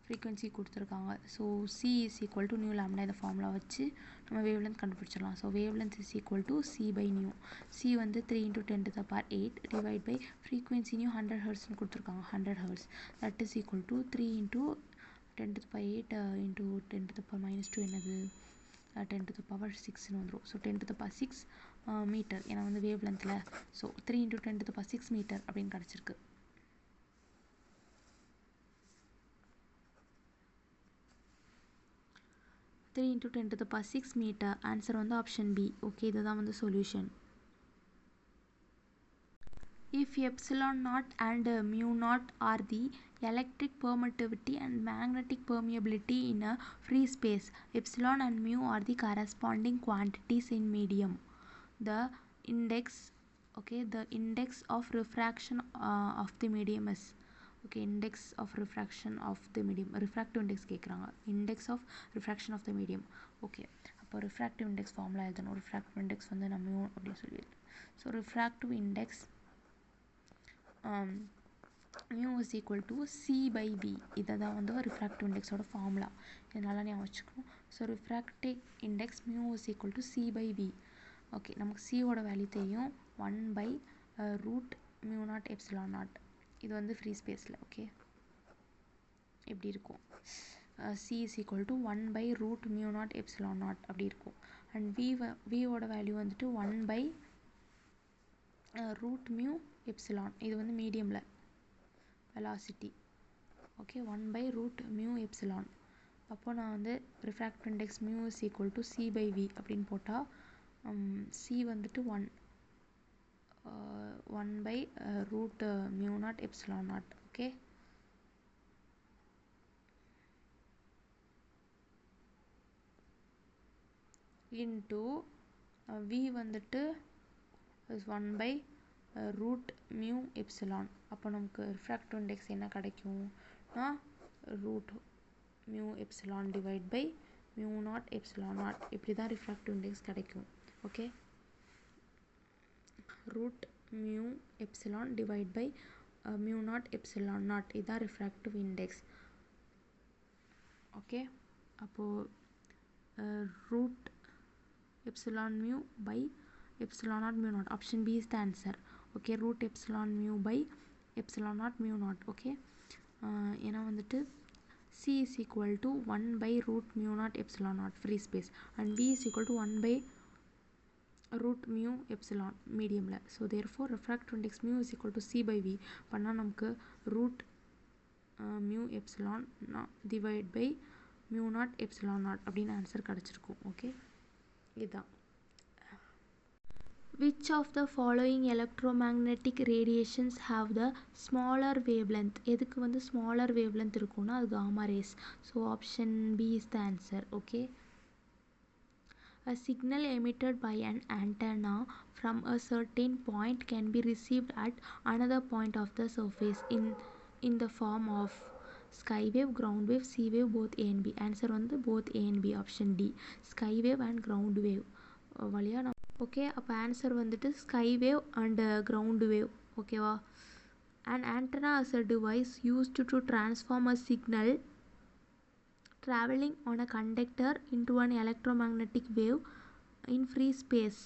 frequency கொடுத்துருக்காங்க. So C is equal to nu lambda இந்த formula வச்சு நம்ம wavelength கண்டுபிடிச்சிடலாம். So wavelength is equal to C by nu. C வந்து 3 × 10⁸ divide by frequency nu 100 ஹெர்ட்ஸ்னு கொடுத்துருக்காங்க. 100 hertz that is equal to 3 × 10⁸ into 10⁻². என்னது 10⁶ வந்துடும். So 10⁶ metre. ஏன்னா வந்து வேவ் லென்த்தில் ஸோ 3 × 10⁶ மீட்டர் அப்படின்னு கிடச்சிருக்கு. Three into 10⁶ metre. ஆன்சர் வந்து ஆப்ஷன் பி. ஓகே, இதுதான் வந்து solution. If epsilon naught and mu naught are the electric permittivity and magnetic permeability in a free space, epsilon and mu are the corresponding quantities in medium. The index, okay, the index of refraction of the medium is, okay, index of refraction of the medium, refractive index கேட்குறாங்க. index of refraction of the medium. Okay, அப்போ refractive index formula எழுதணும். refractive index வந்து நம்ம mu அப்படின்னு சொல்லிடுது. So refractive index mu is equal to c by v. இதை தான் வந்து refractive index ஓட ஃபார்முலா. இதனால ஞாபகம் வச்சுக்கணும். So refractive index mu is equal to c by v. Okay, நமக்கு c ஓட வேல்யூ தெரியும் 1/√μ0 இது வந்து ஃப்ரீ ஸ்பேஸில். ஓகே, எப்படி இருக்கும், c is equal to 1/√μ0 அப்படி இருக்கும். அண்ட் v ஓட வேல்யூ வந்துட்டு 1/√μ எப்சிலான். இது வந்து மீடியமில் வெலாசிட்டி. Okay, 1/√μ epsilon. அப்போது நான் வந்து refractive index mu is equal to c by v அப்படின்னு போட்டால் c வந்துட்டு 1/√μ0 ஓகே, இன்ட்டு v வந்துட்டு இஸ் 1/√μ எப்சிலான். அப்போ நமக்கு ரிஃப்ராக்டிவ் இண்டெக்ஸ் என்ன கிடைக்கும்னா √μ epsilon divide by μ0 epsilon naught. இப்படி தான் ரிஃப்ராக்டிவ் இண்டெக்ஸ் கிடைக்கும். Okay, √μ epsilon divide by μ0 epsilon naught, இதுதான் ரிஃப்ராக்டிவ் இண்டெக்ஸ். ஓகே, அப்போது root epsilon mu by epsilon naught mu naught. Option B is the answer. Okay, root epsilon mu by epsilon naught mu naught. Okay, ஏன்னா வந்துட்டு c is equal to 1/√μ0 epsilon naught free space and v is equal to 1/√μ epsilon mediumல. So therefore refractive index mu is equal to c by v பண்ணால் நமக்கு √μ epsilon divide by μ0 epsilon naught அப்படின்னு answer கிடச்சிருக்கும். Okay, இதுதான். Which of the following electromagnetic radiations have the smaller wavelength? எதுக்கு வந்து smaller wavelength இருக்கும்னா அது gamma rays. So option B is the answer. Okay, a signal emitted by an antenna from a certain point can be received at another point of the surface in the form of sky wave, ground wave, sea wave, both A and B. Answer வந்து both A and B. Option D, sky wave and ground wave வழியா. Okay, அப்போ answer வந்துட்டு sky wave and ground wave. ஓகேவா, and antenna as a device used to transform a signal traveling on a conductor into an electromagnetic wave in free space,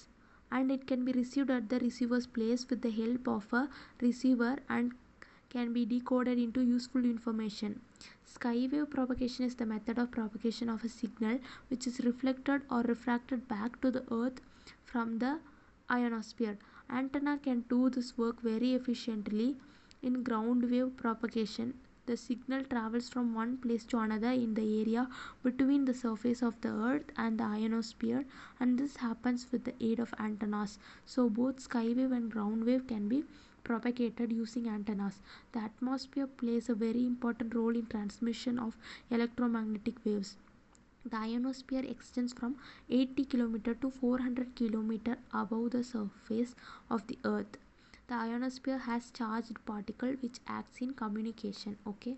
and it can be received at the receiver's place with the help of a receiver and can be decoded into useful information. Sky wave propagation is the method of propagation of a signal which is reflected or refracted back to the earth from the ionosphere. Antenna can do this work very efficiently. In ground wave propagation, the signal travels from one place to another in the area between the surface of the earth and the ionosphere, and this happens with the aid of antennas. So both sky wave and ground wave can be propagated using antennas. The atmosphere plays a very important role in transmission of electromagnetic waves. The ionosphere extends from 80 km to 400 km above the surface of the earth. The ionosphere has charged particle which acts in communication. Okay,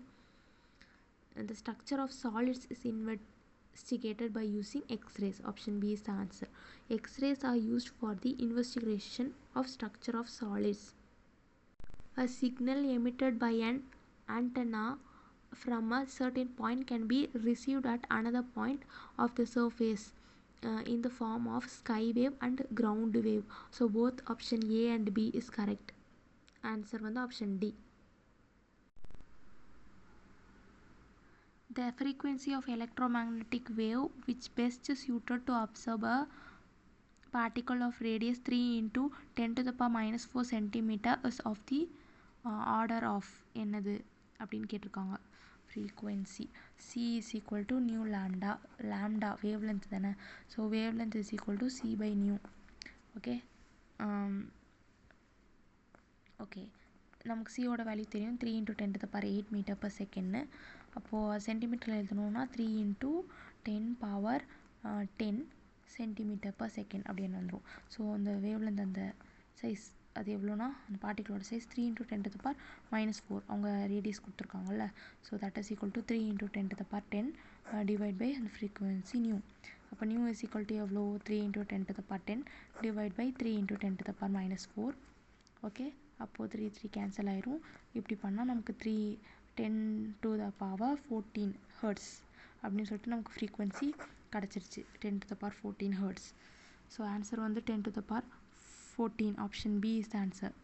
and the structure of solids is investigated by using X-rays. Option B is the answer. X-rays are used for the investigation of structure of solids. A signal emitted by an antenna from a certain point can be received at another point of the surface in the form of sky wave and ground wave. So both option A and B is correct. Answer வந்து option D. The frequency of electromagnetic wave which best suited to observe a particle of radius 3 into 10 to the power minus 4 centimeter is of the order of என்னது அப்படின்னு கேட்டிருக்காங்க. frequency c is equal to nu lambda wavelength தானே. So wavelength is equal to c by nu. Okay okay நமக்கு சியோட value தெரியும் 3 into 10 to the power 8 meter per second. அப்போது சென்டிமீட்டரில் எழுதணும்னா 3 into 10 power 10 centimetre per second அப்படின்னு வந்துடும். So அந்த wavelength அந்த சைஸ் அது எவ்வளோனா அந்த பார்ட்டிகளோட size 3 into 10 to the power minus 4 அவங்க ரேடியஸ் கொடுத்துருக்காங்கல்ல. So that is equal to 3 into 10 to the power 10 divide by அந்த ஃப்ரீக்குவென்சி நியூ. அப்போ நியூ இஸ் ஈக்குவல் டு எவ்வளோ 3 into 10 to the power 10 divide by 3 into 10 to the power minus 4. Okay, அப்போது 3 cancel ஆயிரும். இப்படி பண்ணால் நமக்கு 10 to the power 14 hertz அப்படின்னு சொல்லிட்டு நமக்கு ஃப்ரீக்வன்சி கிடச்சிருச்சு 10 to the power 14 hertz. So answer வந்து 10 to the power 14. Option B is the answer.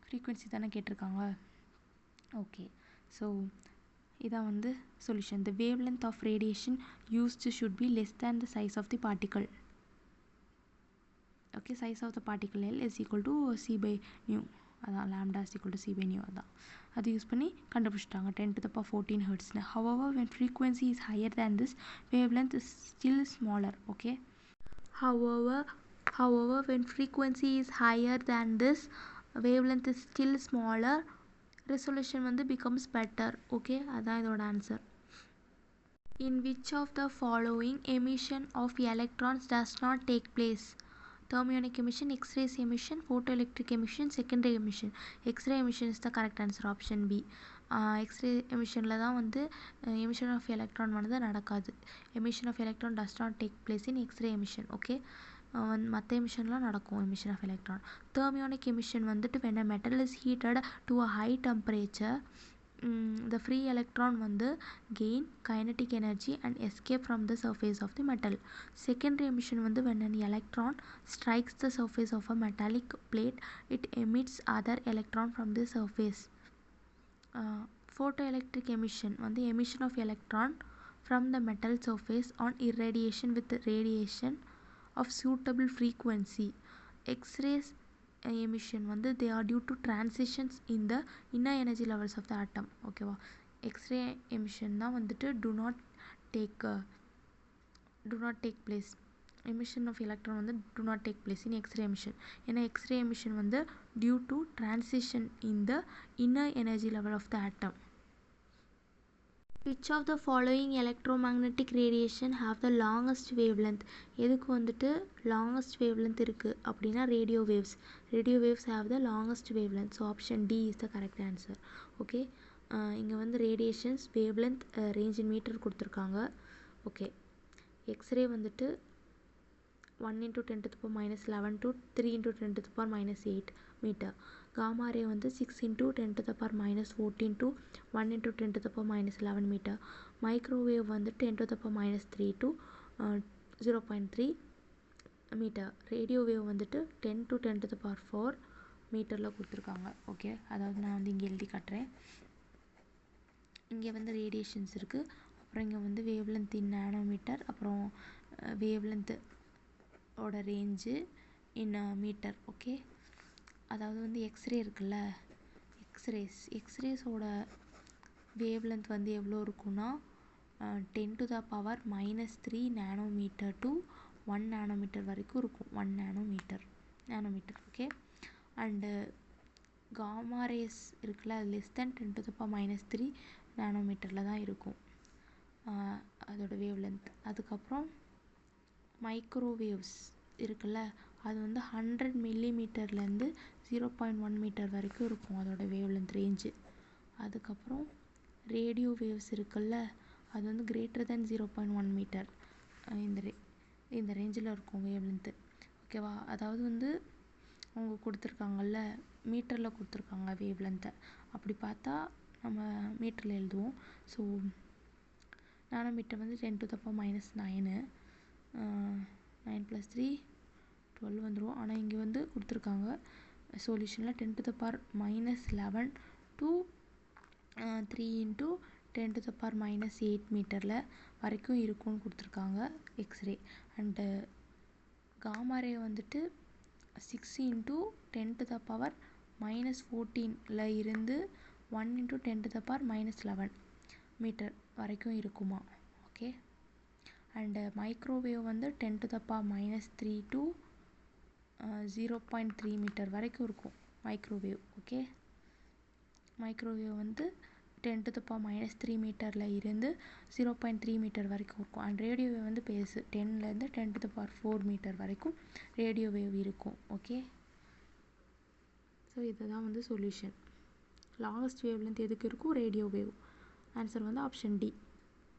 Frequency தானே கேட்டிருக்காங்க. ஓகே, ஸோ இதான் வந்து solution. The wave length of radiation used should be less than the size of the particle. Okay, size of the particle L is equal to c by nu. அதான் lambda is equal to c by nu. அதான் அது use பண்ணி கண்டுபிடிச்சிட்டாங்க 10 to the power 14 ஹெர்ட்ஸ்னு. however when frequency is higher than this wavelength is still smaller. okay, however when frequency is higher than this wavelength is still smaller, resolution வந்து becomes better. okay, அதான் இதோட answer. in which of the following emission of electrons does not take place? Thermionic emission, X-rays emission, photoelectric emission, secondary emission. X-ray emission is the correct answer. option B. X-ray emissionல தான் வந்து emission of electron வந்து நடக்காது. emission of electron does not take place in X-ray emission. okay, மற்ற எமிஷன்லாம் நடக்கும் emission of electron. Thermionic emission வந்துட்டு when a metal is heated to a high temperature, the free electron வந்து gain kinetic energy and escape from the surface of the metal. Secondary emission வந்து when an electron strikes the surface of a metallic plate, it emits other electron from the surface. Photoelectric emission வந்து emission of electron from the metal surface on irradiation with radiation of suitable frequency. X-rays emission வந்து they are due to transitions in the inner energy levels of the atom. ஓகேவா, x ray emission தான் வந்துட்டு do not take place. emission of electron வந்து do not take place in X-ray emission. ஏன்னா X-ray emission வந்து due to transition in the inner energy level of the atom. which of the following electromagnetic radiation have the longest wavelength? எதுக்கு வந்துட்டு longest wavelength இருக்குது அப்படின்னா radio waves have the longest wavelength. so option D is the correct answer. okay, இங்கே வந்து radiations wavelength range in meter கொடுத்துருக்காங்க. okay, X-ray வந்துட்டு 1 into 10 to the power minus 11 to 3 into 10 to the power minus 8 meter. Gamma ray வந்து 6 into 10 to the power minus 14 to 1 into 10 to the power minus 11 meter. Microwave வந்து 10 to the power minus 3 to 0.3 meter. Radio wave வந்துட்டு 10 to 10 to the power 4 மீட்டரில் கொடுத்துருக்காங்க. Okay, அதாவது நான் வந்து இங்கே எழுதி காட்டுறேன். இங்கே வந்து ரேடியேஷன்ஸ் இருக்குது, அப்புறம் இங்கே வந்து வேவ்லென்த் இன் நேனோமீட்டர், அப்புறம் வேவ்லென்த் ஓட ரேஞ்சு இன் மீட்டர். ஓகே, அதாவது வந்து எக்ஸ்ரே இருக்குல்ல, எக்ஸ்ரேஸோட வேவ்லென்த் வந்து எவ்வளோ இருக்குன்னா 10 to the power minus 3 nanometre to 1 nanometre வரைக்கும் இருக்கும். 1 nanometre. Okay, and gamma rays இருக்குல்ல அது லெஸ் தேன் 10⁻³ நானோமீட்டரில் தான் இருக்கும் அதோட வேவ் லென்த். அதுக்கப்புறம் மைக்ரோவேவ்ஸ் இருக்குல்ல அது வந்து 100 மில்லிமீட்டர்லேருந்து 0.1 மீட்டர் வரைக்கும் இருக்கும் அதோட வேவ் லென்த் ரேஞ்சு. அதுக்கப்புறம் ரேடியோ வேவ்ஸ் இருக்குல்ல அது வந்து கிரேட்டர் தென் 0.1 மீட்டர் இந்த ரேஞ்சில் இருக்கும் வேவ் லென்த்து. ஓகேவா, அதாவது வந்து அவங்க கொடுத்துருக்காங்கல்ல மீட்டரில் கொடுத்துருக்காங்க வேவ் லென்த்தை. அப்படி பார்த்தா நம்ம மீட்டரில் எழுதுவோம். ஸோ நானோமீட்டர் வந்து 10⁻⁹ 9 + 3 12 வந்துடும். ஆனால் இங்கே வந்து கொடுத்துருக்காங்க சொல்யூஷனில் 10⁻⁻11 to 3 × 10⁻⁸ மீட்டரில் வரைக்கும் இருக்கும்னு கொடுத்துருக்காங்க எக்ஸ்ரே. அண்டு காமா ரே வந்துட்டு 6 × 10⁻⁻14 இருந்து 1 × 10⁻11 மீட்டர் வரைக்கும் இருக்குமா. ஓகே, அண்டு மைக்ரோவேவ் வந்து 10⁻³ to 0.3 மீட்டர் வரைக்கும் இருக்கும் மைக்ரோவேவ். ஓகே, மைக்ரோவேவ் வந்து 10⁻³ மீட்டரில் இருந்து 0.3 மீட்டர் வரைக்கும் இருக்கும். அண்ட் ரேடியோ வேவ் வந்து பெருசு 10லேருந்து 10⁴ மீட்டர் வரைக்கும் ரேடியோ வேவ் இருக்கும். ஓகே, ஸோ இதுதான் வந்து சொல்யூஷன். லாங்கஸ்ட் வேவ் லென்த் எதுக்கு இருக்கும்? Radio wave. ஆன்சர் வந்து ஆப்ஷன் டி.